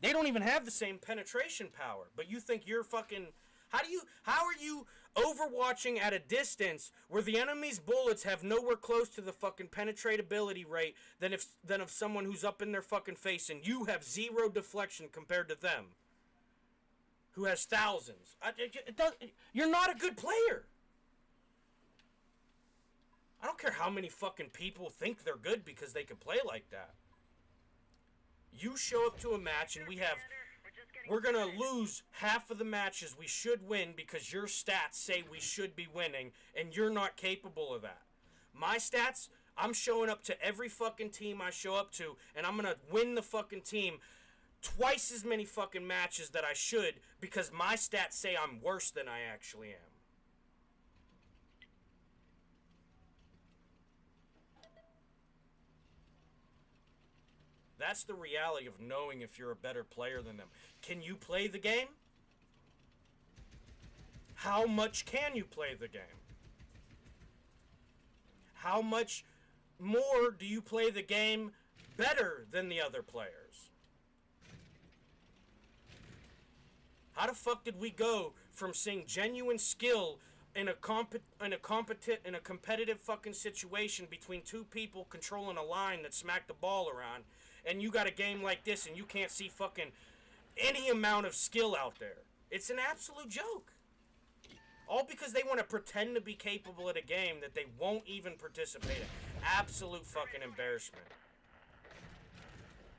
They don't even have the same penetration power, but you think you're fucking... How are you overwatching at a distance where the enemy's bullets have nowhere close to the fucking penetratability rate than of someone who's up in their fucking face, and you have zero deflection compared to them, who has thousands? You're not a good player. I don't care how many fucking people think they're good because they can play like that. You show up to a match and we're gonna lose half of the matches we should win because your stats say we should be winning, and you're not capable of that. My stats, I'm showing up to every fucking team I show up to, and I'm gonna win the fucking team twice as many fucking matches that I should because my stats say I'm worse than I actually am. That's the reality of knowing if you're a better player than them. Can you play the game? How much can you play the game? How much more do you play the game better than the other players? How the fuck did we go from seeing genuine skill in a competitive fucking situation between two people controlling a line that smack the ball around, and you got a game like this and you can't see fucking any amount of skill out there? It's an absolute joke. All because they want to pretend to be capable at a game that they won't even participate in. Absolute fucking embarrassment.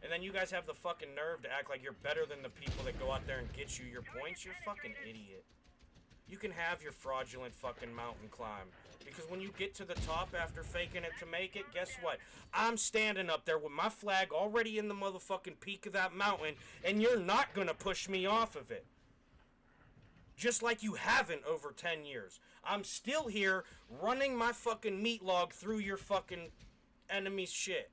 And then you guys have the fucking nerve to act like you're better than the people that go out there and get you your points. You're a fucking idiot. You can have your fraudulent fucking mountain climb. Because when you get to the top after faking it to make it, guess what? I'm standing up there with my flag already in the motherfucking peak of that mountain, and you're not gonna push me off of it. Just like you haven't over 10 years. I'm still here running my fucking meat log through your fucking enemy's shit.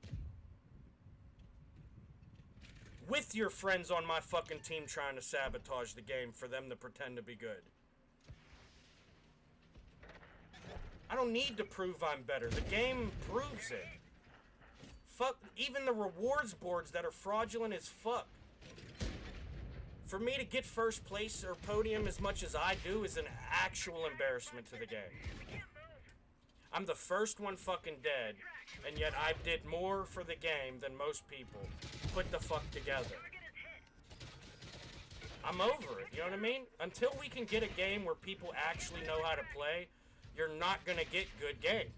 With your friends on my fucking team trying to sabotage the game for them to pretend to be good. I don't need to prove I'm better. The game proves it. Fuck, even the rewards boards that are fraudulent as fuck. For me to get first place or podium as much as I do is an actual embarrassment to the game. I'm the first one fucking dead, and yet I did more for the game than most people. Put the fuck together. I'm over it, you know what I mean? Until we can get a game where people actually know how to play, you're not gonna get good games.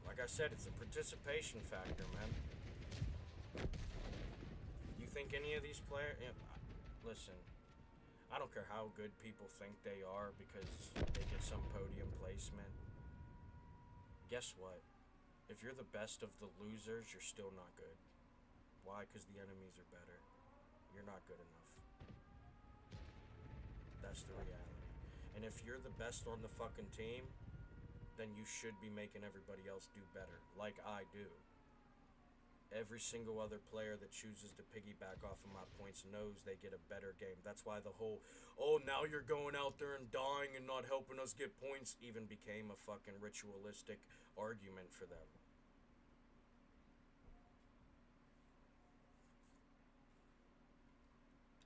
Like I said, it's a participation factor, man. You think any of these players... Yeah, listen, I don't care how good people think they are because they get some podium placement. Guess what? If you're the best of the losers, you're still not good. Why? Because the enemies are better. You're not good enough. That's the reality. And if you're the best on the fucking team, then you should be making everybody else do better, like I do. Every single other player that chooses to piggyback off of my points knows they get a better game. That's why the whole, oh, now you're going out there and dying and not helping us get points, even became a fucking ritualistic argument for them.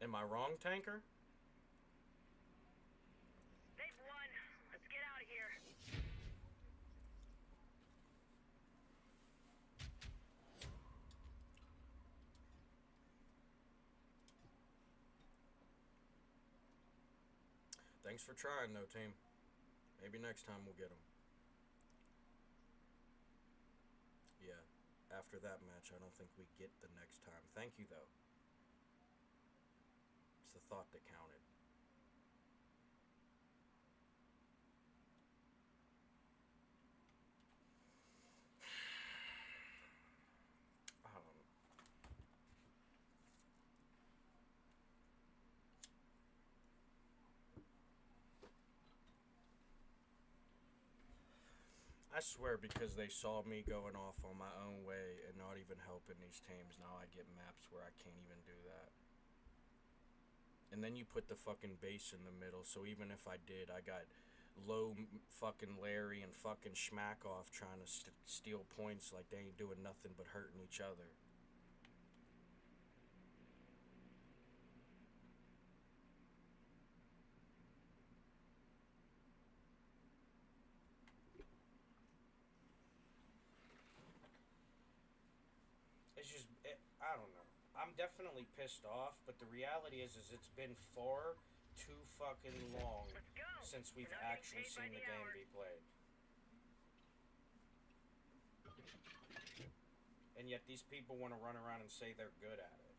Am I wrong, Tanker? They've won. Let's get out of here. Thanks for trying, though, team. Maybe next time we'll get them. Yeah, after that match, I don't think we get the next time. Thank you, though. It's the thought that counted. I don't know. I swear because they saw me going off on my own way and not even even helping these teams. Now I get maps where I can't even do that. And then you put the fucking base in the middle, so even if I did, I got low fucking Larry and fucking Schmackoff trying to steal points like they ain't doing nothing but hurting each other. It's just, I don't know. I'm definitely pissed off, but the reality is it's been far too fucking long Let's go. since we've We're not getting actually paid by seen the the game hour. be played. And yet these people want to run around and say they're good at it.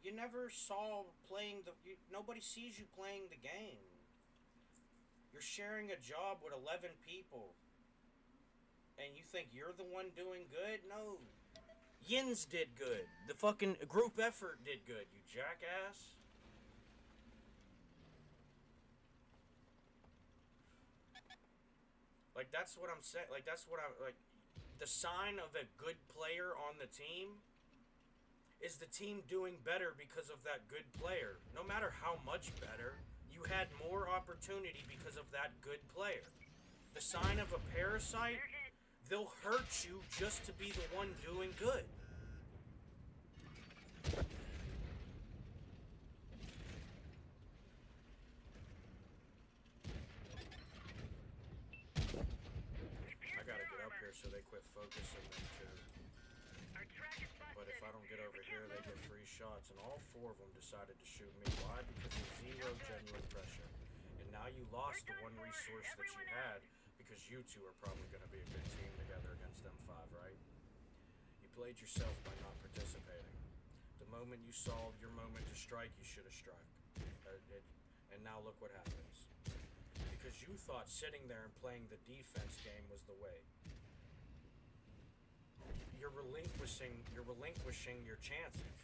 You never saw playing nobody sees you playing the game. You're sharing a job with 11 people. And you think you're the one doing good? No. Yins did good. The fucking group effort did good, you jackass. Like, that's what I'm saying. Like, that's what I'm, like, the sign of a good player on the team is the team doing better because of that good player. No matter how much better, you had more opportunity because of that good player. The sign of a parasite, they'll hurt you just to be the one doing good. I gotta get up here so they quit focusing them too. Our track is busted. But if I don't get over here, they get free shots, and all 4 of them decided to shoot me. Why? Because there's 0 genuine pressure. And now you lost the one resource that you had, because you two are probably going to be a good team together against them 5, right? You played yourself by not participating. The moment you saw your moment to strike, you should have struck. And now look what happens. Because you thought sitting there and playing the defense game was the way. You're relinquishing your chances.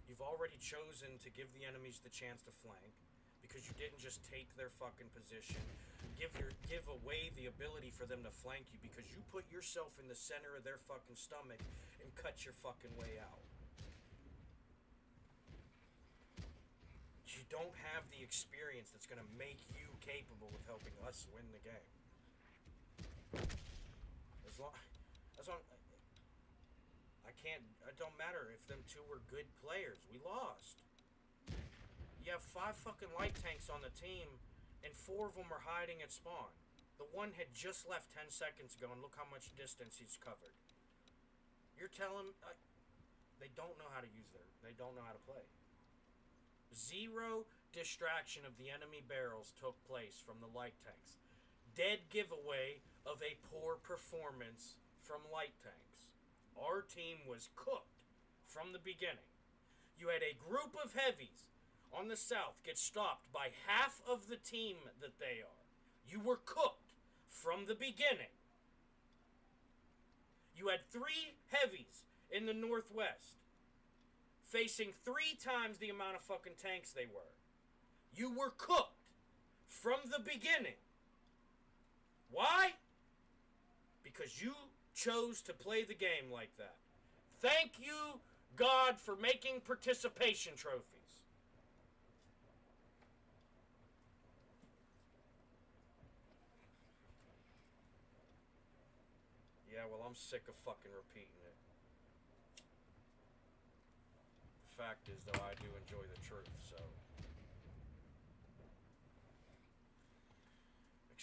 You've already chosen to give the enemies the chance to flank because you didn't just take their fucking position, give away the ability for them to flank you because you put yourself in the center of their fucking stomach and cut your fucking way out. You don't have the experience that's going to make you capable of helping us win the game. It don't matter if them 2 were good players. We lost. You have 5 fucking light tanks on the team, and 4 of them are hiding at spawn. The one had just left 10 seconds ago, and look how much distance he's covered. You're telling... they don't know how to use they don't know how to play. 0 distraction of the enemy barrels took place from the light tanks. Dead giveaway of a poor performance from light tanks. Our team was cooked from the beginning. You had a group of heavies on the south get stopped by half of the team that they are. You were cooked from the beginning. You had 3 heavies in the northwest facing 3 times the amount of fucking tanks they were. You were cooked from the beginning. Why? Because you chose to play the game like that. Thank you, God, for making participation trophies. Yeah, well, I'm sick of fucking repeating it. The fact is, though, I do enjoy the truth, so...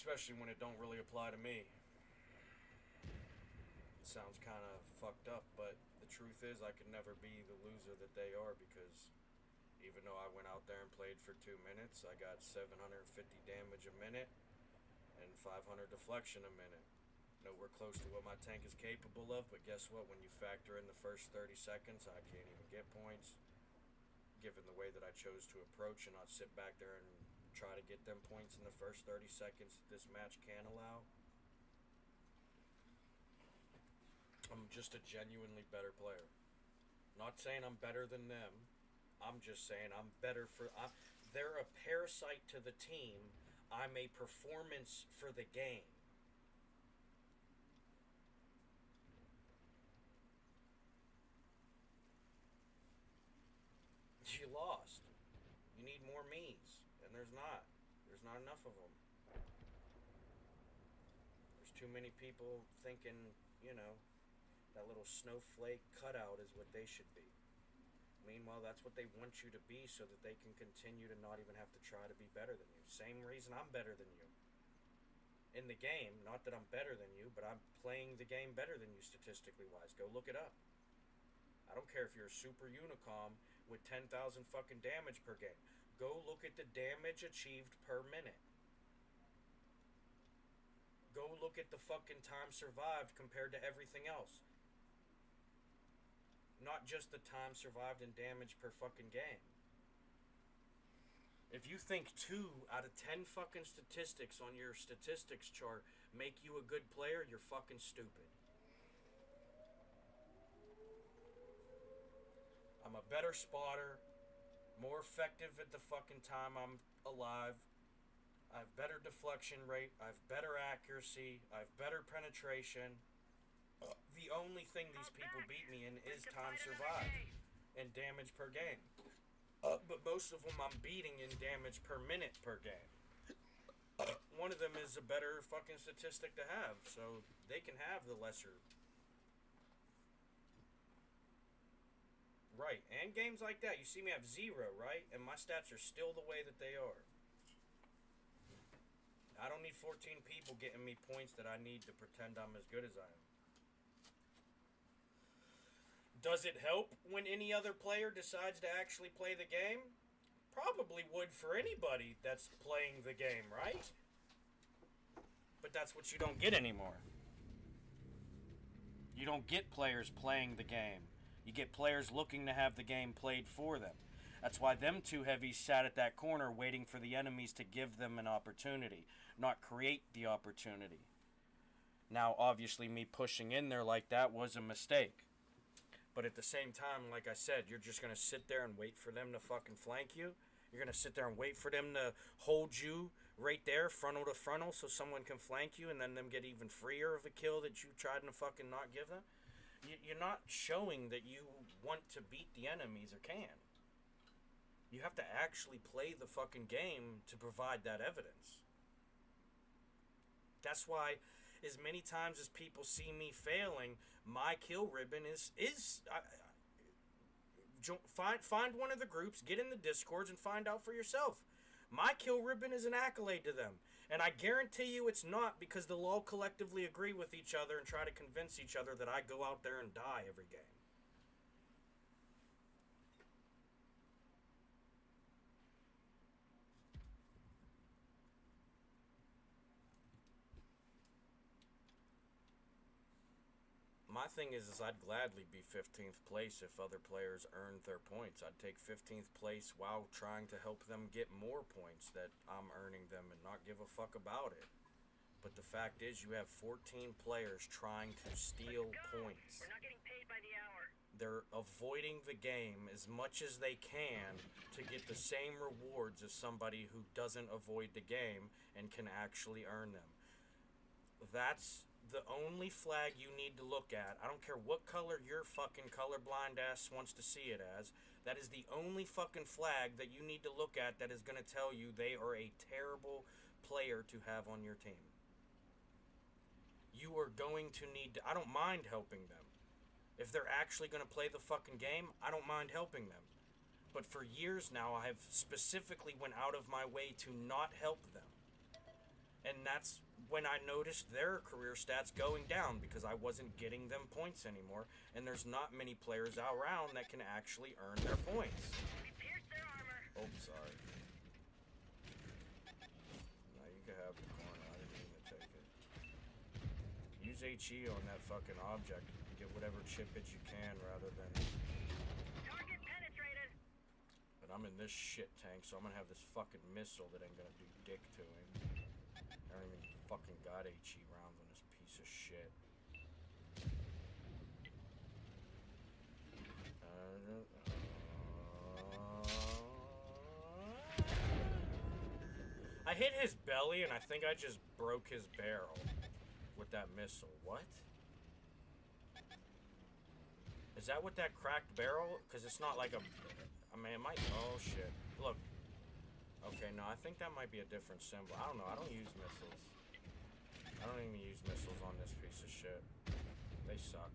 especially when it don't really apply to me. It sounds kind of fucked up, but the truth is I could never be the loser that they are because even though I went out there and played for 2 minutes, I got 750 damage a minute and 500 deflection a minute. Nowhere close to what my tank is capable of, but guess what? When you factor in the first 30 seconds, I can't even get points, given the way that I chose to approach and not sit back there and try to get them points in the first 30 seconds that this match can allow. I'm just a genuinely better player. Not saying I'm better than them. I'm just saying I'm better they're a parasite to the team. I'm a performance for the game. more me's, and there's not. There's not enough of them. There's too many people thinking, you know, that little snowflake cutout is what they should be. Meanwhile, that's what they want you to be so that they can continue to not even have to try to be better than you. Same reason I'm better than you. In the game, not that I'm better than you, but I'm playing the game better than you statistically wise. Go look it up. I don't care if you're a super unicom with 10,000 fucking damage per game. Go look at the damage achieved per minute. Go look at the fucking time survived compared to everything else. Not just the time survived and damage per fucking game. If you think 2 out of 10 fucking statistics on your statistics chart make you a good player, you're fucking stupid. I'm a better spotter, more effective at the fucking time I'm alive. I have better deflection rate, I have better accuracy, I have better penetration. The only thing these people beat me in is time survived and damage per game. But most of them I'm beating in damage per minute per game. One of them is a better fucking statistic to have, so they can have the lesser. Right, and games like that, you see me have 0, right? And my stats are still the way that they are. I don't need 14 people getting me points that I need to pretend I'm as good as I am. Does it help when any other player decides to actually play the game? Probably would for anybody that's playing the game, right? But that's what you don't get anymore. You don't get players playing the game. You get players looking to have the game played for them. That's why them two heavies sat at that corner waiting for the enemies to give them an opportunity, not create the opportunity. Now, obviously, me pushing in there like that was a mistake. But at the same time, like I said, you're just going to sit there and wait for them to fucking flank you. You're going to sit there and wait for them to hold you right there, frontal to frontal, so someone can flank you and then them get even freer of a kill that you tried to fucking not give them. You're not showing that you want to beat the enemies or can. You have to actually play the fucking game to provide that evidence. That's why as many times as people see me failing, my kill ribbon find one of the groups, get in the discords and find out for yourself. My kill ribbon is an accolade to them. And I guarantee you it's not because they'll all collectively agree with each other and try to convince each other that I go out there and die every game. My thing is I'd gladly be 15th place if other players earned their points. I'd take 15th place while trying to help them get more points that I'm earning them and not give a fuck about it. But the fact is you have 14 players trying to steal points. We're not getting paid by the hour. They're avoiding the game as much as they can to get the same rewards as somebody who doesn't avoid the game and can actually earn them. That's the only flag you need to look at. I don't care what color your fucking colorblind ass wants to see it as. That is the only fucking flag that you need to look at that is going to tell you they are a terrible player to have on your team. You are going to need to... I don't mind helping them. If they're actually going to play the fucking game, I don't mind helping them. But for years now, I have specifically went out of my way to not help them. And that's when I noticed their career stats going down because I wasn't getting them points anymore. And there's not many players around that can actually earn their points. We pierced their armor. Oh, sorry. No, you can have the corner. I didn't mean to take it. Use HE on that fucking object. Get whatever chippage you can rather than... Target penetrated. But I'm in this shit tank, so I'm gonna have this fucking missile that ain't gonna do dick to him. I don't even fucking got HE rounds on this piece of shit. I hit his belly and I think I just broke his barrel with that missile. What? Is that what that cracked barrel? Because it's not like a... I mean, it might... Oh, shit. Look. Okay, no, I think that might be a different symbol. I don't know. I don't use missiles. I don't even use missiles on this piece of shit. They suck.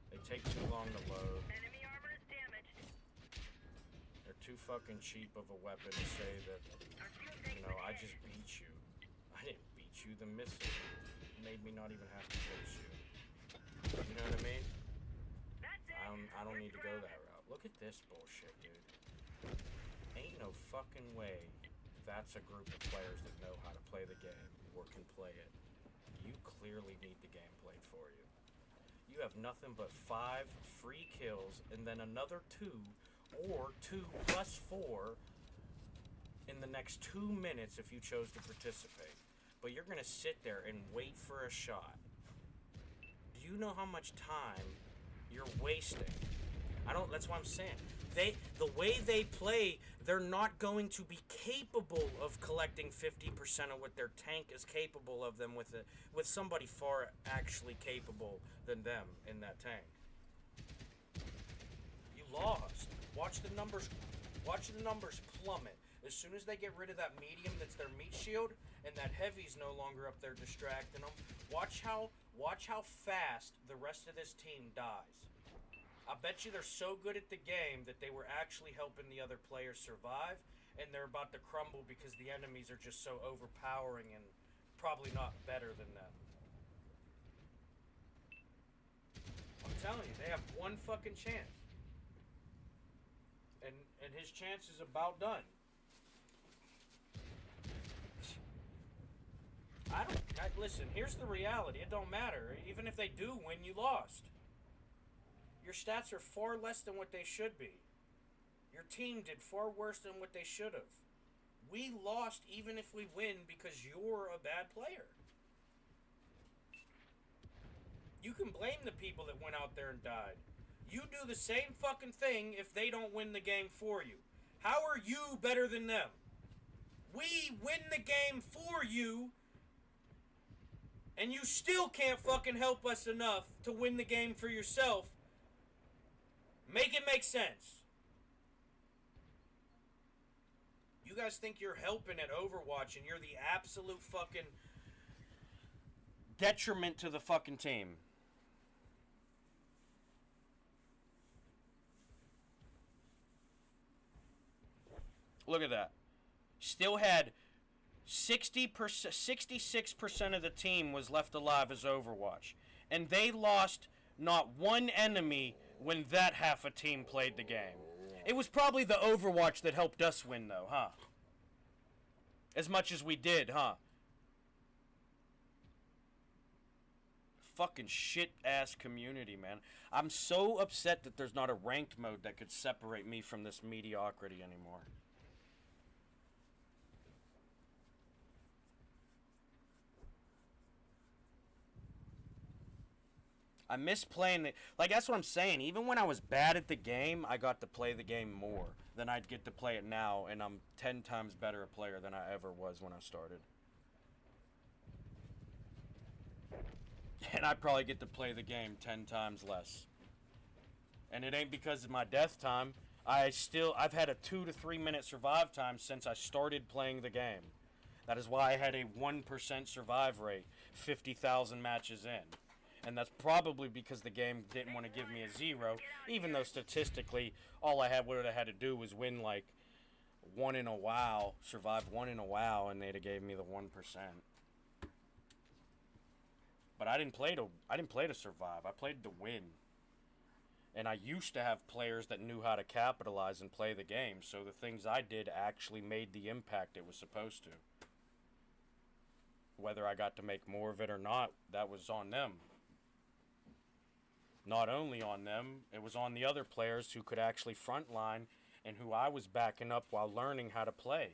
They take too long to load. Enemy armor is damaged. They're too fucking cheap of a weapon to say that, Our fuel you tank know, is I hit. just beat you. I didn't beat you. The missile made me not even have to face you. You know what I mean? That's it. I don't We're need to go surrounded. that route. Look at this bullshit, dude. Ain't no fucking way that's a group of players that know how to play the game or can play it. You clearly need the game played for you. You have nothing but 5 free kills and then another 2 or 2 plus 4 in the next 2 minutes if you chose to participate. But you're gonna sit there and wait for a shot. Do you know how much time you're wasting? That's what I'm saying. The way they play, they're not going to be capable of collecting 50% of what their tank is capable of them with somebody far actually capable than them in that tank. You lost. Watch the numbers plummet. As soon as they get rid of that medium that's their meat shield and that heavy's no longer up there distracting them, watch how fast the rest of this team dies. I bet you they're so good at the game that they were actually helping the other players survive, and they're about to crumble because the enemies are just so overpowering and probably not better than them. I'm telling you, they have one fucking chance. And his chance is about done. Listen, here's the reality. It don't matter. Even if they do win, you lost. Your stats are far less than what they should be. Your team did far worse than what they should have. We lost even if we win because you're a bad player. You can blame the people that went out there and died. You do the same fucking thing if they don't win the game for you. How are you better than them? We win the game for you, and you still can't fucking help us enough to win the game for yourself. Make it make sense. You guys think you're helping at Overwatch and you're the absolute fucking detriment to the fucking team. Look at that. Still had 66% of the team was left alive as Overwatch. And they lost not one enemy when that half a team played the game. It was probably the Overwatch that helped us win, though, huh? As much as we did, huh? Fucking shit-ass community, man. I'm so upset that there's not a ranked mode that could separate me from this mediocrity anymore. I miss playing it. Like, that's what I'm saying. Even when I was bad at the game, I got to play the game more than I'd get to play it now, and I'm 10 times better a player than I ever was when I started. And I probably get to play the game 10 times less. And it ain't because of my death time. I've had a 2 to 3 minute survive time since I started playing the game. That is why I had a 1% survive rate 50,000 matches in. And that's probably because the game didn't want to give me a 0, even though statistically all I would have had to do was win like 1 in a WoW, survive 1 in a WoW, and they'd have gave me the 1%. But I didn't play to survive. I played to win. And I used to have players that knew how to capitalize and play the game, so the things I did actually made the impact it was supposed to. Whether I got to make more of it or not, that was on them. Not only on them, it was on the other players who could actually frontline and who I was backing up while learning how to play.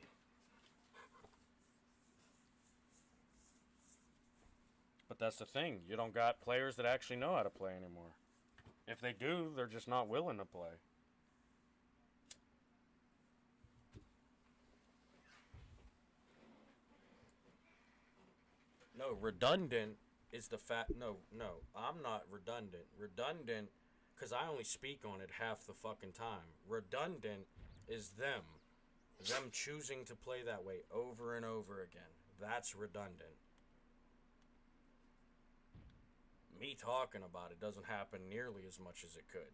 But that's the thing. You don't got players that actually know how to play anymore. If they do, they're just not willing to play. No, redundant is the fact. No, I'm not redundant. Redundant, because I only speak on it half the fucking time. Redundant is them. them choosing to play that way over and over again, that's redundant. Me talking about it doesn't happen nearly as much as it could.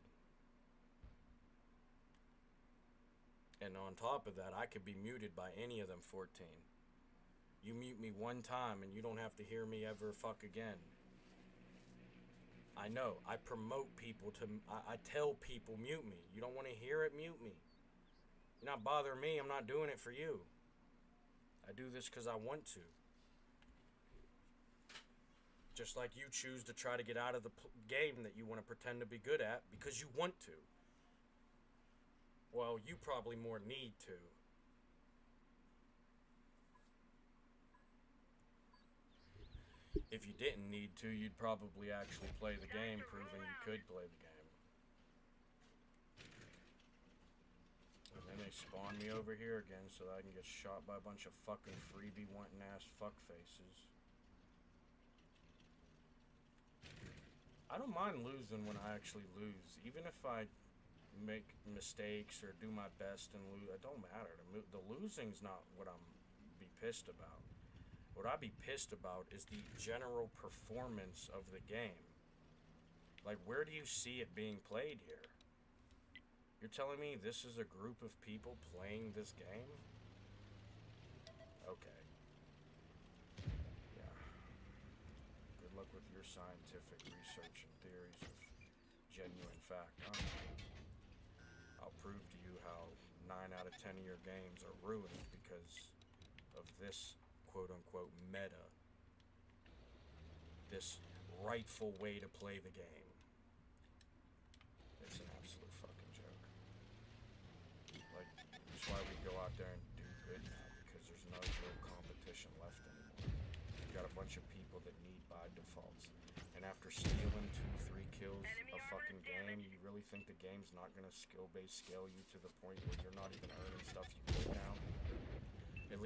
And on top of that, I could be muted by any of them 14. You mute me one time and you don't have to hear me ever fuck again. I know. I promote people to... I tell people, mute me. You don't want to hear it, mute me. You're not bothering me. I'm not doing it for you. I do this because I want to. Just like you choose to try to get out of the game that you want to pretend to be good at because you want to. Well, you probably more need to. If you didn't need to, you'd probably actually play the game, proving you could play the game. And then they spawn me over here again so that I can get shot by a bunch of fucking freebie wanting ass fuckfaces. I don't mind losing when I actually lose. Even if I make mistakes or do my best and lose, it don't matter. The losing's not what I'm be pissed about. What I'd be pissed about is the general performance of the game. Like, where do you see it being played here? You're telling me this is a group of people playing this game? Okay. Yeah. Good luck with your scientific research and theories of genuine fact, huh? I'll prove to you how 9 out of 10 of your games are ruined because of this quote-unquote meta, this rightful way to play the game. It's an absolute fucking joke. Like, that's why we go out there and do good now, because there's no real competition left anymore. You got a bunch of people that need by defaults, and after stealing 2-3 kills a fucking game, you really think the game's not gonna skill-based scale you to the point where you're not even earning stuff you could now? At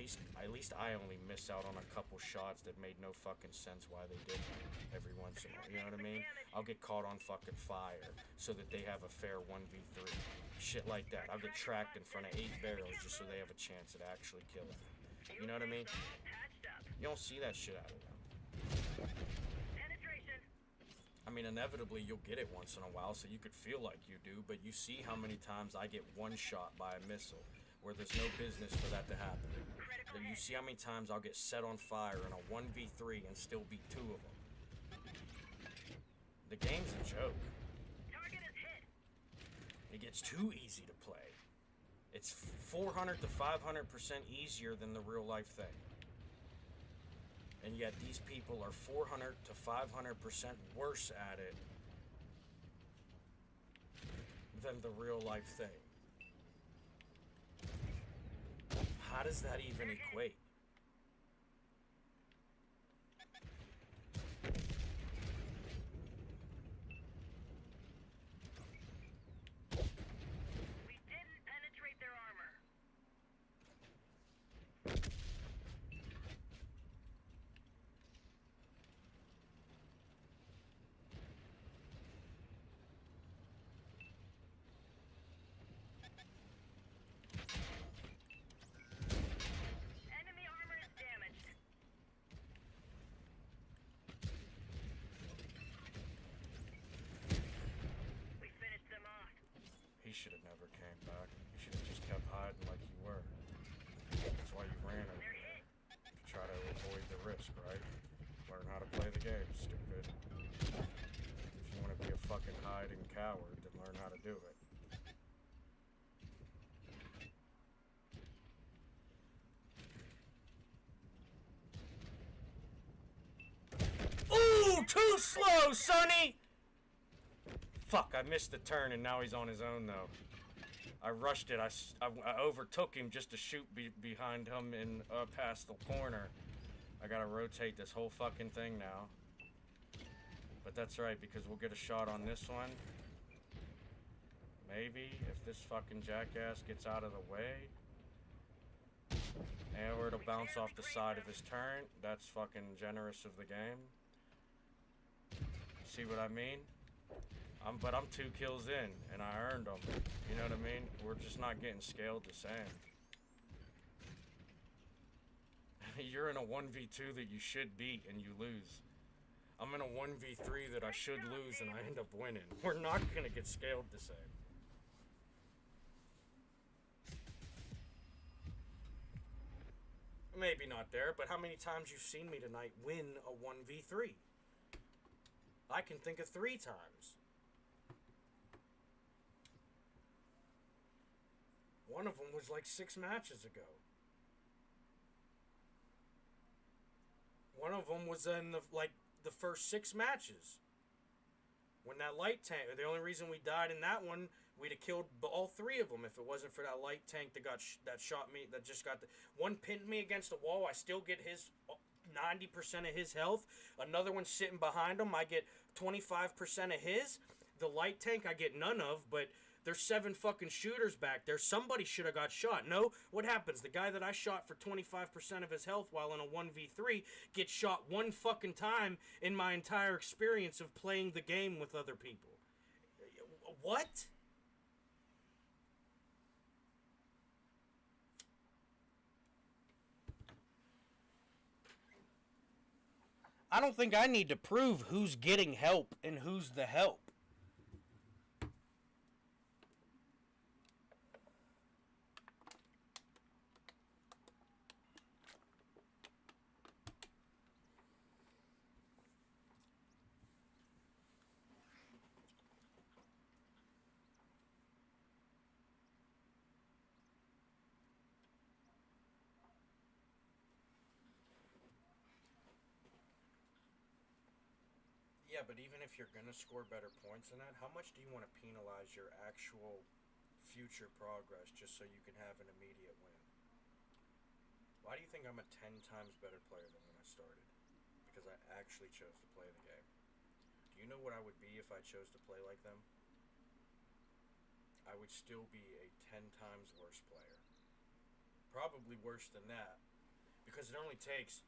least I only miss out on a couple shots that made no fucking sense why they did every once in a while. You know what I mean? I'll get caught on fucking fire so that they have a fair 1v3. Shit like that. I'll get tracked in front of 8 barrels just so they have a chance at actually killing me. You know what I mean? You don't see that shit out of them. I mean, inevitably you'll get it once in a while, so you could feel like you do, but you see how many times I get one shot by a missile where there's no business for that to happen. But you see how many times I'll get set on fire in a 1v3 and still beat 2 of them. The game's a joke. Target is hit. It gets too easy to play. It's 400 to 500% easier than the real life thing. And yet these people are 400 to 500% worse at it than the real life thing. How does that even equate? We didn't penetrate their armor. Enemy armor is damaged. We finished them off. He should have never came back. You should have just kept hiding like you were. That's why you ran over They're there. hit. To try to avoid the risk, right? Learn how to play the game, stupid. If you want to be a fucking hiding coward, then learn how to do it. Ooh, too slow, Sonny! Fuck, I missed the turn and now he's on his own, though. I rushed it. I overtook him just to shoot behind him and past the corner. I gotta rotate this whole fucking thing now. But that's right, because we'll get a shot on this one. Maybe, if this fucking jackass gets out of the way. And or it'll bounce off the side of his turn. That's fucking generous of the game. See what I mean? But I'm 2 kills in, and I earned them. You know what I mean? We're just not getting scaled the same. You're in a 1v2 that you should beat and you lose. I'm in a 1v3 that I should lose and I end up winning. We're not gonna get scaled the same. Maybe not there, but how many times you've seen me tonight win a 1v3? I can think of 3 times. One of them was like 6 matches ago. One of them was in the first 6 matches. When that light tank, the only reason we died in that one, we'd have killed all 3 of them if it wasn't for that light tank that that shot me, that just got the one pinned me against the wall. I still get his 90% of his health. Another one sitting behind him, I get 25% of his. The light tank I get none of, but there's 7 fucking shooters back there. Somebody should have got shot. No, what happens? The guy that I shot for 25% of his health while in a 1v3 gets shot 1 fucking time in my entire experience of playing the game with other people. What? I don't think I need to prove who's getting help and who's the help. Yeah, but even if you're gonna score better points than that, how much do you want to penalize your actual future progress just so you can have an immediate win? Why do you think I'm a 10 times better player than when I started? Because I actually chose to play the game. Do you know what I would be if I chose to play like them? I would still be a 10 times worse player. Probably worse than that. Because it only takes,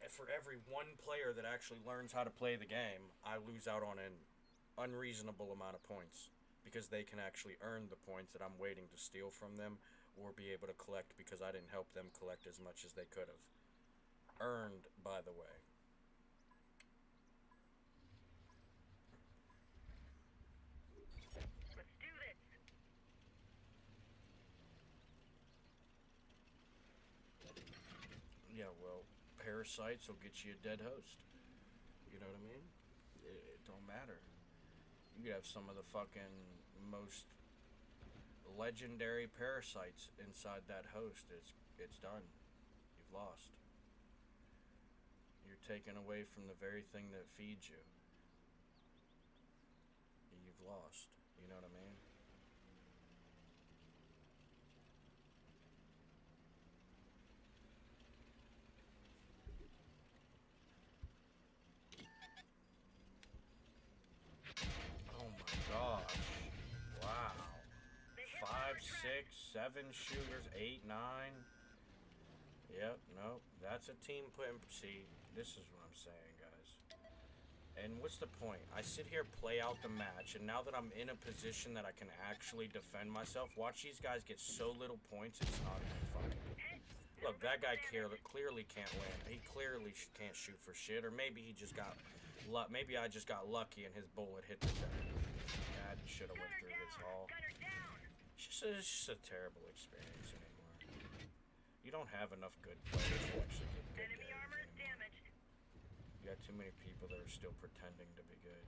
for every 1 player that actually learns how to play the game, I lose out on an unreasonable amount of points. Because they can actually earn the points that I'm waiting to steal from them or be able to collect because I didn't help them collect as much as they could have. Earned, by the way. Let's do this. Yeah, well, parasites will get you a dead host. You know what I mean? It don't matter. You could have some of the fucking most legendary parasites inside that host. It's done. You've lost. You're taken away from the very thing that feeds you. You've lost. You know what I mean? Oh my gosh. Wow. 5, 6, 7 shooters, 8, 9. Yep, no, that's a team putting. See, this is what I'm saying, guys. And what's the point? I sit here, play out the match, and now that I'm in a position that I can actually defend myself, watch these guys get so little points, it's not even funny. Look, that guy clearly can't win. He clearly can't shoot for shit, or maybe he just got maybe I just got lucky and his bullet hit the deck. That should have went through his hull. It's just a terrible experience anymore. You don't have enough good players to actually get good Enemy games armor is anymore. damaged. You got too many people that are still pretending to be good.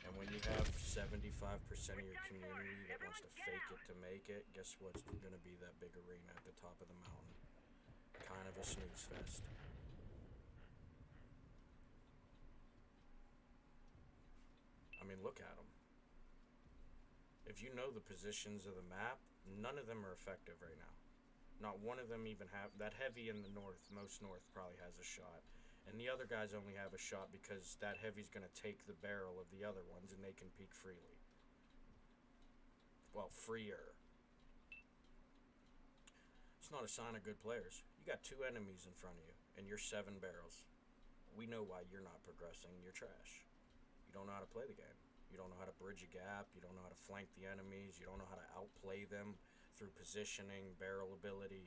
And when you have 75% of your community that wants to fake it to make it, guess what's going to be that big arena at the top of the mountain? Kind of a snooze fest. I mean, look at them. If you know the positions of the map, none of them are effective right now. Not one of them even have. That heavy in the north, most north, probably has a shot. And the other guys only have a shot because that heavy's going to take the barrel of the other ones and they can peek freely. Well, freer. It's not a sign of good players. You got 2 enemies in front of you and you're 7 barrels. We know why you're not progressing. You're trash. You don't know how to play the game. You don't know how to bridge a gap. You don't know how to flank the enemies. You don't know how to outplay them through positioning, barrel ability.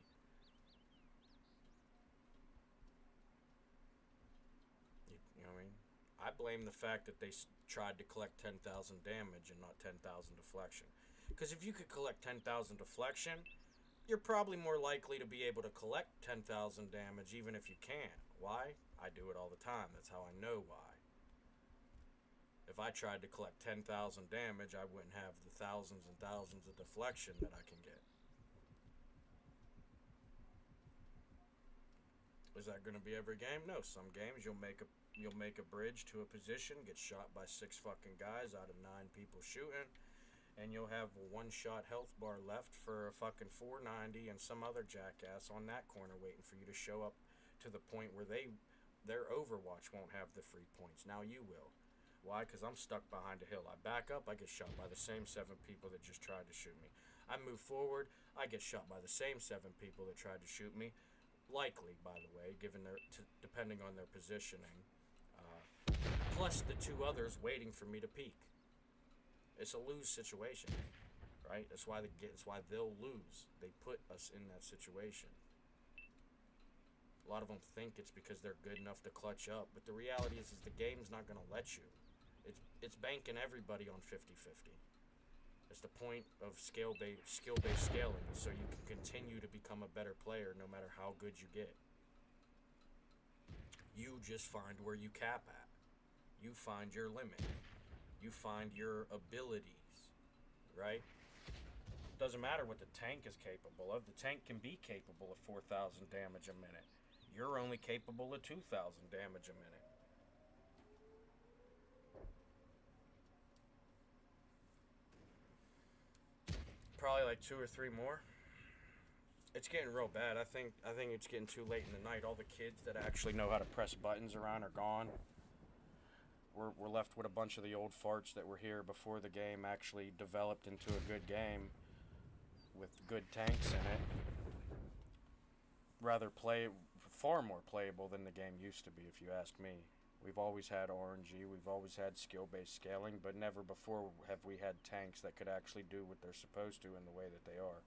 I blame the fact that they tried to collect 10,000 damage and not 10,000 deflection. Because if you could collect 10,000 deflection, you're probably more likely to be able to collect 10,000 damage even if you can't. Why? I do it all the time. That's how I know why. If I tried to collect 10,000 damage, I wouldn't have the thousands and thousands of deflection that I can get. Is that going to be every game? No. Some games you'll make a bridge to a position, get shot by 6 fucking guys out of 9 people shooting, and you'll have a 1-shot health bar left for a fucking 490 and some other jackass on that corner waiting for you to show up to the point where their Overwatch won't have the free points. Now you will. Why? Because I'm stuck behind a hill. I back up, I get shot by the same 7 people that just tried to shoot me. I move forward, I get shot by the same 7 people that tried to shoot me. Likely, by the way, given depending on their positioning. Plus the 2 others waiting for me to peek. It's a lose situation, right? That's why they'll lose. They put us in that situation. A lot of them think it's because they're good enough to clutch up, but the reality is the game's not going to let you. It's banking everybody on 50-50. It's the point of skill-based scaling, so you can continue to become a better player no matter how good you get. You just find where you cap at. You find your limit. You find your abilities, right? Doesn't matter what the tank is capable of. The tank can be capable of 4,000 damage a minute. You're only capable of 2,000 damage a minute. Probably like 2 or 3 more. It's getting real bad. I think it's getting too late in the night. All the kids that actually know how to press buttons around are gone. We're left with a bunch of the old farts that were here before the game actually developed into a good game with good tanks in it. Far more playable than the game used to be, if you ask me. We've always had RNG, we've always had skill-based scaling, but never before have we had tanks that could actually do what they're supposed to in the way that they are.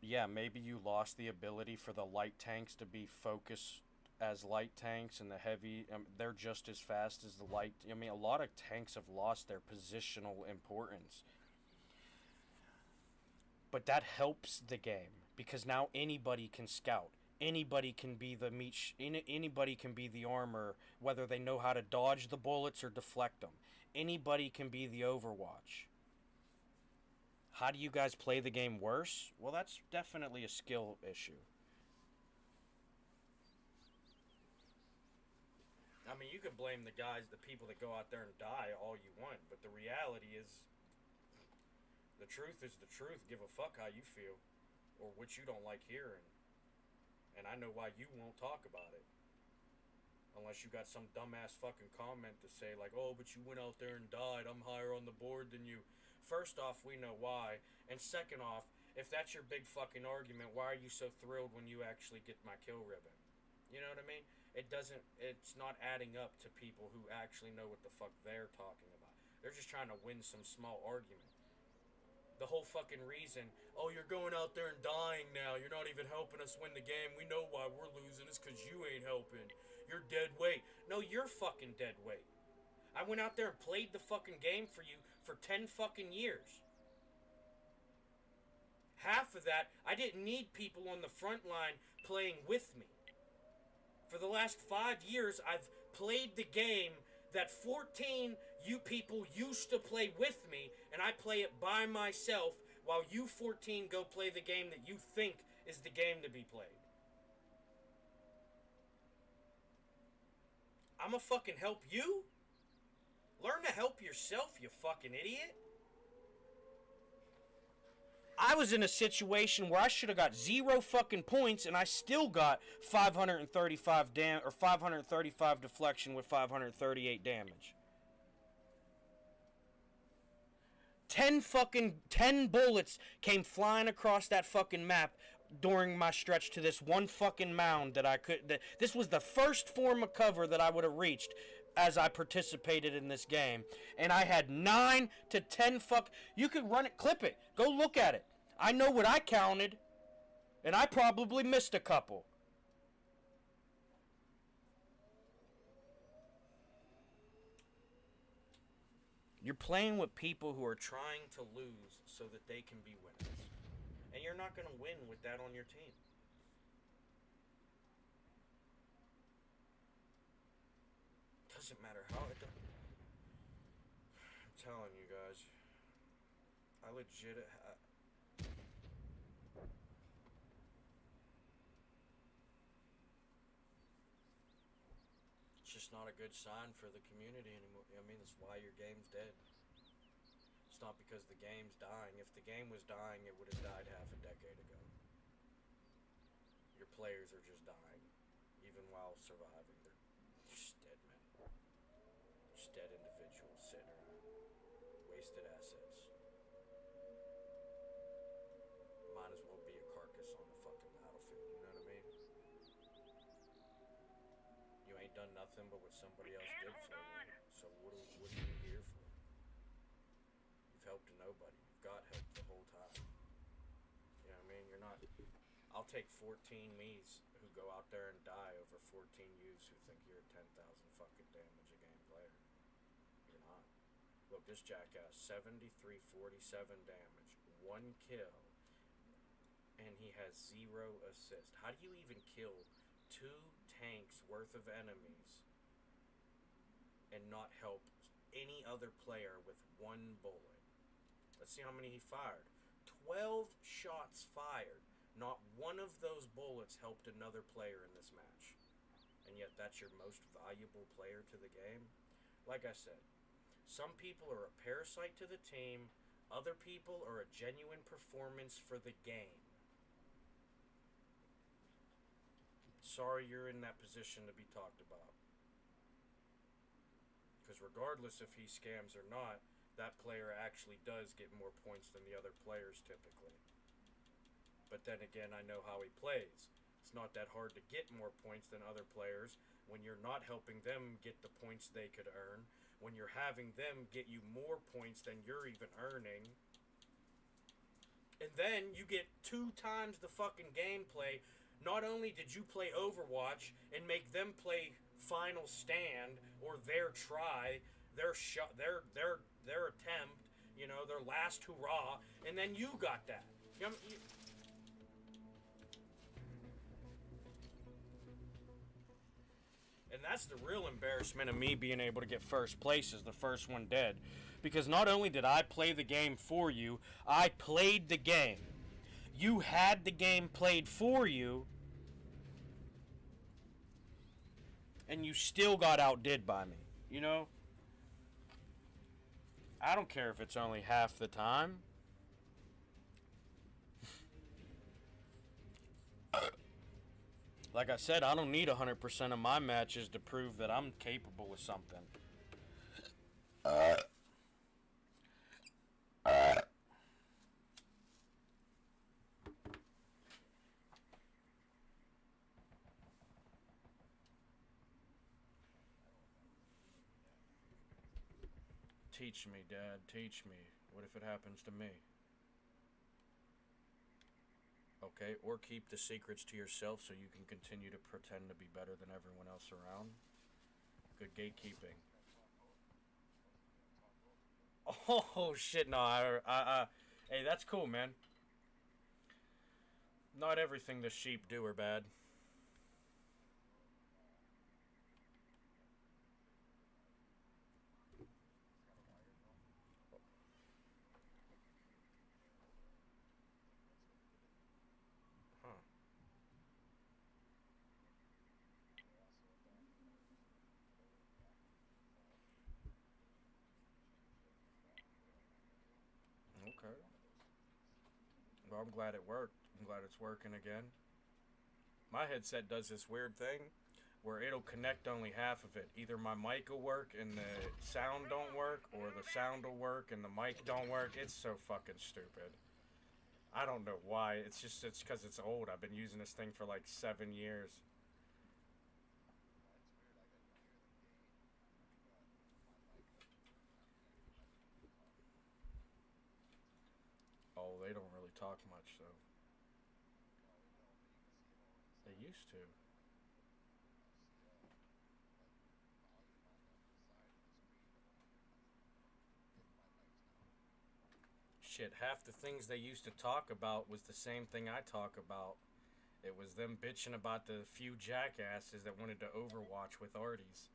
Yeah, maybe you lost the ability for the light tanks to be focused as light tanks, and the heavy, they're just as fast as the light. I mean, a lot of tanks have lost their positional importance. But that helps the game, because now anybody can scout. Anybody can be the anybody can be the armor, whether they know how to dodge the bullets or deflect them. Anybody can be the Overwatch. How do you guys play the game worse? Well, that's definitely a skill issue. I mean, you can blame the people that go out there and die all you want, but the reality is, the truth is the truth. Give a fuck how you feel, or what you don't like hearing. And I know why you won't talk about it. Unless you got some dumbass fucking comment to say like, oh, but you went out there and died. I'm higher on the board than you. First off, we know why. And second off, if that's your big fucking argument, why are you so thrilled when you actually get my kill ribbon? You know what I mean? It's not adding up to people who actually know what the fuck they're talking about. They're just trying to win some small argument. The whole fucking reason, oh, you're going out there and dying now. You're not even helping us win the game. We know why we're losing. It's because you ain't helping. You're dead weight. No, you're fucking dead weight. I went out there and played the fucking game for you for 10 fucking years. Half of that, I didn't need people on the front line playing with me. For the last 5 years, I've played the game that 14 you people used to play with me, and I play it by myself while you 14 go play the game that you think is the game to be played. I'ma fucking help you? Learn to help yourself, you fucking idiot. I was in a situation where I should have got 0 fucking points, and I still got 535 deflection with 538 damage. 10 bullets came flying across that fucking map during my stretch to this one fucking mound that I could. This was the first form of cover that I would have reached as I participated in this game, and I had 9 to 10 You could run it, clip it, go look at it. I know what I counted, and I probably missed a couple. You're playing with people who are trying to lose so that they can be winners. And you're not going to win with that on your team. Doesn't matter how it does. I'm telling you guys. I legit... It's just not a good sign for the community anymore. I mean, that's why your game's dead. It's not because the game's dying. If the game was dying, it would have died half a decade ago. Your players are just dying, even while surviving. They're just dead men. Just dead individuals sitting around. Wasted assets. Might as well be a carcass on the fucking battlefield, you know what I mean? You ain't done nothing but what somebody else did for you. So what are you here for? You've helped to nobody. You've got help the whole time. You know what I mean? You're not... I'll take 14 me's who go out there and die over 14 yous who think you're a 10,000 fucking damage a game player. You're not. Look, this jackass, 7347 damage, 1 kill, and he has 0 assist. How do you even kill 2 tanks worth of enemies and not help any other player with 1 bullet? Let's see how many he fired. 12 shots fired. Not one of those bullets helped another player in this match. And yet that's your most valuable player to the game? Like I said, some people are a parasite to the team. Other people are a genuine performance for the game. Sorry you're in that position to be talked about. Because regardless if he scams or not, that player actually does get more points than the other players typically. But then again, I know how he plays. It's not that hard to get more points than other players when you're not helping them get the points they could earn, when you're having them get you more points than you're even earning. And then you get 2 times the fucking gameplay. Not only did you play Overwatch and make them play Final Stand or their try, their shot, their attempt, you know, their last hurrah, and then you got that. And that's the real embarrassment of me being able to get first place as the first one dead. Because not only did I play the game for you, I played the game. You had the game played for you, and you still got outdid by me, you know? I don't care if it's only half the time. Like I said, I don't need 100% of my matches to prove that I'm capable of something. Teach me, Dad, teach me. What if it happens to me? Okay, or keep the secrets to yourself so you can continue to pretend to be better than everyone else around. Good gatekeeping. Oh, shit, no, hey, that's cool, man. Not everything the sheep do are bad. Okay. Well, I'm glad it worked. I'm glad it's working again. My headset does this weird thing where it'll connect only half of it. Either my mic will work and the sound don't work, or the sound will work and the mic don't work. It's so fucking stupid. I don't know why. It's because it's old. I've been using this thing for like 7 years. Oh, they don't really talk much, though. They used to. Shit, half the things they used to talk about was the same thing I talk about. It was them bitching about the few jackasses that wanted to Overwatch with Arties.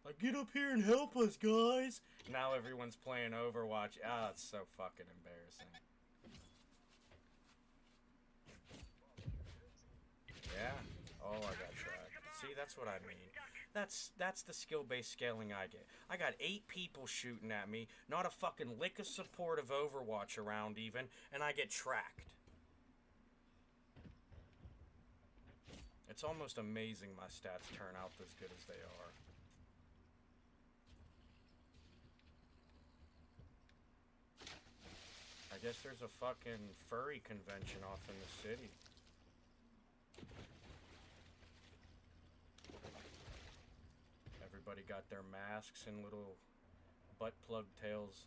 Like, get up here and help us, guys! Now everyone's playing Overwatch. Ah, it's so fucking embarrassing. Yeah. Oh, I got tracked. See, that's what I mean. That's the skill-based scaling I get. I got 8 people shooting at me, not a fucking lick of support of Overwatch around even, and I get tracked. It's almost amazing my stats turn out as good as they are. I guess there's a fucking furry convention off in the city. Everybody got their masks and little butt plug tails.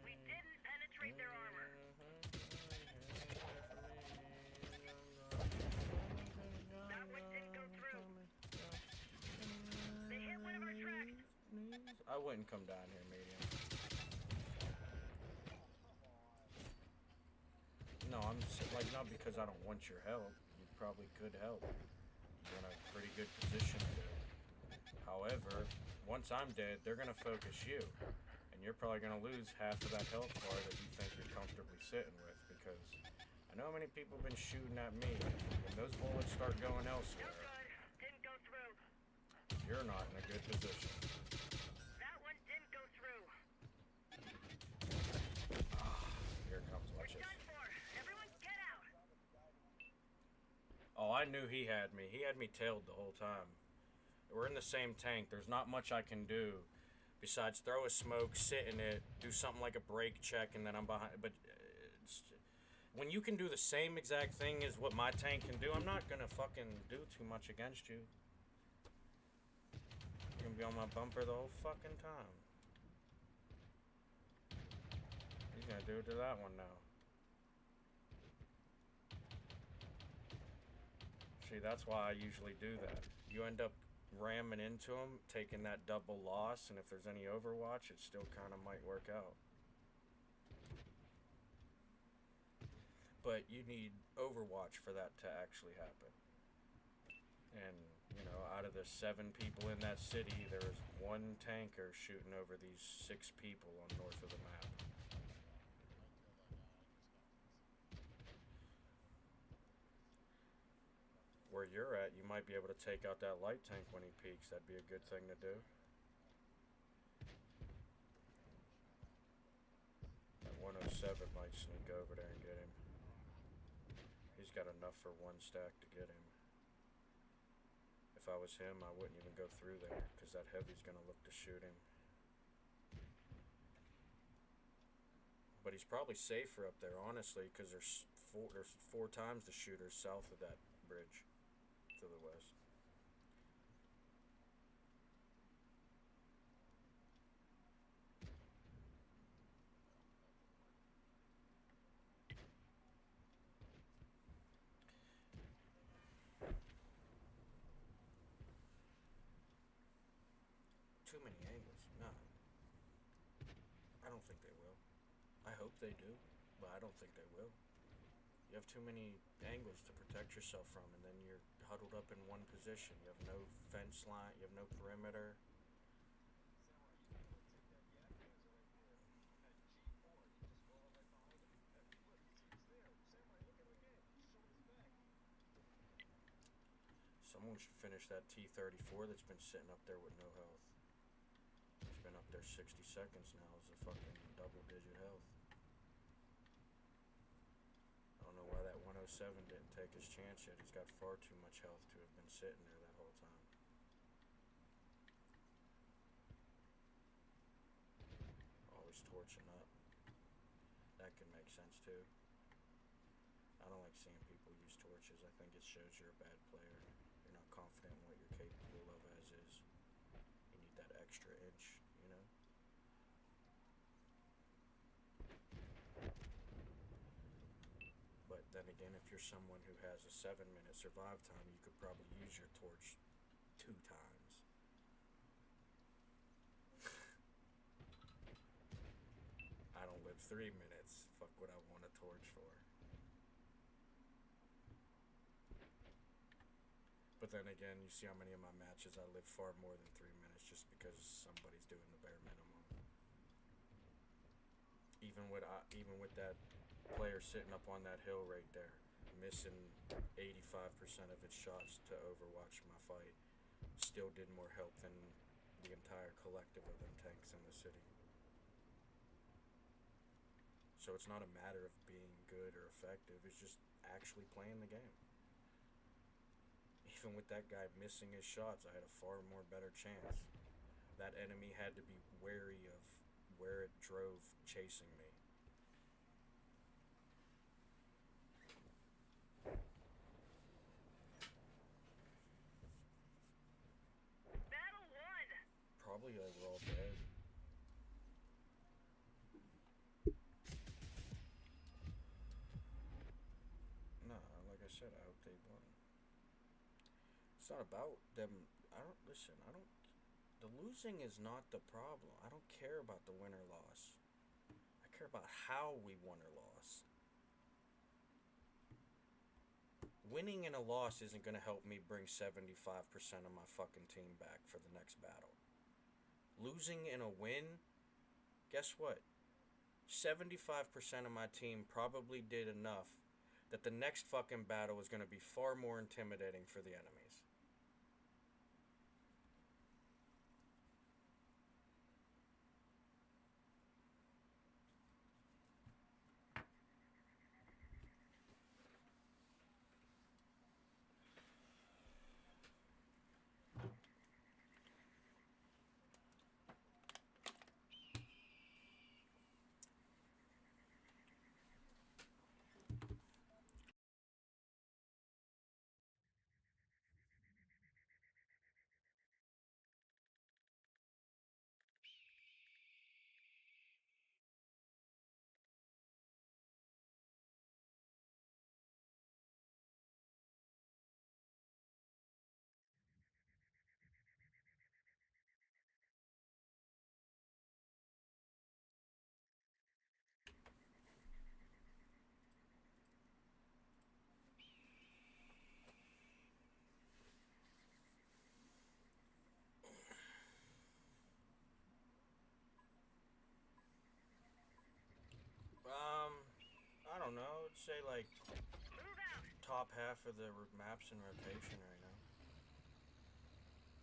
We didn't penetrate their armor. That one didn't go through. They hit one of our tracks. I wouldn't come down here, medium. No, I'm like, not because I don't want your help. You probably could help. You're in a pretty good position to. However, once I'm dead, they're gonna focus you, and you're probably gonna lose half of that health bar that you think you're comfortably sitting with. Because I know how many people have been shooting at me. When those bullets start going No elsewhere, good. Didn't go through. you're not in a good position. That one didn't go through. Here it comes. Watch We're this. done for. Everyone get out. Oh, I knew he had me. He had me tailed the whole time. We're in the same tank. There's not much I can do besides throw a smoke, sit in it, do something like a brake check, and then I'm behind. But when you can do the same exact thing as what my tank can do, I'm not gonna fucking do too much against you. You're gonna be on my bumper the whole fucking time. He's gonna do it to that one now. See, that's why I usually do that. You end up ramming into him, taking that double loss, and if there's any Overwatch, it still kind of might work out. But you need Overwatch for that to actually happen. And, you know, out of the 7 people in that city, there was 1 tanker shooting over these 6 people on north of the map. Where you're at, you might be able to take out that light tank when he peeks. That'd be a good thing to do. That 107 might sneak over there and get him. He's got enough for 1 stack to get him. If I was him, I wouldn't even go through there, because that heavy's gonna look to shoot him. But he's probably safer up there, honestly, because there's 4 times the shooters south of that bridge to the west. Too many angles. No. I don't think they will. I hope they do, but I don't think they will. You have too many angles to protect yourself from, and then you're huddled up in one position. You have no fence line, you have no perimeter. Someone should finish that T-34 that's been sitting up there with no health. It's been up there 60 seconds now as a fucking double-digit health. I don't know why that 107 didn't take his chance yet. He's got far too much health to have been sitting there that whole time. Always torching up. That can make sense too. I don't like seeing people use torches. I think it shows you're a bad player. You're not confident in what you're capable of as is. You need that extra inch, you know? again, if you're someone who has a 7-minute survive time, you could probably use your torch 2 times. I don't live 3 minutes. Fuck what I want a torch for. But then again, you see how many of my matches I live far more than 3 minutes just because somebody's doing the bare minimum. Even with that player sitting up on that hill right there, missing 85% of its shots to overwatch my fight, still did more help than the entire collective of them tanks in the city. So it's not a matter of being good or effective, it's just actually playing the game. Even with that guy missing his shots, I had a far more better chance. That enemy had to be wary of where it drove chasing me. Battle 1! Probably they were all dead. No, like I said, I hope they won. It's not about them. The losing is not the problem. I don't care about the win or loss. I care about how we won or lost. Winning and a loss isn't going to help me bring 75% of my fucking team back for the next battle. Losing and a win, guess what? 75% of my team probably did enough that the next fucking battle is going to be far more intimidating for the enemies. I don't know. I'd say like Move out! top half of the maps in rotation right now.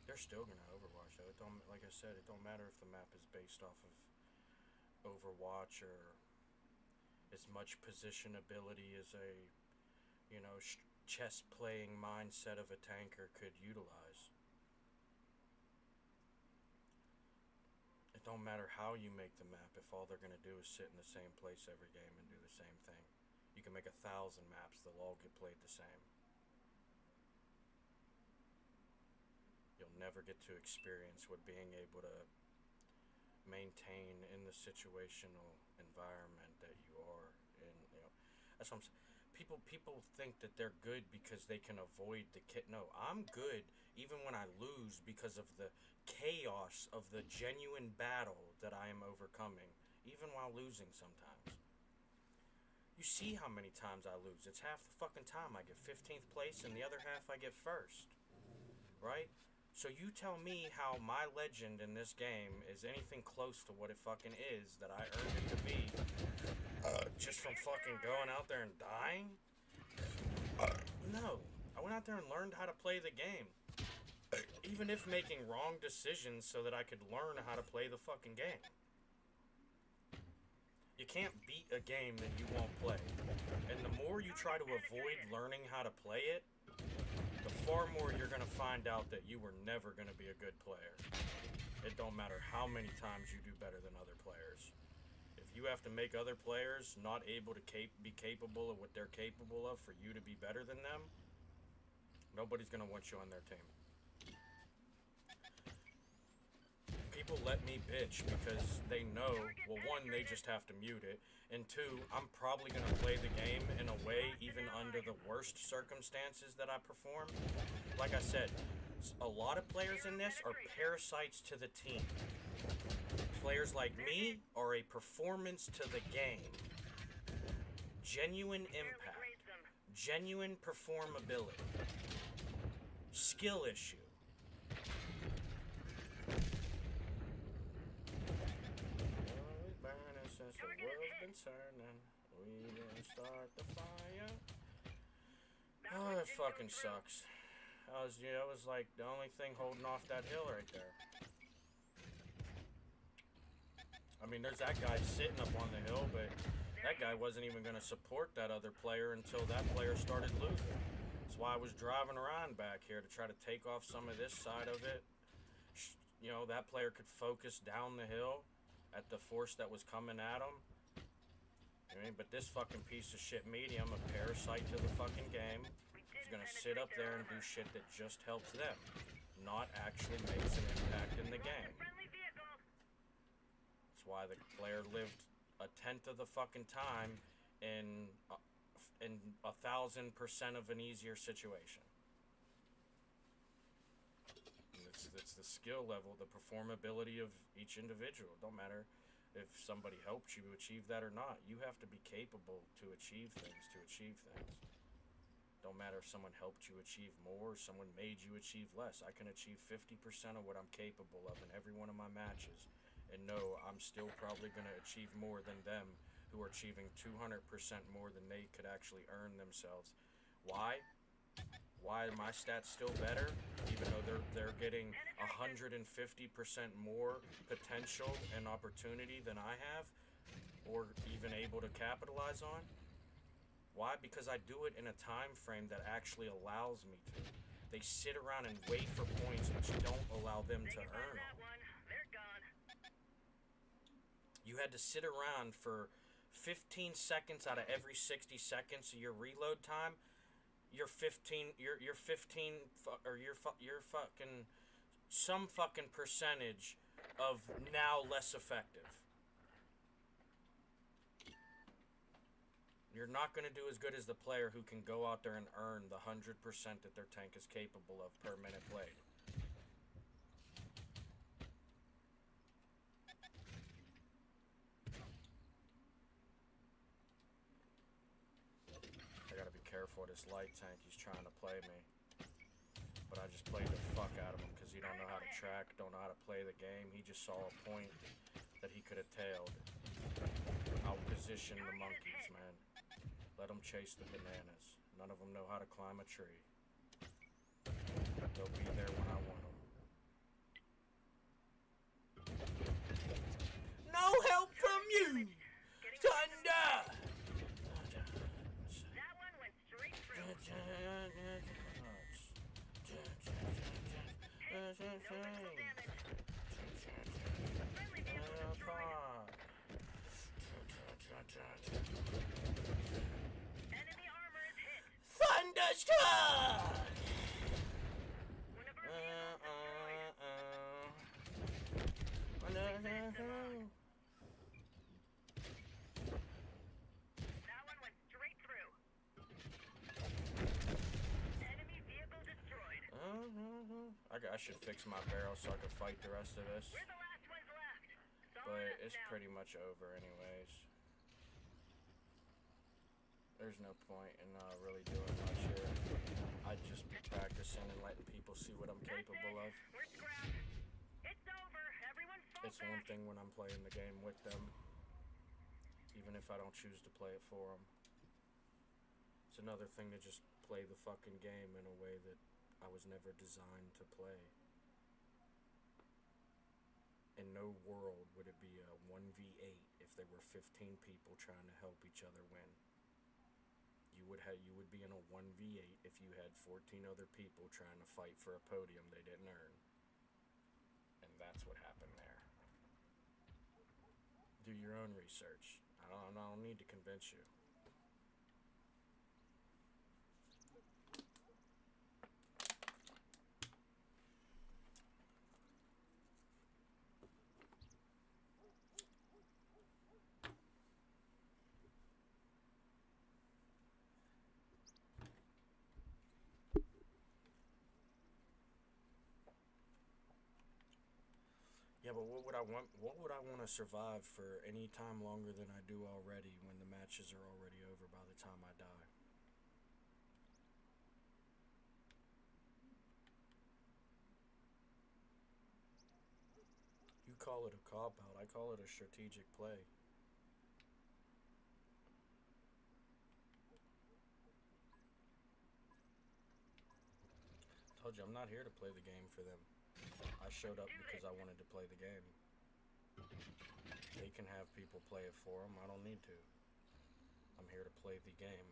They're still gonna Overwatch though. It don't, like I said, it don't matter if the map is based off of Overwatch or as much position ability as a, chess playing mindset of a tanker could utilize. It don't matter how you make the map if all they're gonna do is sit in the same place every game and do the same thing. You can make 1,000 maps, they'll all get played the same. You'll never get to experience what being able to maintain in the situational environment that you are in. That's what I'm saying. People think that they're good because they can avoid the No, I'm good even when I lose because of the chaos of the genuine battle that I am overcoming, even while losing sometimes. You see how many times I lose. It's half the fucking time I get 15th place and the other half I get first. Right? So you tell me how my legend in this game is anything close to what it fucking is that I earned it to be just from fucking going out there and dying? No. I went out there and learned how to play the game. Even if making wrong decisions so that I could learn how to play the fucking game. You can't beat a game that you won't play. And the more you try to avoid learning how to play it, the far more you're going to find out that you were never going to be a good player. It don't matter how many times you do better than other players. If you have to make other players not able to be capable of what they're capable of for you to be better than them, nobody's going to want you on their team. people let me bitch because they know, well, one, they just have to mute it, and two, I'm probably going to play the game in a way, even under the worst circumstances that I perform. Like I said, a lot of players in this are parasites to the team. Players like me are a performance to the game. Genuine impact. Genuine performability. Skill issue. Since the world's been turning, we didn't start the fire. Oh, it fucking sucks. That was like the only thing holding off that hill right there. I mean, there's that guy sitting up on the hill, but that guy wasn't even going to support that other player until that player started losing. That's why I was driving around back here to try to take off some of this side of it. You know, that player could focus down the hill at the force that was coming at him. I mean, but this fucking piece of shit medium, a parasite to the fucking game, is gonna sit up there and do shit that just helps them, not actually makes an impact in the game. That's why the player lived a tenth of the fucking time in 1,000% of an easier situation. It's the skill level, the performability of each individual. Don't matter if somebody helped you achieve that or not. You have to be capable to achieve things, Don't matter if someone helped you achieve more or someone made you achieve less. I can achieve 50% of what I'm capable of in every one of my matches. And no, I'm still probably going to achieve more than them who are achieving 200% more than they could actually earn themselves. Why? Why are my stats still better, even though they're getting 150% more potential and opportunity than I have, or even able to capitalize on? Why? Because I do it in a time frame that actually allows me to. They sit around and wait for points which don't allow them to earn them. You had to sit around for 15 seconds out of every 60 seconds of your reload time. You're 15 or you're fucking some fucking percentage of now less effective. You're not going to do as good as the player who can go out there and earn the 100% that their tank is capable of per minute played. Careful, this light tank, he's trying to play me, but I just played the fuck out of him because he don't know how to track, don't know how to play the game. He just saw a point that he could have tailed. I'll position the monkeys, man. Let them chase the bananas. None of them know how to climb a tree. They'll be there when I want them. No help from you, Thunder! Enemy armor is hit. Thunderstruck! That one went straight through. Enemy vehicle destroyed. I should fix my barrel so I can fight the rest of this. We're the last ones left. But it's pretty much over anyways. There's no point in really doing much here. I'd just be practicing and letting people see what I'm capable of. We're scrapped. It's over. Everyone fall It's one thing when I'm playing the game with them, even if I don't choose to play it for them. It's another thing to just play the fucking game in a way that I was never designed to play. In no world would it be a 1v8 if there were 15 people trying to help each other win. You would be in a 1v8 if you had 14 other people trying to fight for a podium they didn't earn. And that's what happened there. Do your own research. I don't need to convince you. Yeah, but what would I want? What would I want to survive for any time longer than I do already when the matches are already over by the time I die? You call it a cop out. I call it a strategic play. Told you I'm not here to play the game for them. I showed up because I wanted to play the game. They can have people play it for them. I don't need to. I'm here to play the game.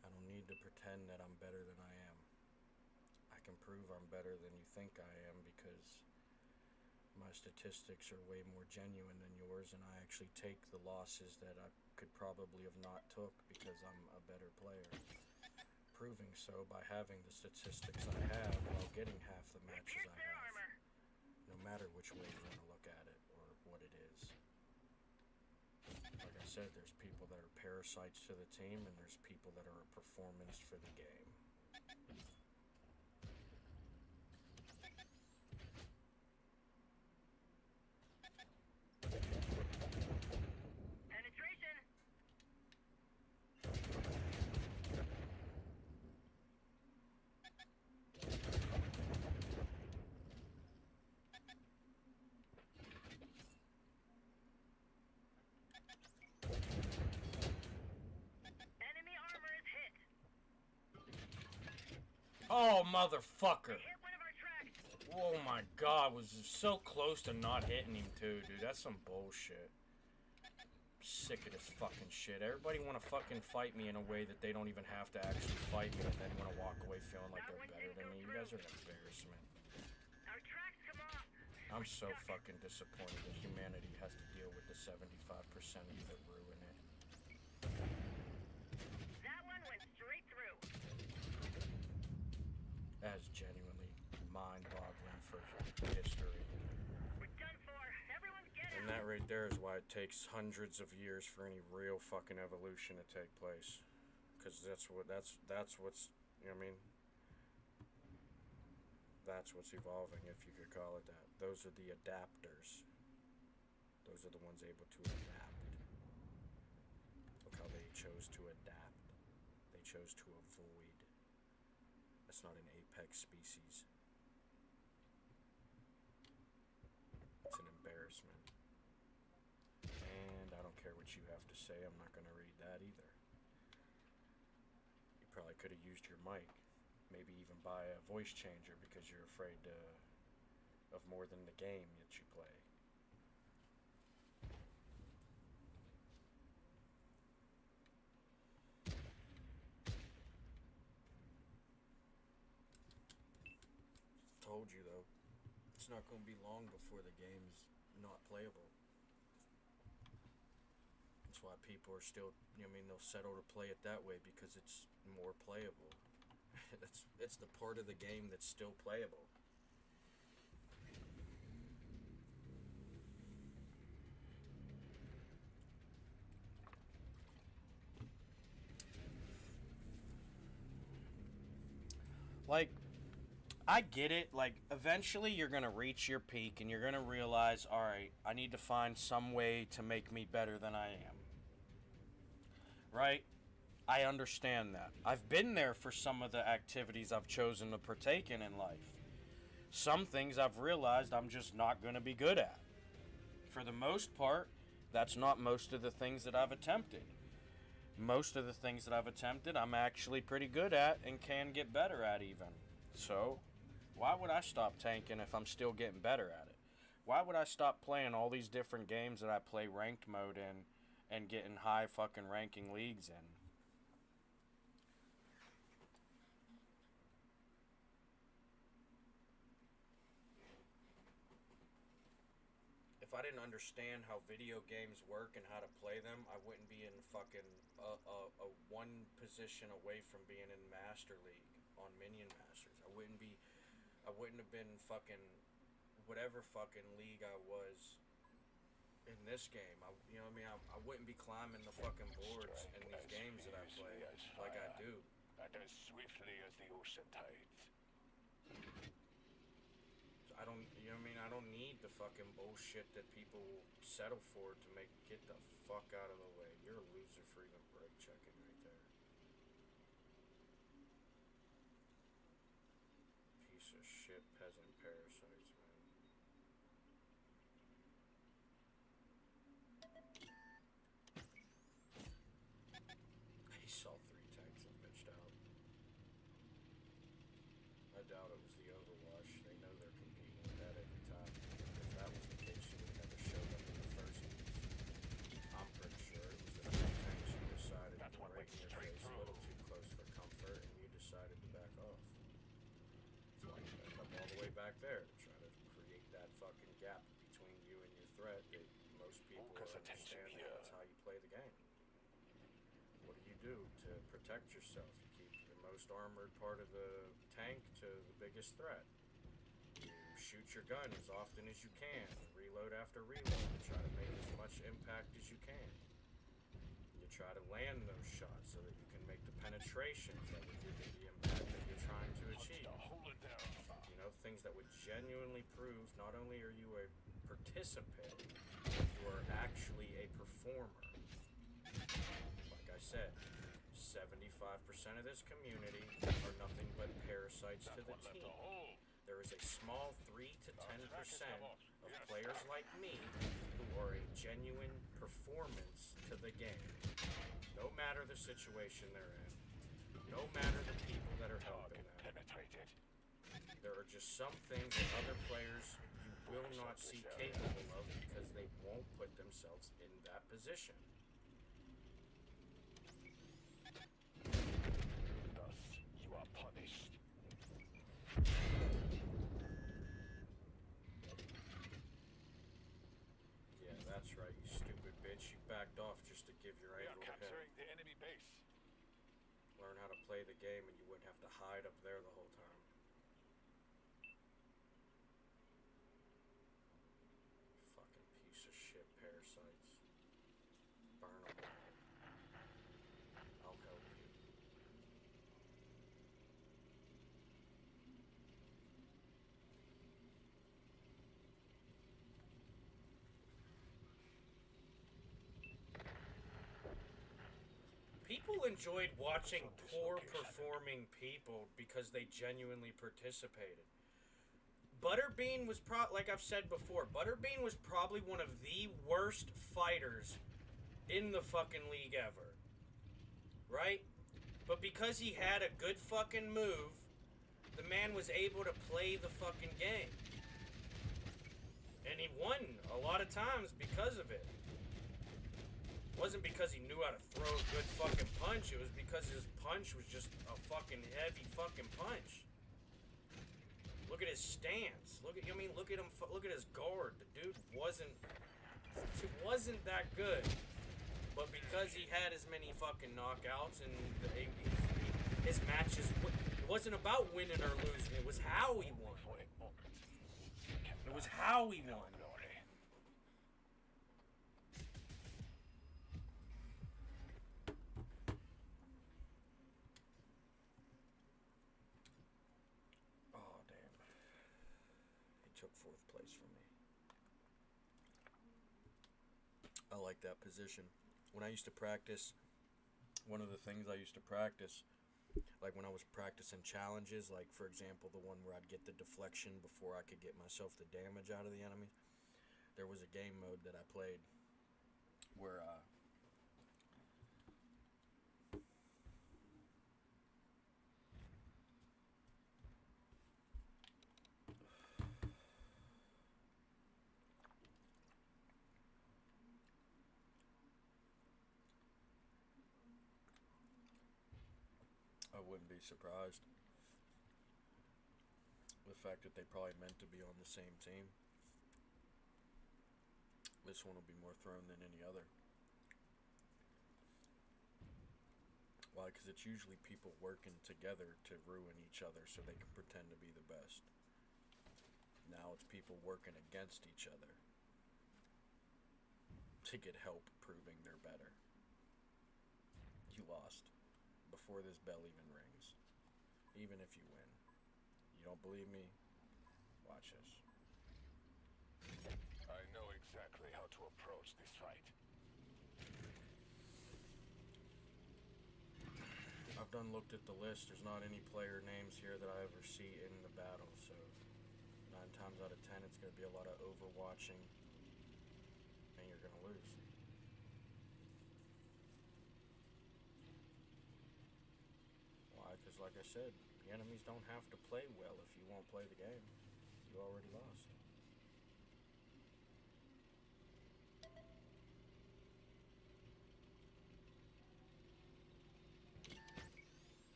I don't need to pretend that I'm better than I am. I can prove I'm better than you think I am because my statistics are way more genuine than yours, and I actually take the losses that I could probably have not took because I'm a better player. Proving so by having the statistics I have while getting half the matches I have. No matter which way you want to look at it or what it is. Like I said, there's people that are parasites to the team, and there's people that are a performance for the game. Penetration. Enemy armor is hit. Oh, motherfucker! Hit one of our tracks. Oh my god, was so close to not hitting him too, dude. That's some bullshit. I'm sick of this fucking shit. Everybody want to fucking fight me in a way that they don't even have to actually fight me and then want to walk away feeling like they're better than me. You guys are an embarrassment. Our tracks come off. I'm so fucking disappointed that humanity has to deal with the 75% of you that ruin it. That one went straight through. That's genuinely mind-boggling for history. We're done for. Everyone get And out. that right there is why it takes hundreds of years for any real fucking evolution to take place. Because that's what's, you know what I mean? That's what's evolving, if you could call it that. Those are the adapters. Those are the ones able to adapt. Look how they chose to adapt. They chose to avoid. That's not an apex species. It's an embarrassment. And I don't care what you have to say, I'm not going to read that either. You probably could have used your mic. Maybe even buy a voice changer because you're afraid of more than the game that you play. Told you though, it's not going to be long before the game's not playable. That's why people are still, you know what I mean, they'll settle to play it that way because it's more playable. It's the part of the game that's still playable. Like, I get it. Like, eventually you're going to reach your peak and you're going to realize, alright, I need to find some way to make me better than I am. Right? I understand that. I've been there for some of the activities I've chosen to partake in life. Some things I've realized I'm just not going to be good at. For the most part, that's not most of the things that I've attempted. Most of the things that I've attempted, I'm actually pretty good at and can get better at even. So, why would I stop tanking if I'm still getting better at it? Why would I stop playing all these different games that I play ranked mode in and getting high fucking ranking leagues in? If I didn't understand how video games work and how to play them, I wouldn't be in fucking a one position away from being in Master League on Minion Masters. I wouldn't have been fucking whatever fucking league I was in this game. You know what I mean? I wouldn't be climbing the fucking boards in these games that I play like I do. And as swiftly as the ocean tides. I don't, you know what I mean? I don't need the fucking bullshit that people settle for to get the fuck out of the way. You're a loser for even brake checking right there. Piece of shit peasant parasites, man. He saw 3 tanks and bitched out. I doubt it was the Overwatch. They know they're competing with that every time. If that was the case, you would never showed up in the first place. I'm pretty sure it was the 3 tanks you decided That to one right went in your straight face a through. little too close for comfort, and you decided to back off. That's why you ended up all the way back there to try to create that fucking gap between you and your threat that most people Focus are attention understanding here. that's how you play the game. What do to protect yourself? You keep the most armored part of the tank to the biggest threat. You shoot your gun as often as you can, reload after reload, to try to make as much impact as you can. You try to land those shots so that you can make the penetrations that would give you the impact that you're trying to achieve. Hold it there. You know, things that would genuinely prove not only are you a participant, but you are actually a performer. Like I said, 75% of this community are nothing but parasites to the team. There is a small 3 to 10% of players like me who are a genuine performance to the game. No matter the situation they're in, no matter the people that are helping them. Penetrated. There are just some things that other players you will not see capable of because they won't put themselves in that position. Thus, you are punished. Yeah, that's right, you stupid bitch. You backed off just to give your We are angle to him. capturing the enemy base. Learn how to play the game and you wouldn't have to hide up there the whole time. Fucking piece of shit parasites. Burn them all. I'll help you. People enjoyed watching poor performing people because they genuinely participated. Butterbean was like I've said before, Butterbean was probably one of the worst fighters in the fucking league ever. Right? But because he had a good fucking move, the man was able to play the fucking game. And he won a lot of times because of it. It wasn't because he knew how to throw a good fucking punch. It was because his punch was just a fucking heavy fucking punch. Look at his stance. Look at him. Look at his guard. The dude wasn't that good. But because he had as many fucking knockouts and his matches, it wasn't about winning or losing. It was how he won. It was how he won. Oh, damn. He took 4th place from me. I like that position. When I used to practice, one of the things I used to practice, like when I was practicing challenges, like for example, the one where I'd get the deflection before I could get myself the damage out of the enemy, there was a game mode that I played where I wouldn't be surprised. The fact that they probably meant to be on the same team. This one will be more thrown than any other. Why? Because it's usually people working together to ruin each other so they can pretend to be the best. Now it's people working against each other to get help proving they're better. You lost before this bell even rings. Even if you win, You don't believe me? Watch this. I know exactly how to approach this fight. I've done looked at the list. There's not any player names here that I ever see in the battle, so 9 times out of 10 it's going to be a lot of overwatching, and you're going to lose. Why? Because like I said, the enemies don't have to play well if you won't play the game. You already lost.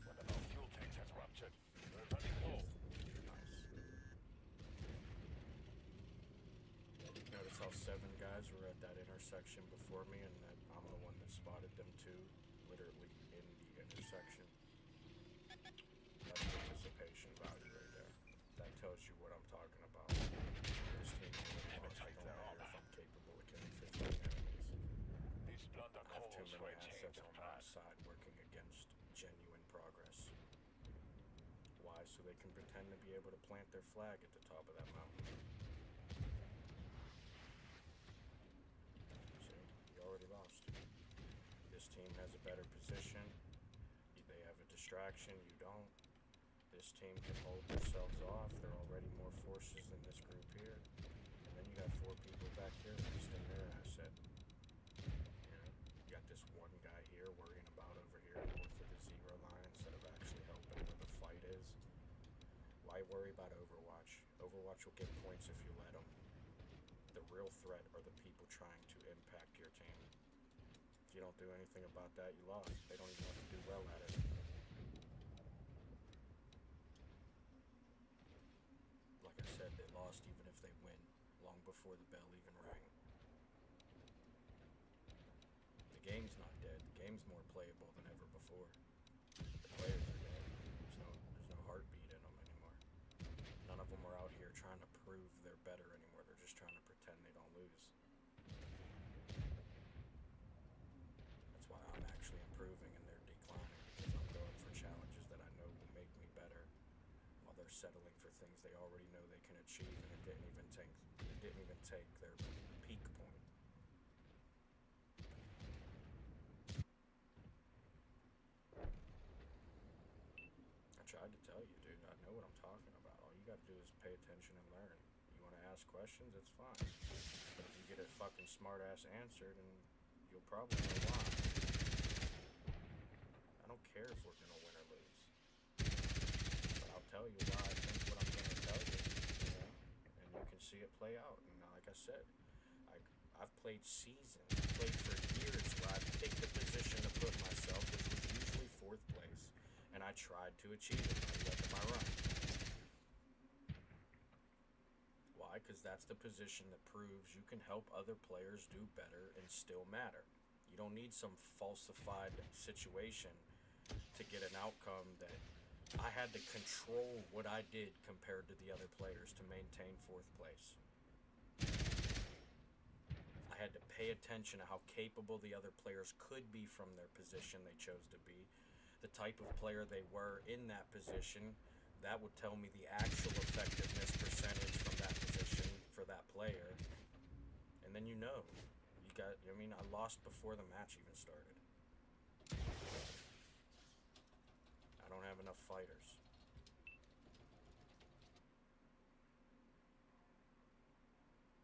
One of our fuel tanks has ruptured. We're running low. Nice. Notice how 7 guys were at that intersection before me, and that I'm the one that spotted them too, literally in the intersection. That's participation value right there. That tells you what I'm talking about. This team really lost. I don't know if I'm capable of killing 15 enemies. These blunder I have too calls many for a change assets of on my plan. side working against genuine progress. Why? So they can pretend to be able to plant their flag at the top of that mountain. See? You already lost. This team has a better position. They have a distraction. You don't. This team can hold themselves off. They're already more forces than this group here. And then you got 4 people back here wasting their asset. You know, you got this one guy here worrying about over here north of the 0 line instead of actually helping where the fight is. Why worry about Overwatch? Overwatch will get points if you let them. The real threat are the people trying to impact your team. If you don't do anything about that, you lost. They don't even have to do well at it. Like I said, they lost even if they win, long before the bell even rang. The game's not dead. The game's more playable than ever before. The players are dead. There's no heartbeat in them anymore. None of them are out here trying to prove they're better anymore. They're just trying to pretend they don't lose. That's why I'm actually improving and they're declining, because I'm going for challenges that I know will make me better, while they're settling for things they already know they can achieve, and it didn't even take their peak point. I tried to tell you, dude. I know what I'm talking about. All you gotta do is pay attention and learn. You wanna ask questions, it's fine. But if you get a fucking smart ass answer, then you'll probably know why. I don't care if we're gonna win or lose. But I'll tell you why I think what I'm gonna tell you, you know? And you can see it play out. And like I said, I've played seasons, played for years where I've picked a position to put myself, which was usually 4th place, and I tried to achieve it by the end of my run. Why? Because that's the position that proves you can help other players do better and still matter. You don't need some falsified situation to get an outcome that I had to control what I did compared to the other players to maintain 4th place. I had to pay attention to how capable the other players could be from their position they chose to be, the type of player they were in that position. That would tell me the actual effectiveness percentage from that position for that player. And then I lost before the match even started. I don't have enough fighters.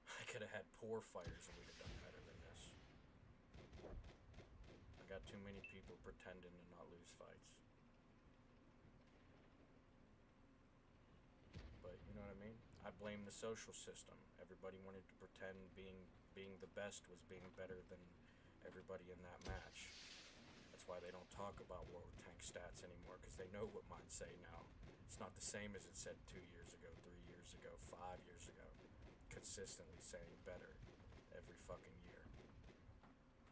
I could have had poor fighters and we'd have done better than this. I got too many people pretending to not lose fights. But you know what I mean? I blame the social system. Everybody wanted to pretend being the best was being better than everybody in that match. That's why they don't talk about World Tank stats anymore, because they know what mine say now. It's not the same as it said 2 years ago, 3 years ago, 5 years ago. Consistently saying better every fucking year.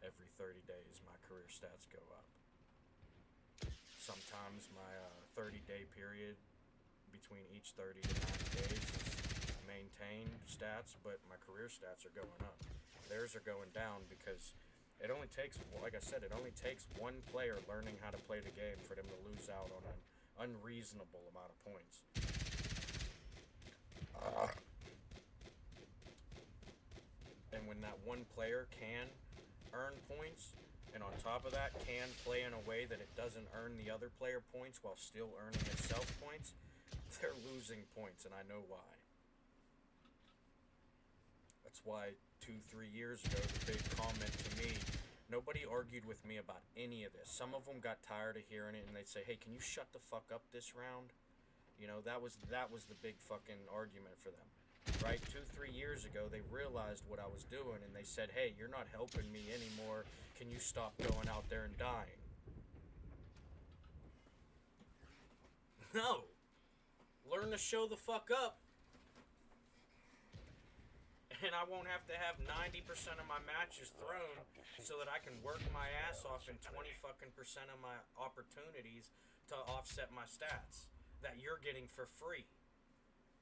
Every 30 days my career stats go up. Sometimes my 30-day period between each 30 to 90 days is maintained stats, but my career stats are going up. Theirs are going down because It only takes, like I said, it only takes one player learning how to play the game for them to lose out on an unreasonable amount of points. And when that one player can earn points, and on top of that can play in a way that it doesn't earn the other player points while still earning itself points, they're losing points, and I know why. That's why 2-3 years ago, the big comment to me, nobody argued with me about any of this. Some of them got tired of hearing it, and they'd say, hey, can you shut the fuck up this round? You know, that was the big fucking argument for them. Right? 2-3 years ago, they realized what I was doing, and they said, hey, you're not helping me anymore. Can you stop going out there and dying? No. Learn to show the fuck up. And I won't have to have 90% of my matches thrown so that I can work my ass off in 20 fucking percent of my opportunities to offset my stats that you're getting for free.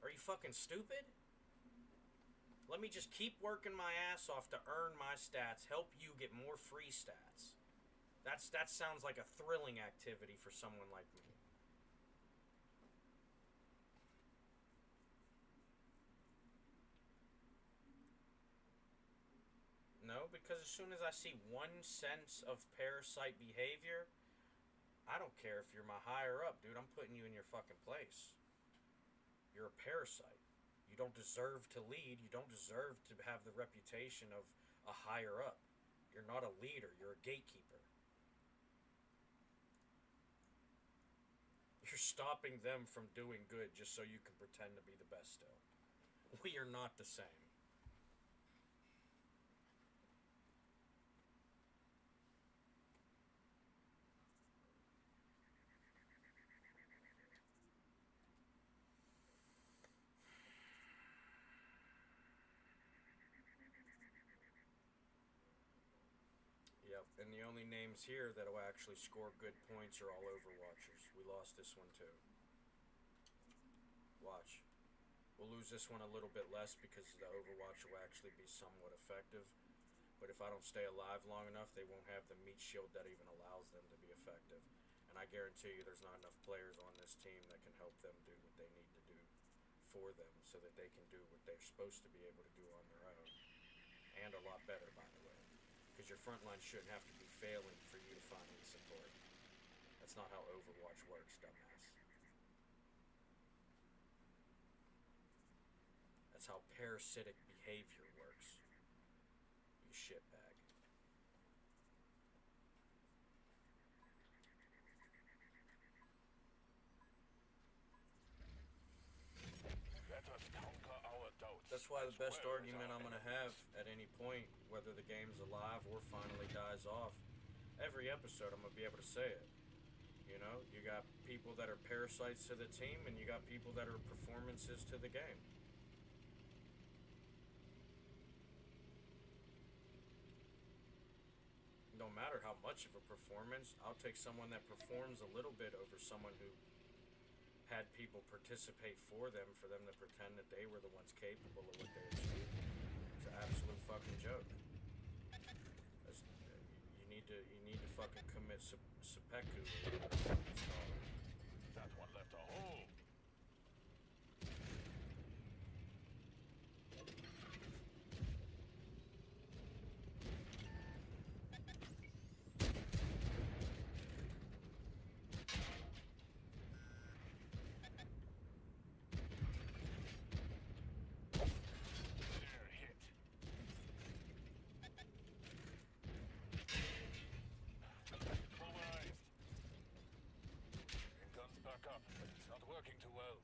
Are you fucking stupid? Let me just keep working my ass off to earn my stats, help you get more free stats. That sounds like a thrilling activity for someone like me. No, because as soon as I see 1 sense of parasite behavior, I don't care if you're my higher up, dude. I'm putting you in your fucking place. You're a parasite. You don't deserve to lead. You don't deserve to have the reputation of a higher up. You're not a leader. You're a gatekeeper. You're stopping them from doing good just so you can pretend to be the best still. We are not the same. Yep, and the only names here that will actually score good points are all Overwatchers. We lost this one too. Watch. We'll lose this one a little bit less because the Overwatch will actually be somewhat effective. But if I don't stay alive long enough, they won't have the meat shield that even allows them to be effective. And I guarantee you there's not enough players on this team that can help them do what they need to do for them so that they can do what they're supposed to be able to do on their own. And a lot better, by the way. Because your front line shouldn't have to be failing for you to finally support. That's not how Overwatch works, dumbass. That's how parasitic behavior works. You shitbag. Let us conquer our doubts. That's why the best as well as argument our I'm going to enemies. have at any point, whether the game's alive or finally dies off, every episode I'm going to be able to say it. You know, you got people that are parasites to the team, and you got people that are performances to the game. No matter how much of a performance, I'll take someone that performs a little bit over someone who had people participate for them to pretend that they were the ones capable of what they achieved. It's an absolute fucking joke. You need to fucking commit seppuku. That one left a hole. They're hit. Pulverized. Guns back up, but it's not working too well.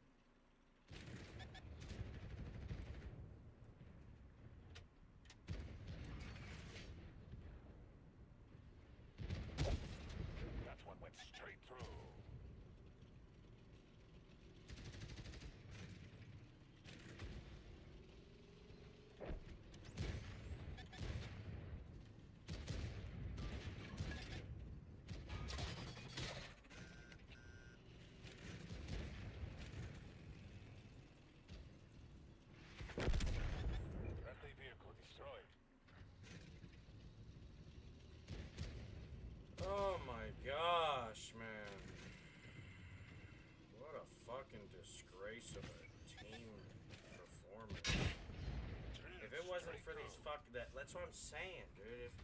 That one went straight through. fucking disgrace of a team performance. If it wasn't for these that's what I'm saying, dude.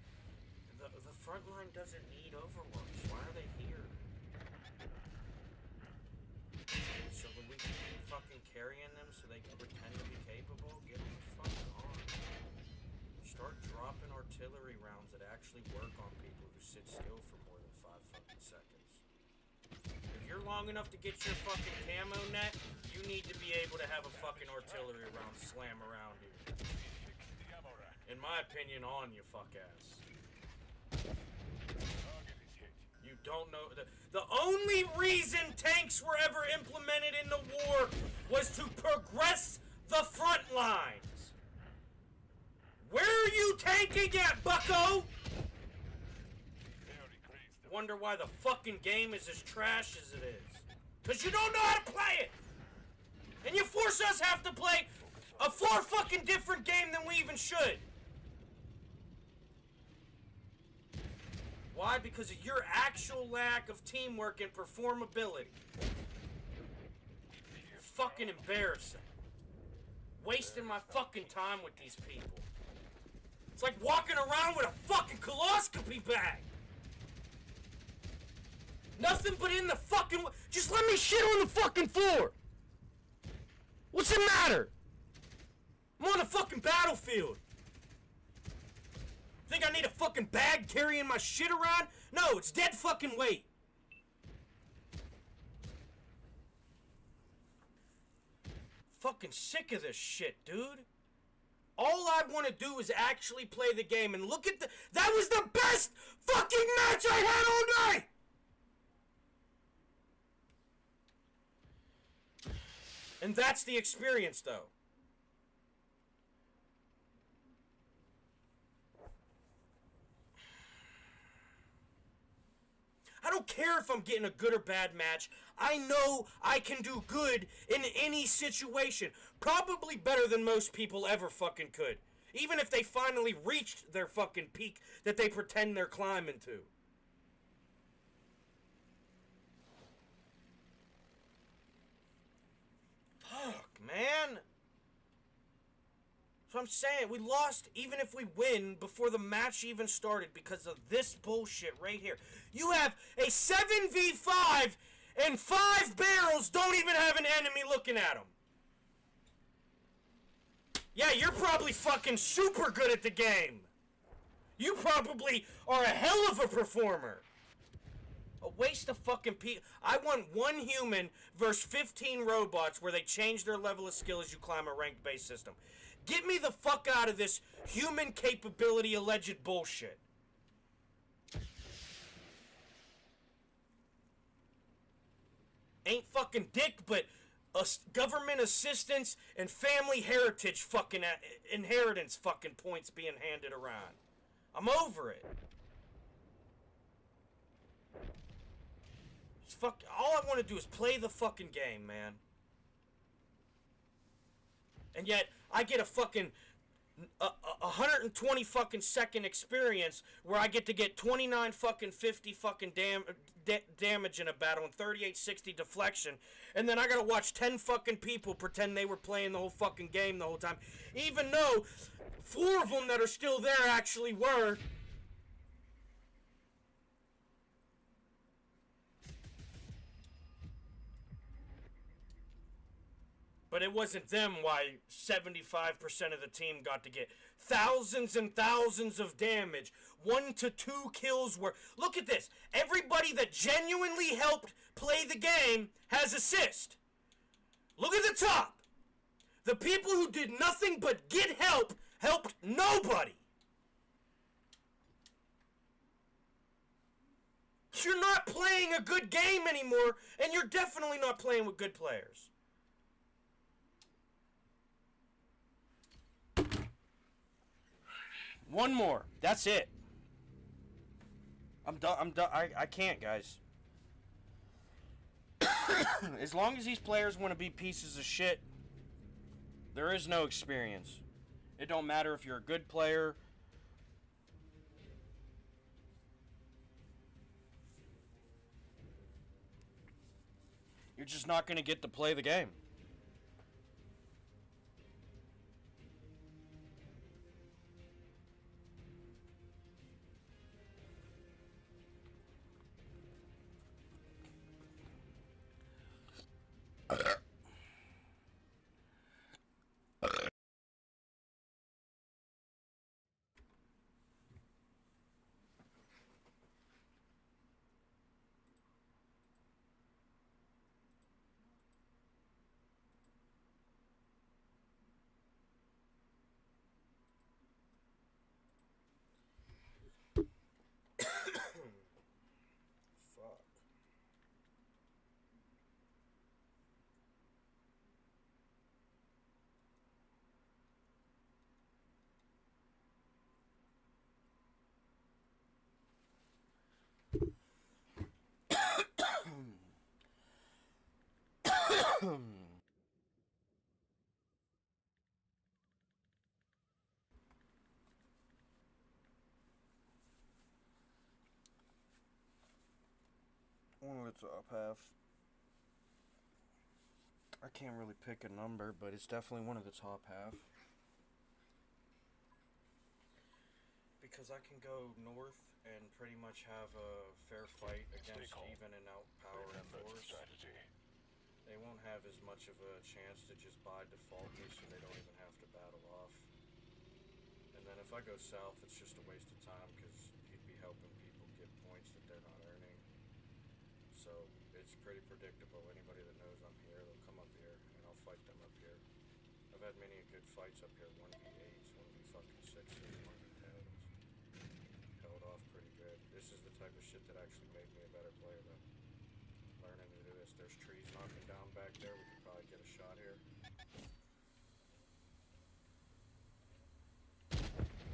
If the front line doesn't need Overwatch, why are they here? So that we can keep fucking carrying them so they can pretend to be capable? Get them the fuck on. Start dropping artillery rounds that actually work on people who sit still for more than 5 fucking seconds. If you're long enough to get your fucking camo net, you need to be able to have a fucking artillery round slam around here. In my opinion, on you fuck ass. You don't know the only reason tanks were ever implemented in the war was to progress the front lines. Where are you tanking at, bucko? Wonder why the fucking game is as trash as it is. Cause you don't know how to play it. And you force us have to play a far fucking different game than we even should. Why? Because of your actual lack of teamwork and performability. Fucking embarrassing. Wasting my fucking time with these people. It's like walking around with a fucking coloscopy bag. Nothing but in the fucking... Just let me shit on the fucking floor. What's the matter? I'm on the fucking battlefield. Think I need a fucking bag carrying my shit around? No, it's dead fucking weight. Fucking sick of this shit, dude. All I want to do is actually play the game and look at the... That was the best fucking match I had all night! And that's the experience, though. I don't care if I'm getting a good or bad match. I know I can do good in any situation. Probably better than most people ever fucking could. Even if they finally reached their fucking peak that they pretend they're climbing to. Fuck, man. So I'm saying, we lost even if we win before the match even started because of this bullshit right here. You have a 7v5 and 5 barrels don't even have an enemy looking at them. Yeah, you're probably fucking super good at the game. You probably are a hell of a performer. A waste of fucking I want one human versus 15 robots where they change their level of skill as you climb a ranked-based system. Get me the fuck out of this human capability alleged bullshit. Ain't fucking dick, but government assistance and family heritage fucking inheritance fucking points being handed around. I'm over it. All I want to do is play the fucking game, man. And yet, I get a fucking 120 fucking second experience where I get to get 29 fucking 50 fucking damage in a battle and 3860 deflection, and then I gotta watch 10 fucking people pretend they were playing the whole fucking game the whole time, even though 4 of them that are still there actually were. But it wasn't them why 75% of the team got to get thousands and thousands of damage. 1 to 2 kills were... Look at this. Everybody that genuinely helped play the game has assist. Look at the top. The people who did nothing but get help helped nobody. You're not playing a good game anymore, and you're definitely not playing with good players. One more. That's it. I'm done. I'm done. I can't, guys. As long as these players want to be pieces of shit, there is no experience. It don't matter if you're a good player. you're just not going to get to play the game. Fuck. One of the top half. I can't really pick a number, but it's definitely one of the top half. Because I can go north and pretty much have a fair fight against even and out power and force. They won't have as much of a chance to just by default me, so they don't even have to battle off. And then if I go south, it's just a waste of time because you'd be helping people get points that they're not earning. So it's pretty predictable. Anybody that knows I'm here, they'll come up here and I'll fight them up here. I've had many good fights up here, 1v8s, 1v6s, 1v10s. Held off pretty good. This is the type of shit that actually made me a better player though. Learning to do this. There's trees knocking down back there. We could probably get a shot here.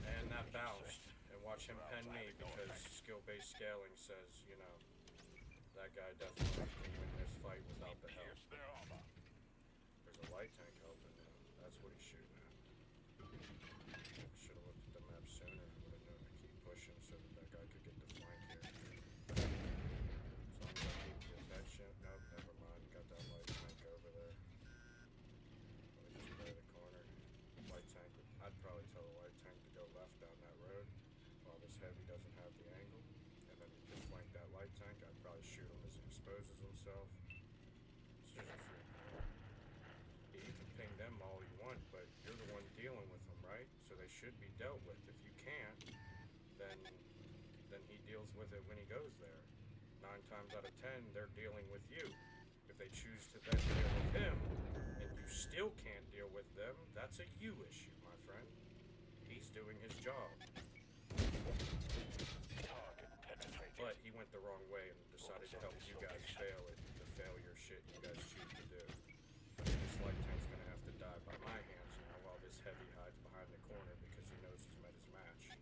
And that bounced. And watch him pen me because skill-based scaling says, you know, that guy definitely can win this fight without the help. There's a light tank helping him. That's what he's shooting at. Should have looked at the map sooner. Would have known to keep pushing so that that guy could get the flank here. As long as I keep the attention. Nope, never mind. Got that light tank over there. Let me just play the corner. Light tank. I'd probably tell the light tank to go left down that road while this heavy doesn't have the angle. And then he can flank that light tank. I'd probably shoot him as he exposes himself. It's just a free point. Yeah, you can ping them all you want, but you're the one dealing with them, right? So they should be dealt with. If you can't, then he deals with it when he goes there. 9 times out of 10, they're dealing with you. If they choose to then deal with him, and you still can't deal with them, that's a you issue, my friend. He's doing his job. But he went the wrong way and decided to help you guys fail at the failure shit you guys choose to do. This light tank's gonna have to die by my hands now while this heavy hides behind the corner because he knows he's met his match.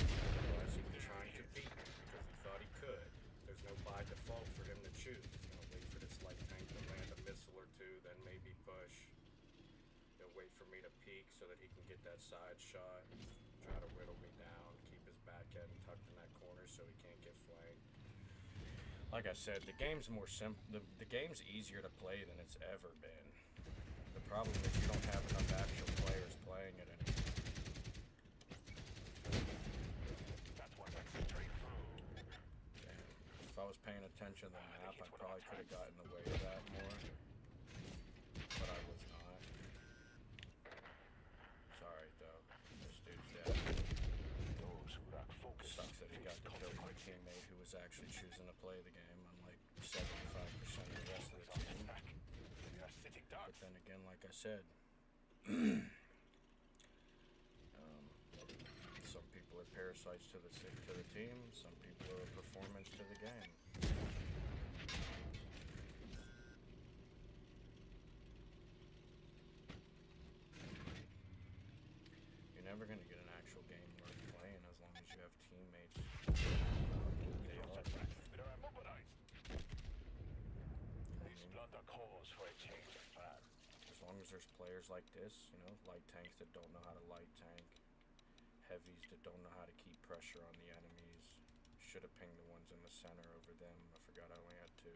Otherwise he was trying to beat me because he thought he could. There's no by default for him to choose. He's gonna wait for this light tank to land a missile or two, then maybe push. He'll wait for me to peek so that he can get that side shot. Try to whittle me down, keep his back end tucked in that corner so he can't get flanked. Like I said, the game's more simple. The game's easier to play than it's ever been. The problem is you don't have enough actual players playing it anymore. That's one that's straight through. Damn. If I was paying attention to the map, I probably could have gotten away with that more. But I was not. Sorry though. This dude's dead. Those who lack focus. Sucks that he got to kill my teammate who was actually choosing to play the game, unlike 75% of the rest of the team. We are sitting down. But then again, like I said, some people are parasites to the team, some people are performance to the game. You're never going to get an actual game worth playing as long as you have teammates. They are. We are mobilized. This blunder calls for a change of plan. As long as there's players like this, you know, light tanks that don't know how to light tank, heavies that don't know how to keep pressure on the enemies. Should have pinged the ones in the center over them. I forgot I only had 2.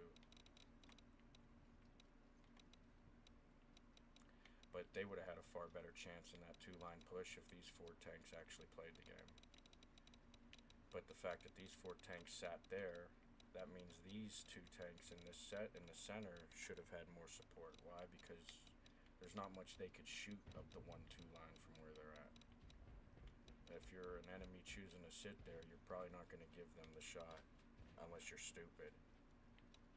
but they would have had a far better chance in that 2-line push if these 4 tanks actually played the game. But the fact that these 4 tanks sat there, that means these 2 tanks in this set in the center should have had more support. Why? Because there's not much they could shoot up the 1-2 line from where they're at. If you're an enemy choosing to sit there, you're probably not going to give them the shot unless you're stupid.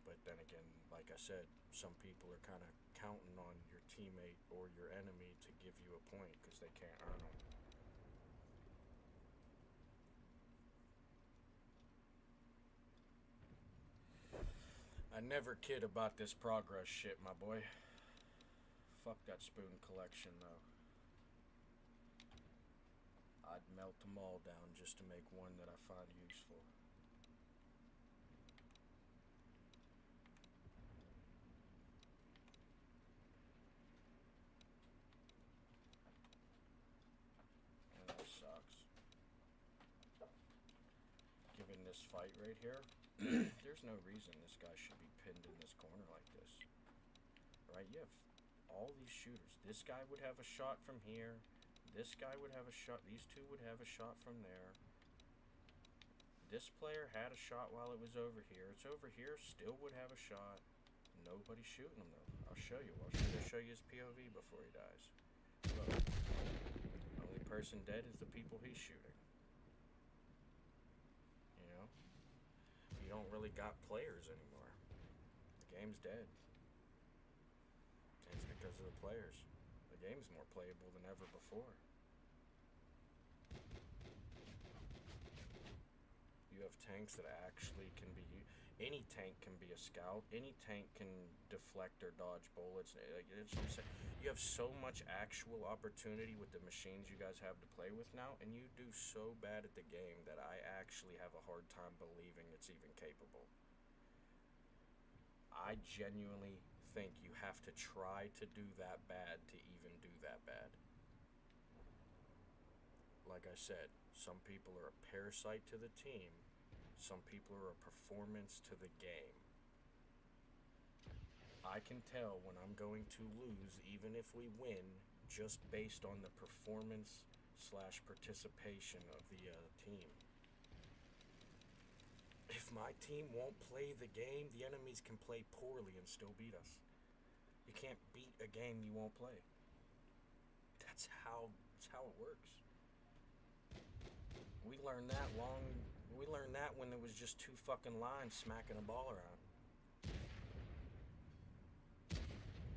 But then again, like I said, some people are kind of counting on your teammate or your enemy to give you a point because they can't earn them. I never kid about this progress shit, my boy. Fuck that spoon collection, though. I'd melt them all down just to make one that I find useful. And that sucks. Given this fight right here, there's no reason this guy should be pinned in this corner like this. Right? You have all these shooters. This guy would have a shot from here. This guy would have a shot. These 2 would have a shot from there. This player had a shot while it was over here. It's over here. Still would have a shot. Nobody's shooting him, though. I'll show you. I'll show you his POV before he dies. Look. The only person dead is the people he's shooting. You know? You don't really got players anymore. The game's dead. And it's because of the players. The game's more playable than ever before. You have tanks that actually can be... Any tank can be a scout. Any tank can deflect or dodge bullets. You have so much actual opportunity with the machines you guys have to play with now, and you do so bad at the game that I actually have a hard time believing it's even capable. I genuinely think you have to try to do that bad to even do that bad. Like I said, some people are a parasite to the team. Some people are a performance to the game. I can tell when I'm going to lose, even if we win, just based on the performance / participation of the team. If my team won't play the game, the enemies can play poorly and still beat us. You can't beat a game you won't play. That's how it works. We learned that when there was just 2 fucking lines smacking a ball around.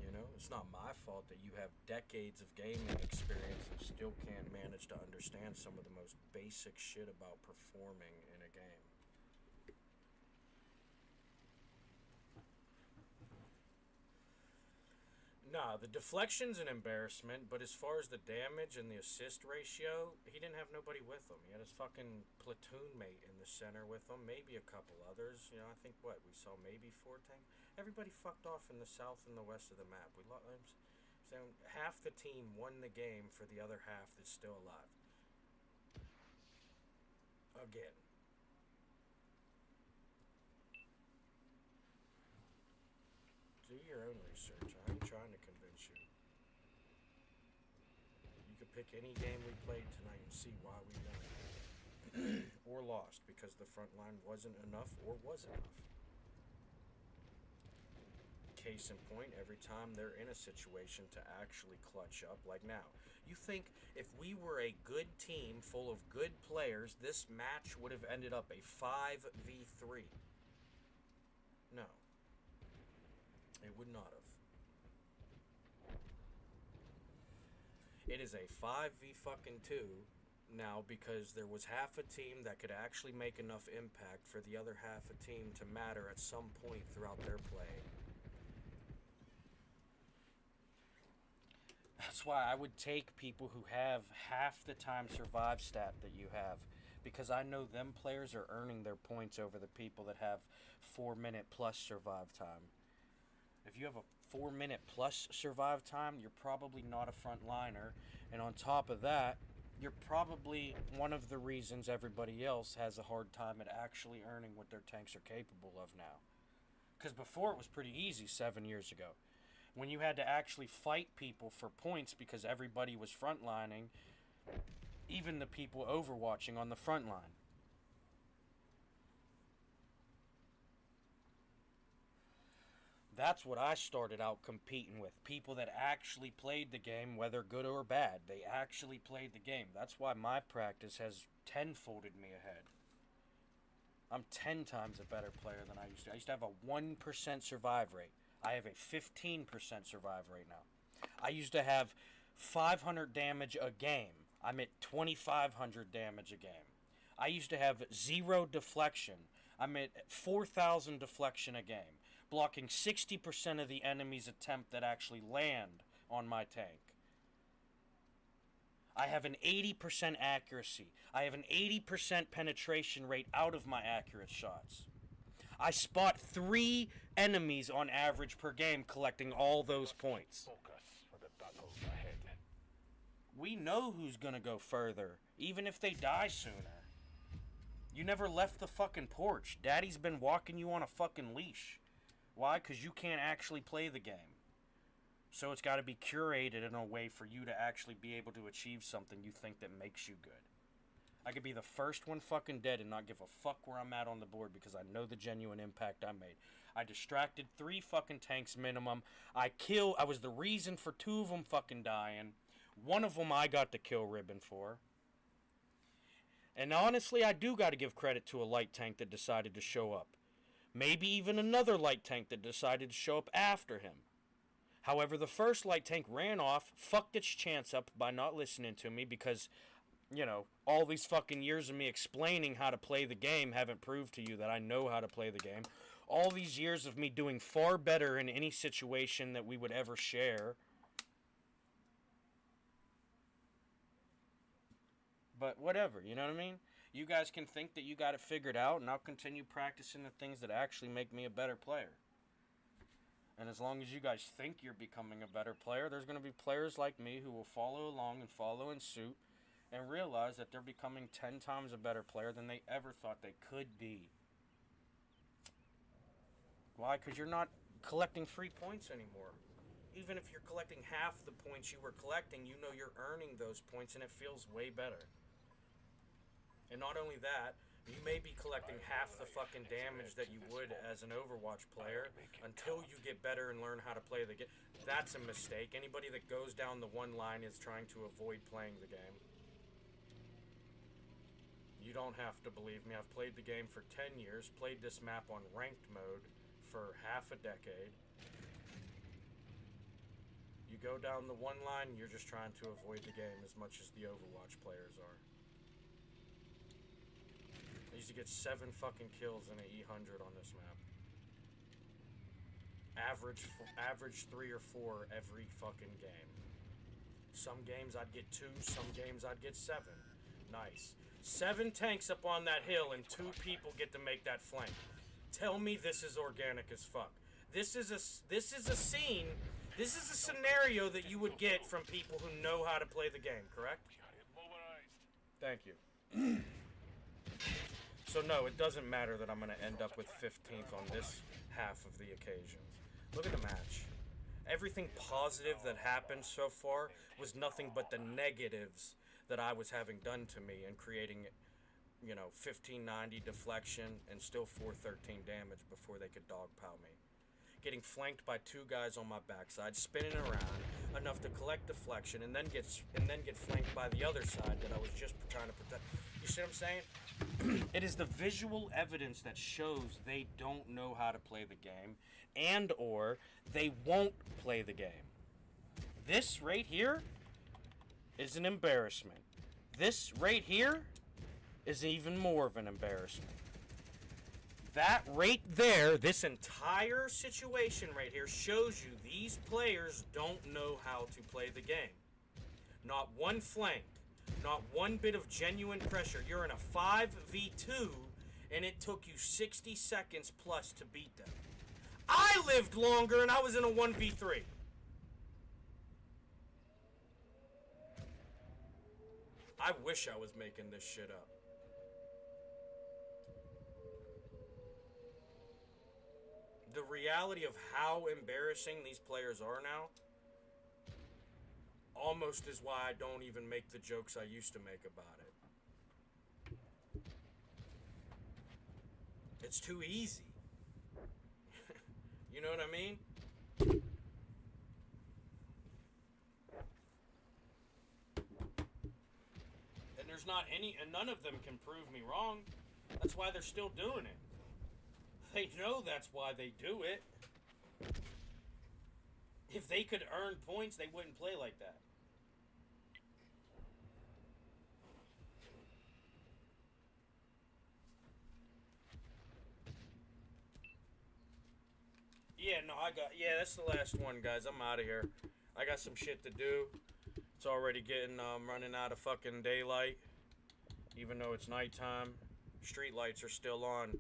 You know, it's not my fault that you have decades of gaming experience and still can't manage to understand some of the most basic shit about performing in a game. Nah, the deflection's an embarrassment, but as far as the damage and the assist ratio, he didn't have nobody with him. He had his fucking platoon mate in the center with him, maybe a couple others. You know, I think, we saw maybe 4 tanks. Everybody fucked off in the south and the west of the map. So half the team won the game for the other half that's still alive. Again. Do your own research. I ain't trying to convince you. You could pick any game we played tonight and see why we won. Or lost, because the front line wasn't enough or was enough. Case in point, every time they're in a situation to actually clutch up, like now. You think if we were a good team full of good players, this match would have ended up a 5v3? No. It would not have. It is a 5v2 now because there was half a team that could actually make enough impact for the other half a team to matter at some point throughout their play. That's why I would take people who have half the time survive stat that you have, because I know them players are earning their points over the people that have 4-minute plus survive time. If you have a 4-minute plus survive time, you're probably not a front liner. And on top of that, you're probably one of the reasons everybody else has a hard time at actually earning what their tanks are capable of now. Because before it was pretty easy 7 years ago. when you had to actually fight people for points because everybody was frontlining, even the people overwatching on the front line. That's what I started out competing with. People that actually played the game, whether good or bad. They actually played the game. That's why my practice has tenfolded me ahead. I'm 10 times a better player than I used to. I used to have a 1% survive rate. I have a 15% survive rate now. I used to have 500 damage a game. I'm at 2,500 damage a game. I used to have 0 deflection. I'm at 4,000 deflection a game, blocking 60% of the enemy's attempt that actually land on my tank. I have an 80% accuracy. I have an 80% penetration rate out of my accurate shots. I spot 3 enemies on average per game, collecting all those points. Focus for the battles ahead. We know who's gonna go further, even if they die sooner. You never left the fucking porch. Daddy's been walking you on a fucking leash. Why? Because you can't actually play the game. So it's got to be curated in a way for you to actually be able to achieve something you think that makes you good. I could be the first one fucking dead and not give a fuck where I'm at on the board because I know the genuine impact I made. I distracted 3 fucking tanks minimum. I was the reason for 2 of them fucking dying. 1 of them I got the kill ribbon for. And honestly, I do got to give credit to a light tank that decided to show up. Maybe even another light tank that decided to show up after him. However, the first light tank ran off, fucked its chance up by not listening to me because, you know, all these fucking years of me explaining how to play the game haven't proved to you that I know how to play the game. All these years of me doing far better in any situation that we would ever share. But whatever, you know what I mean? You guys can think that you got it figured out, and I'll continue practicing the things that actually make me a better player. And as long as you guys think you're becoming a better player, there's going to be players like me who will follow along and follow in suit and realize that they're becoming 10 times a better player than they ever thought they could be. Why? Because you're not collecting free points anymore. Even if you're collecting half the points you were collecting, you know you're earning those points and it feels way better. And not only that, you may be collecting half the fucking damage that you would as an Overwatch player until you get better and learn how to play the game. That's a mistake. Anybody that goes down the one line is trying to avoid playing the game. You don't have to believe me. I've played the game for 10 years, played this map on ranked mode for half a decade. You go down the one line, you're just trying to avoid the game as much as the Overwatch players are. I used to get 7 fucking kills in an E100 on this map. Average 3 or 4 every fucking game. Some games I'd get 2, some games I'd get 7. Nice. 7 tanks up on that hill and 2 people get to make that flank. Tell me this is organic as fuck. This is a scene. This is a scenario that you would get from people who know how to play the game, correct? Thank you. So no, it doesn't matter that I'm going to end up with 15th on this half of the occasions. Look at the match. Everything positive that happened so far was nothing but the negatives that I was having done to me and creating, you know, 1590 deflection and still 413 damage before they could dogpile me. Getting flanked by 2 guys on my backside, spinning around enough to collect deflection and then get flanked by the other side that I was just trying to protect. You see what I'm saying? It is the visual evidence that shows they don't know how to play the game and or they won't play the game. This right here is an embarrassment. This right here is even more of an embarrassment. That right there, this entire situation right here shows you these players don't know how to play the game. Not one flank. Not one bit of genuine pressure. You're in a 5v2, and it took you 60 seconds plus to beat them. I lived longer, and I was in a 1v3. I wish I was making this shit up. the reality of how embarrassing these players are now almost is why I don't even make the jokes I used to make about it. It's too easy. You know what I mean? And there's not any, and none of them can prove me wrong. That's why they're still doing it. They know that's why they do it. If they could earn points, they wouldn't play like that. Yeah, that's the last one, guys. I'm out of here. I got some shit to do. It's already getting, running out of fucking daylight. Even though it's nighttime. Street lights are still on.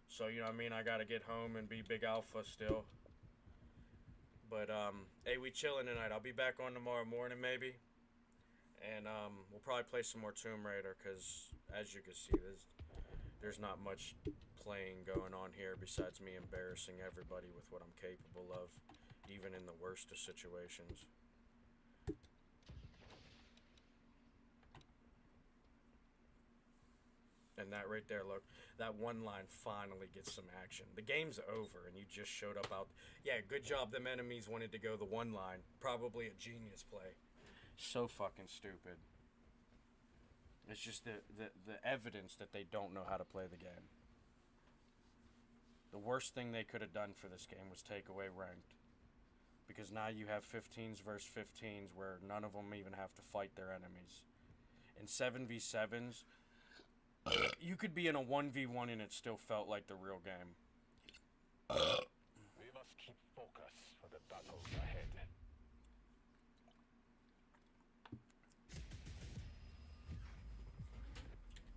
So, you know what I mean? I gotta get home and be big alpha still. But, hey, we chilling tonight. I'll be back on tomorrow morning, maybe. And, we'll probably play some more Tomb Raider, because, as you can see, there's not much playing going on here besides me embarrassing everybody with what I'm capable of, even in the worst of situations. And that right there, look, that one line finally gets some action. The game's over, and you just showed up out. Yeah, good job. Them enemies wanted to go the one line. Probably a genius play. So fucking stupid. It's just the evidence that they don't know how to play the game. The worst thing they could have done for this game was take away ranked. Because now you have 15s versus 15s where none of them even have to fight their enemies. In 7v7s, you could be in a 1v1 and it still felt like the real game. We must keep focus for the battles ahead.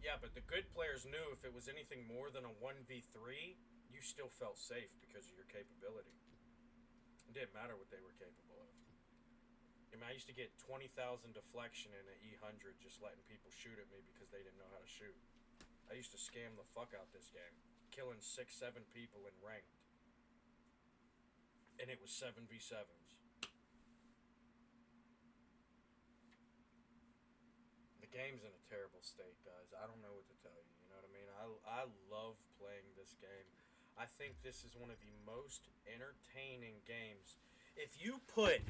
Yeah, but the good players knew if it was anything more than a 1v3, you still felt safe because of your capability. It didn't matter what they were capable of. I mean, I used to get 20,000 deflection in an E100 just letting people shoot at me because they didn't know how to shoot. I used to scam the fuck out this game, killing 6-7 people in ranked. And it was 7v7s. The game's in a terrible state, guys. I don't know what to tell you. You know what I mean? I love playing this game. I think this is one of the most entertaining games. If you put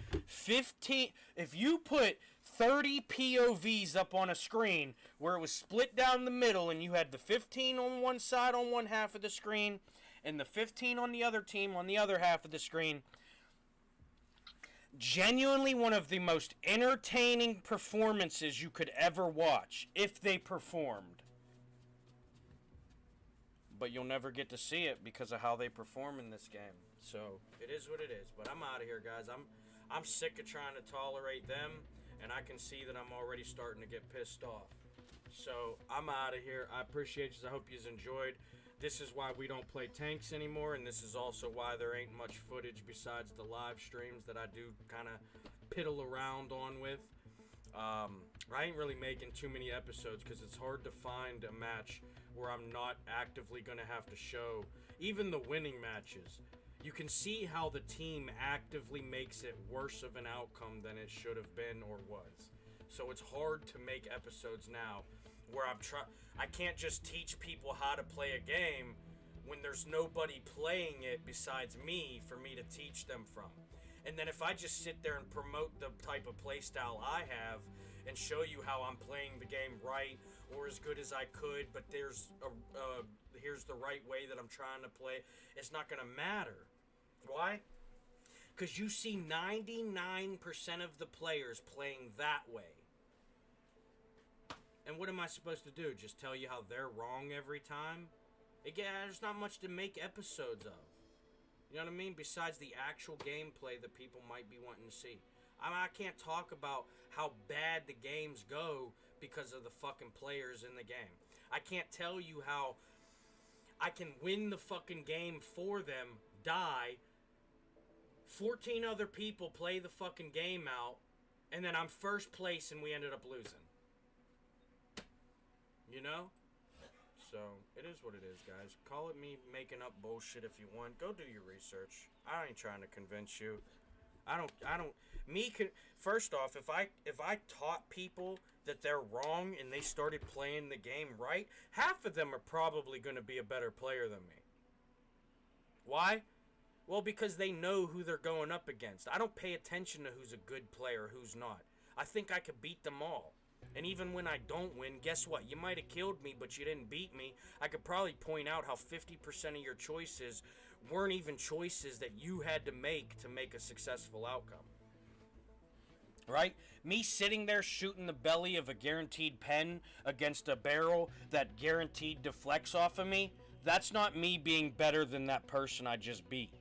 30 POVs up on a screen where it was split down the middle and you had the 15 on one side on one half of the screen and the 15 on the other team on the other half of the screen, genuinely one of the most entertaining performances you could ever watch, if they performed. But you'll never get to see it because of how they perform in this game. So, it is what it is. But I'm out of here, guys. I'm sick of trying to tolerate them, and I can see that I'm already starting to get pissed off. So, I'm out of here. I appreciate you. I hope you enjoyed. This is why we don't play tanks anymore, and this is also why there ain't much footage besides the live streams that I do kind of piddle around on with. I ain't really making too many episodes because it's hard to find a match where I'm not actively going to have to show even the winning matches. You can see how the team actively makes it worse of an outcome than it should have been or was. So it's hard to make episodes now where I can't just teach people how to play a game when there's nobody playing it besides me for me to teach them from. And then if I just sit there and promote the type of play style I have and show you how I'm playing the game right or as good as I could, but here's the right way that I'm trying to play, it's not going to matter. Why? Because you see 99% of the players playing that way. And what am I supposed to do? Just tell you how they're wrong every time? Again, there's not much to make episodes of. You know what I mean? Besides the actual gameplay that people might be wanting to see. I can't talk about how bad the games go because of the fucking players in the game. I can't tell you how I can win the fucking game for them, die, 14 other people play the fucking game out, and then I'm first place and we ended up losing. You know? So, it is what it is, guys. Call it me making up bullshit if you want. Go do your research. I ain't trying to convince you. First off, if I taught people that they're wrong and they started playing the game right, half of them are probably going to be a better player than me. Why? Well, because they know who they're going up against. I don't pay attention to who's a good player, who's not. I think I could beat them all. And even when I don't win, guess what? You might have killed me, but you didn't beat me. I could probably point out how 50% of your choices weren't even choices that you had to make a successful outcome. Right? Me sitting there shooting the belly of a guaranteed pen against a barrel that guaranteed deflects off of me, that's not me being better than that person I just beat.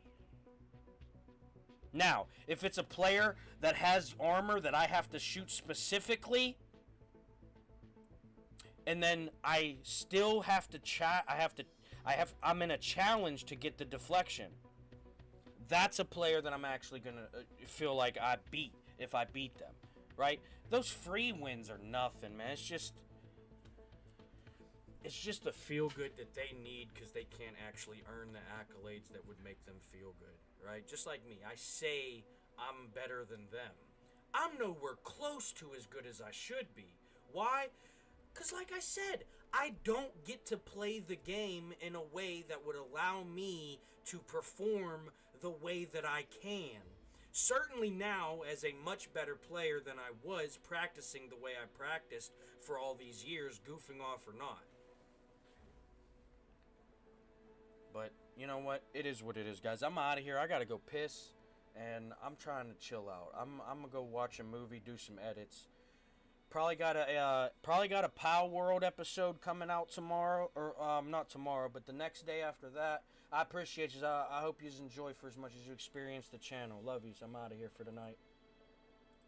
Now, if it's a player that has armor that I have to shoot specifically, and then I still have to I'm in a challenge to get the deflection, that's a player that I'm actually going to feel like I beat if I beat them, right? Those free wins are nothing, man. It's just the feel good that they need because they can't actually earn the accolades that would make them feel good, right? Just like me, I say I'm better than them. I'm nowhere close to as good as I should be. Why? Because like I said, I don't get to play the game in a way that would allow me to perform the way that I can. Certainly now, as a much better player than I was practicing the way I practiced for all these years, goofing off or not. But you know what? It is what it is, guys. I'm out of here. I gotta go piss, and I'm trying to chill out. I'm gonna go watch a movie, do some edits. Probably got a Pow World episode coming out tomorrow, or not tomorrow, but the next day after that. I appreciate you. I hope you enjoy for as much as you experience the channel. Love you. I'm out of here for tonight.